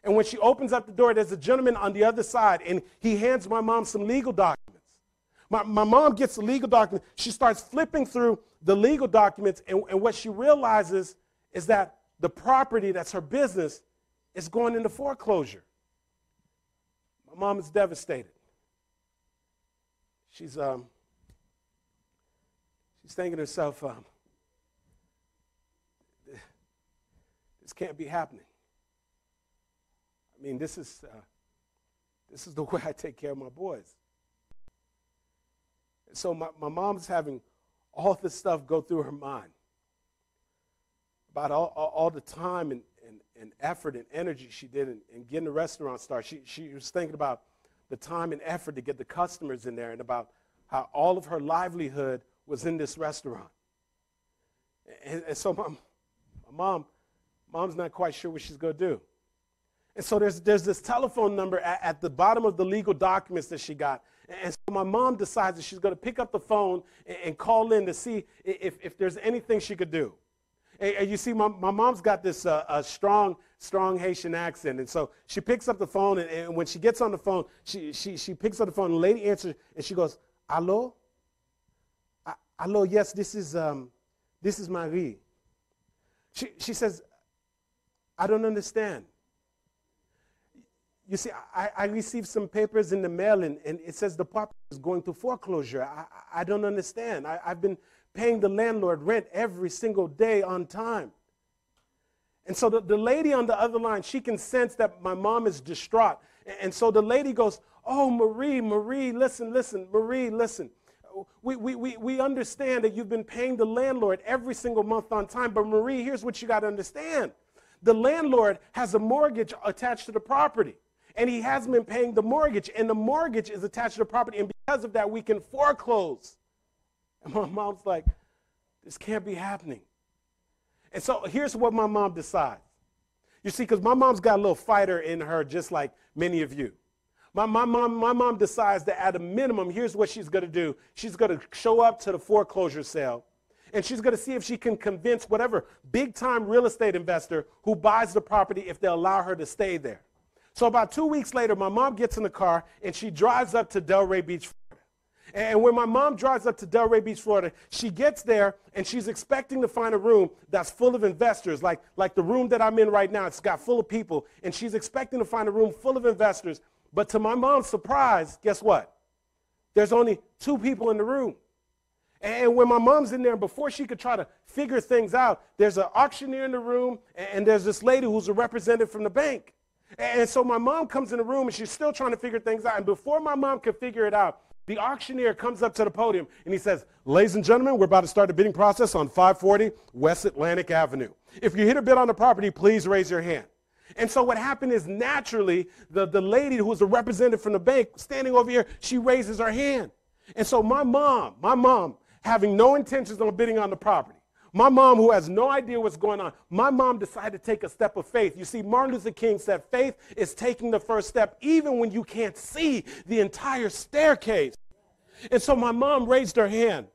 And when she opens up the door, there's a gentleman on the other side, and he hands my mom some legal documents. My mom gets the legal document. She starts flipping through the legal documents, and what she realizes is that the property that's her business is going into foreclosure. My mom is devastated. She's thinking to herself, this can't be happening. I mean, this is the way I take care of my boys. So my mom's having all this stuff go through her mind about all the time and effort and energy she did in getting the restaurant started. She was thinking about the time and effort to get the customers in there and about how all of her livelihood was in this restaurant. And so mom's not quite sure what she's going to do. And so there's this telephone number at the bottom of the legal documents that she got. And so my mom decides that she's going to pick up the phone and call in to see if there's anything she could do. And you see, my mom's got this strong Haitian accent. And so she picks up the phone, and when she gets on the phone, she picks up the phone, and the lady answers, and she goes, "Hello? Hello, yes, this is Marie." She says, "I don't understand. You see, I received some papers in the mail, and it says the property is going to foreclosure. I don't understand. I've been paying the landlord rent every single day on time." And so the lady on the other line, she can sense that my mom is distraught. And so the lady goes, "Oh, Marie, listen, Marie, listen. We understand that you've been paying the landlord every single month on time, but Marie, here's what you got to understand. The landlord has a mortgage attached to the property. And he hasn't been paying the mortgage, and the mortgage is attached to the property, and because of that, we can foreclose." And my mom's like, this can't be happening. And so here's what my mom decides. You see, because my mom's got a little fighter in her, just like many of you. My mom decides that at a minimum, here's what she's going to do. She's going to show up to the foreclosure sale, and she's going to see if she can convince whatever big-time real estate investor who buys the property if they'll allow her to stay there. So about 2 weeks later, my mom gets in the car, and she drives up to Delray Beach, Florida. And when my mom drives up to Delray Beach, Florida, she gets there, and she's expecting to find a room that's full of investors, like the room that I'm in right now. It's got full of people, and she's expecting to find a room full of investors. But to my mom's surprise, guess what? There's only 2 people in the room. And when my mom's in there, before she could try to figure things out, there's an auctioneer in the room, and there's this lady who's a representative from the bank. And so my mom comes in the room, and she's still trying to figure things out. And before my mom could figure it out, the auctioneer comes up to the podium, and he says, ladies and gentlemen, we're about to start the bidding process on 540 West Atlantic Avenue. If you're here to bid on the property, please raise your hand. And so what happened is, naturally, the lady who was the representative from the bank standing over here, she raises her hand. And so my mom, having no intentions on bidding on the property, my mom, who has no idea what's going on, my mom decided to take a step of faith. You see, Martin Luther King said faith is taking the first step even when you can't see the entire staircase. And so my mom raised her hand.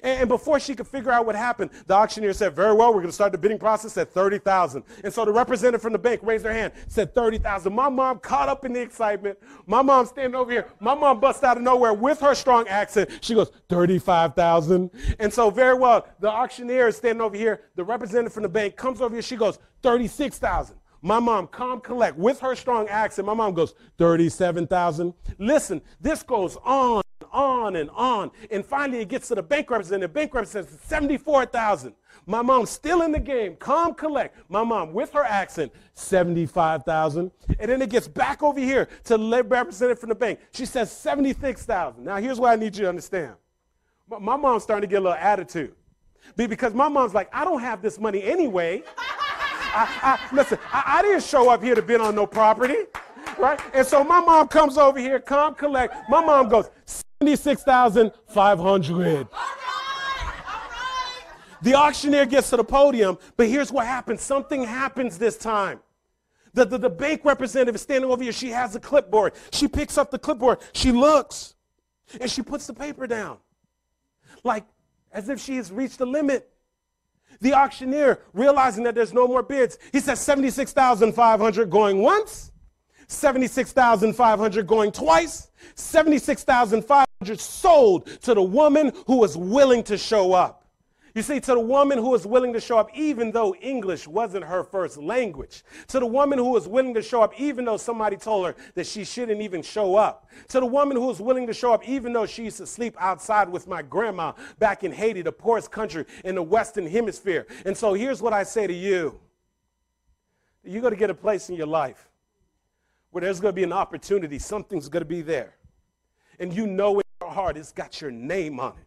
And before she could figure out what happened, the auctioneer said, very well, we're going to start the bidding process at $30,000. And so the representative from the bank raised her hand, said $30,000. My mom caught up in the excitement. My mom standing over here. My mom busts out of nowhere with her strong accent. She goes, $35,000. And so very well, the auctioneer is standing over here. The representative from the bank comes over here. She goes, $36,000. My mom, calm, collect, with her strong accent, my mom goes, $37,000. Listen, this goes on and on. And finally, it gets to the bank representative. Bank representative says $74,000. My mom's still in the game, calm, collect. My mom, with her accent, $75,000. And then it gets back over here to the representative from the bank. She says $76,000. Now, here's what I need you to understand. My mom's starting to get a little attitude. Because my mom's like, I don't have this money anyway. Listen, I didn't show up here to bid on no property, right? And so my mom comes over here, calm, collect. My mom goes, $76,500. The auctioneer gets to the podium, but here's what happens. Something happens this time. The bank representative is standing over here. She has a clipboard. She picks up the clipboard. She looks, and she puts the paper down, like as if she has reached the limit. The auctioneer, realizing that there's no more bids, he says $76,500 going once, $76,500 going twice, $76,500 sold to the woman who was willing to show up. You see, to the woman who was willing to show up even though English wasn't her first language. To the woman who was willing to show up even though somebody told her that she shouldn't even show up. To the woman who was willing to show up even though she used to sleep outside with my grandma back in Haiti, the poorest country in the Western Hemisphere. And so here's what I say to you. You're going to get a place in your life where there's going to be an opportunity. Something's going to be there. And you know in your heart it's got your name on it.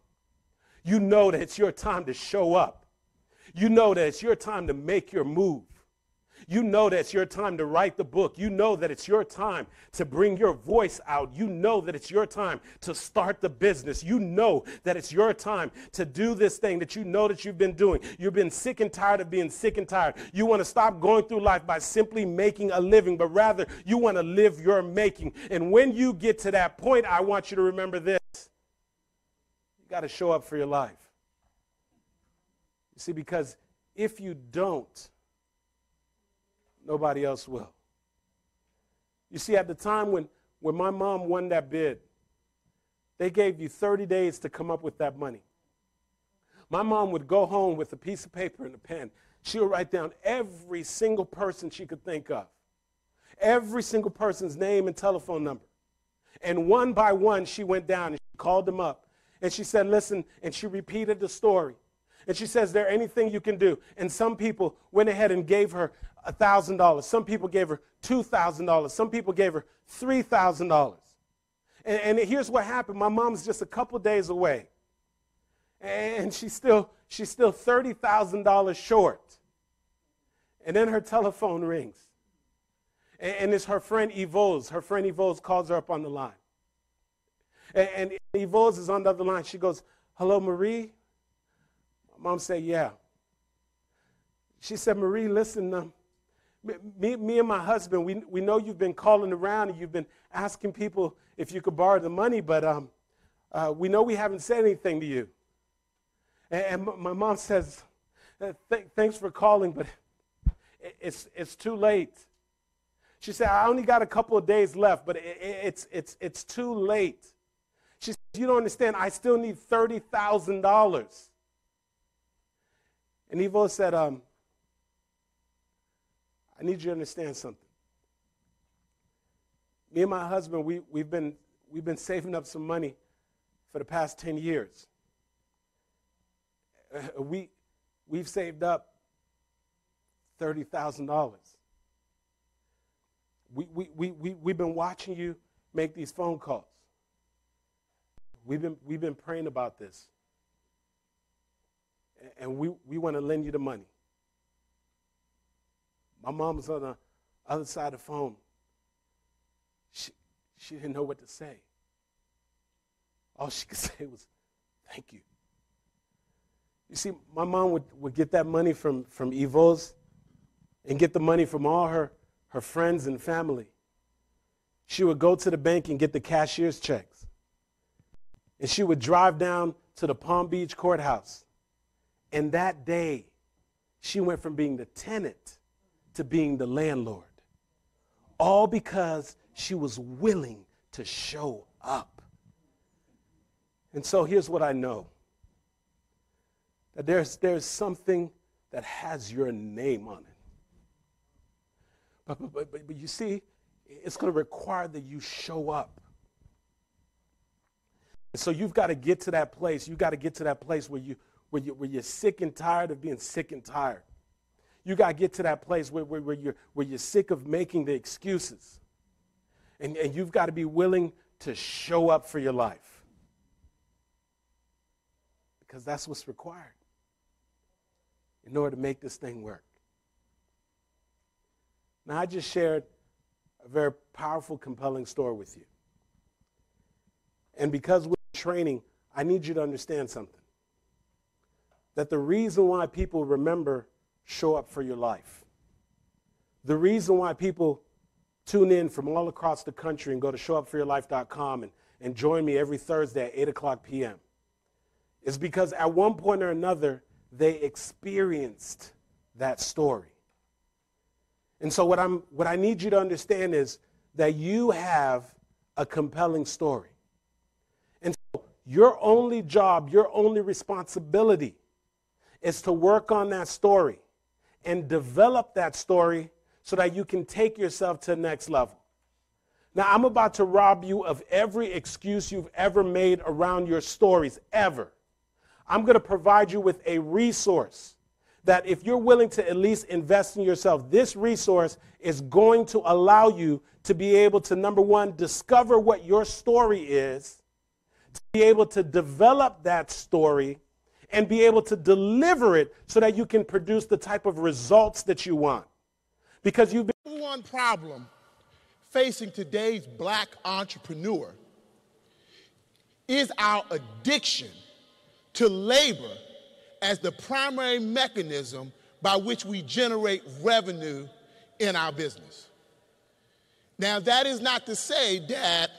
You know that it's your time to show up. You know that it's your time to make your move. You know that it's your time to write the book. You know that it's your time to bring your voice out. You know that it's your time to start the business. You know that it's your time to do this thing that you know that you've been doing. You've been sick and tired of being sick and tired. You want to stop going through life by simply making a living, but rather you want to live your making. And when you get to that point, I want you to remember this. You got to show up for your life. You see, because if you don't, nobody else will. You see, at the time when my mom won that bid, they gave you 30 days to come up with that money. My mom would go home with a piece of paper and a pen. She would write down every single person she could think of, every single person's name and telephone number. And one by one, she went down and she called them up. And she said, listen, and she repeated the story. And she says, is there anything you can do? And some people went ahead and gave her $1,000. Some people gave her $2,000. Some people gave her $3,000. And here's what happened. My mom's just a couple days away. And she's still $30,000 short. And then her telephone rings. And it's her friend Yvonne. Her friend Yvonne calls her up on the line. And Yvonne is on the other line. She goes, hello, Marie? Mom said, yeah. She said, Marie, listen, me and my husband, we know you've been calling around and you've been asking people if you could borrow the money, but we know we haven't said anything to you. And my mom says, thanks for calling, but it's too late. She said, I only got a couple of days left, but it's too late. She said, you don't understand, I still need $30,000. And Yvonne said, I need you to understand something. Me and my husband, we've been saving up some money for the past 10 years. We've saved up $30,000. We've been watching you make these phone calls. We've been praying about this. And we want to lend you the money. My mom was on the other side of the phone. She didn't know what to say. All she could say was, thank you. You see, my mom would get that money from Evo's and get the money from all her friends and family. She would go to the bank and get the cashier's checks. And she would drive down to the Palm Beach courthouse. And that day, she went from being the tenant to being the landlord. All because she was willing to show up. And so here's what I know. That there's something that has your name on it. But you see, it's going to require that you show up. And so you've got to get to that place. You've got to get to that place where you're sick and tired of being sick and tired. You got to get to that place where you're sick of making the excuses. And you've got to be willing to show up for your life. Because that's what's required in order to make this thing work. Now, I just shared a very powerful, compelling story with you. And because we're training, I need you to understand something. That the reason why people remember show up for your life, the reason why people tune in from all across the country and go to showupforyourlife.com and join me every Thursday at 8 o'clock p.m. is because at one point or another, they experienced that story. And so what I need you to understand is that you have a compelling story. And so your only job, your only responsibility is to work on that story and develop that story so that you can take yourself to the next level. Now, I'm about to rob you of every excuse you've ever made around your stories, ever. I'm going to provide you with a resource that if you're willing to at least invest in yourself, this resource is going to allow you to be able to, number one, discover what your story is, to be able to develop that story, and be able to deliver it so that you can produce the type of results that you want. Because you've been one problem facing today's black entrepreneur is our addiction to labor as the primary mechanism by which we generate revenue in our business. Now, that is not to say that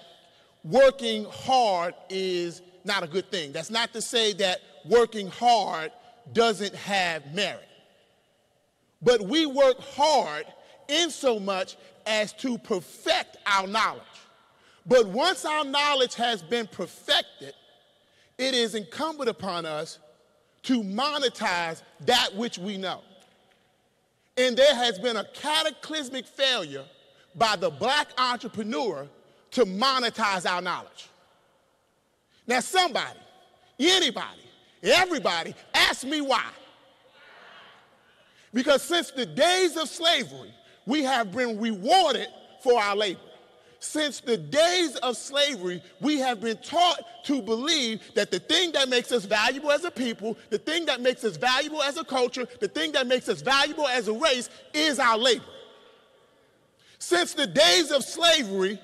working hard is not a good thing. That's not to say that working hard doesn't have merit. But we work hard in so much as to perfect our knowledge. But once our knowledge has been perfected, it is incumbent upon us to monetize that which we know. And there has been a cataclysmic failure by the black entrepreneur to monetize our knowledge. Now somebody, anybody, everybody, ask me why. Because since the days of slavery, we have been rewarded for our labor. Since the days of slavery, we have been taught to believe that the thing that makes us valuable as a people, the thing that makes us valuable as a culture, the thing that makes us valuable as a race is our labor. Since the days of slavery,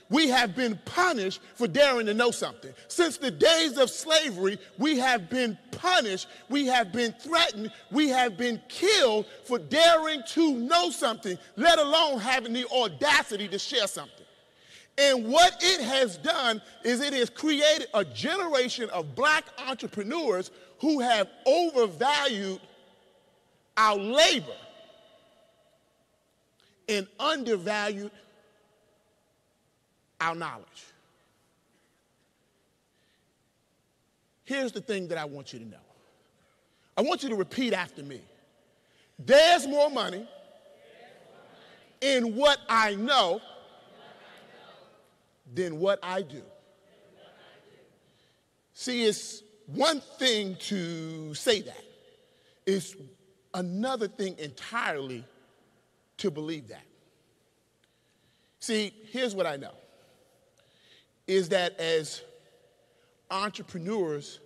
we have been punished for daring to know something. Since the days of slavery, we have been punished, we have been threatened, we have been killed for daring to know something, let alone having the audacity to share something. And what it has done is it has created a generation of black entrepreneurs who have overvalued our labor and undervalued our knowledge. Here's the thing that I want you to know. I want you to repeat after me. There's more money in what I know than what I do. See, it's one thing to say that. It's another thing entirely to believe that. See, here's what I know, is that as entrepreneurs,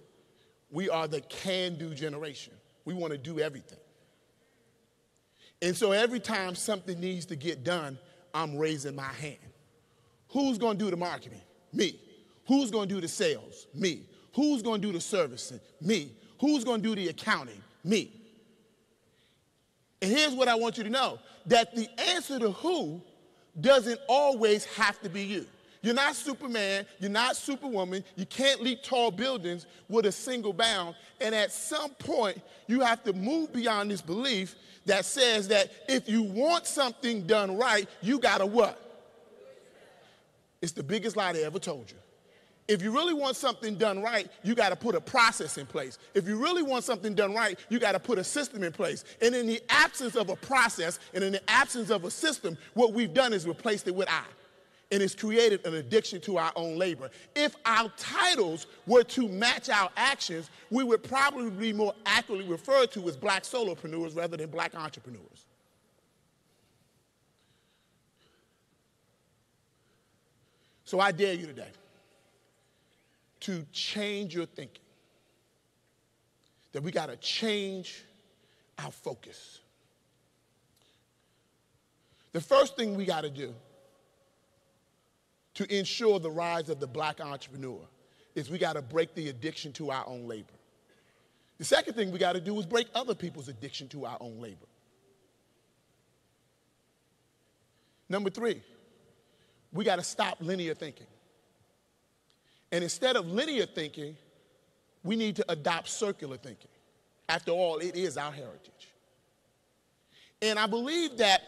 we are the can-do generation. We want to do everything. And so every time something needs to get done, I'm raising my hand. Who's going to do the marketing? Me. Who's going to do the sales? Me. Who's going to do the servicing? Me. Who's going to do the accounting? Me. And here's what I want you to know, that the answer to who doesn't always have to be you. You're not Superman, you're not Superwoman, you can't leap tall buildings with a single bound, and at some point, you have to move beyond this belief that says that if you want something done right, you gotta what? It's the biggest lie they ever told you. If you really want something done right, you got to put a process in place. If you really want something done right, you got to put a system in place. And in the absence of a process and in the absence of a system, what we've done is replaced it with I. And it's created an addiction to our own labor. If our titles were to match our actions, we would probably be more accurately referred to as black solopreneurs rather than black entrepreneurs. So I dare you today to change your thinking, that we got to change our focus. The first thing we got to do to ensure the rise of the black entrepreneur is we got to break the addiction to our own labor. The second thing we got to do is break other people's addiction to our own labor. Number three, we got to stop linear thinking. And instead of linear thinking, we need to adopt circular thinking. After all, it is our heritage. And I believe that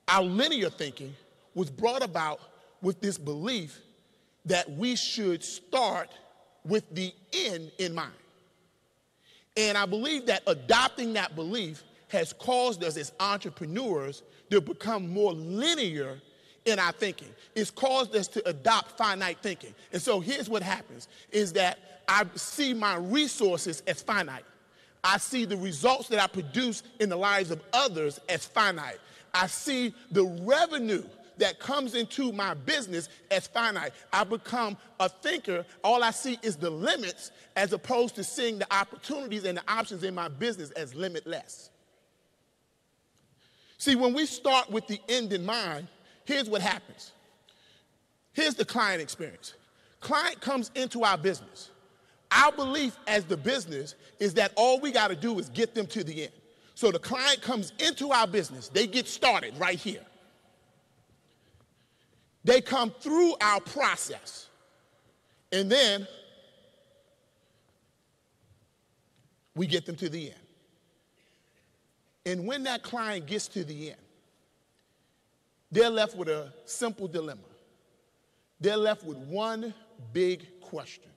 our linear thinking was brought about with this belief that we should start with the end in mind. And I believe that adopting that belief has caused us as entrepreneurs to become more linear in our thinking. It's caused us to adopt finite thinking. And so here's what happens, is that I see my resources as finite. I see the results that I produce in the lives of others as finite. I see the revenue that comes into my business as finite. I become a thinker. All I see is the limits as opposed to seeing the opportunities and the options in my business as limitless. See, when we start with the end in mind, here's what happens. Here's the client experience. Client comes into our business. Our belief as the business is that all we got to do is get them to the end. So the client comes into our business. They get started right here. They come through our process. And then we get them to the end. And when that client gets to the end, they're left with a simple dilemma. They're left with one big question.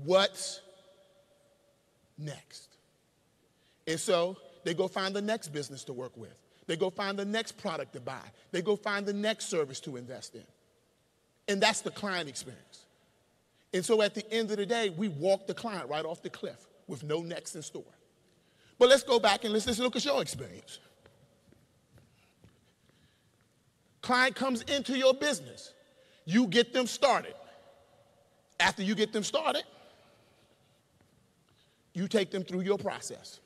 What's next? And so they go find the next business to work with. They go find the next product to buy. They go find the next service to invest in. And that's the client experience. And so at the end of the day, we walk the client right off the cliff with no next in store. But let's go back and let's look at your experience. Client comes into your business. You get them started. After you get them started, you take them through your process.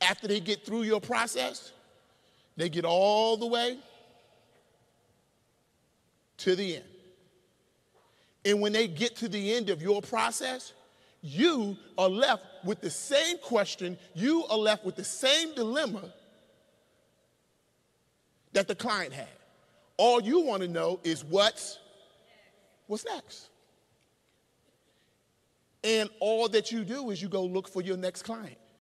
After they get through your process, they get all the way to the end. And when they get to the end of your process, you are left with the same question, you are left with the same dilemma that the client had. All you want to know is what's next. And all that you do is you go look for your next client.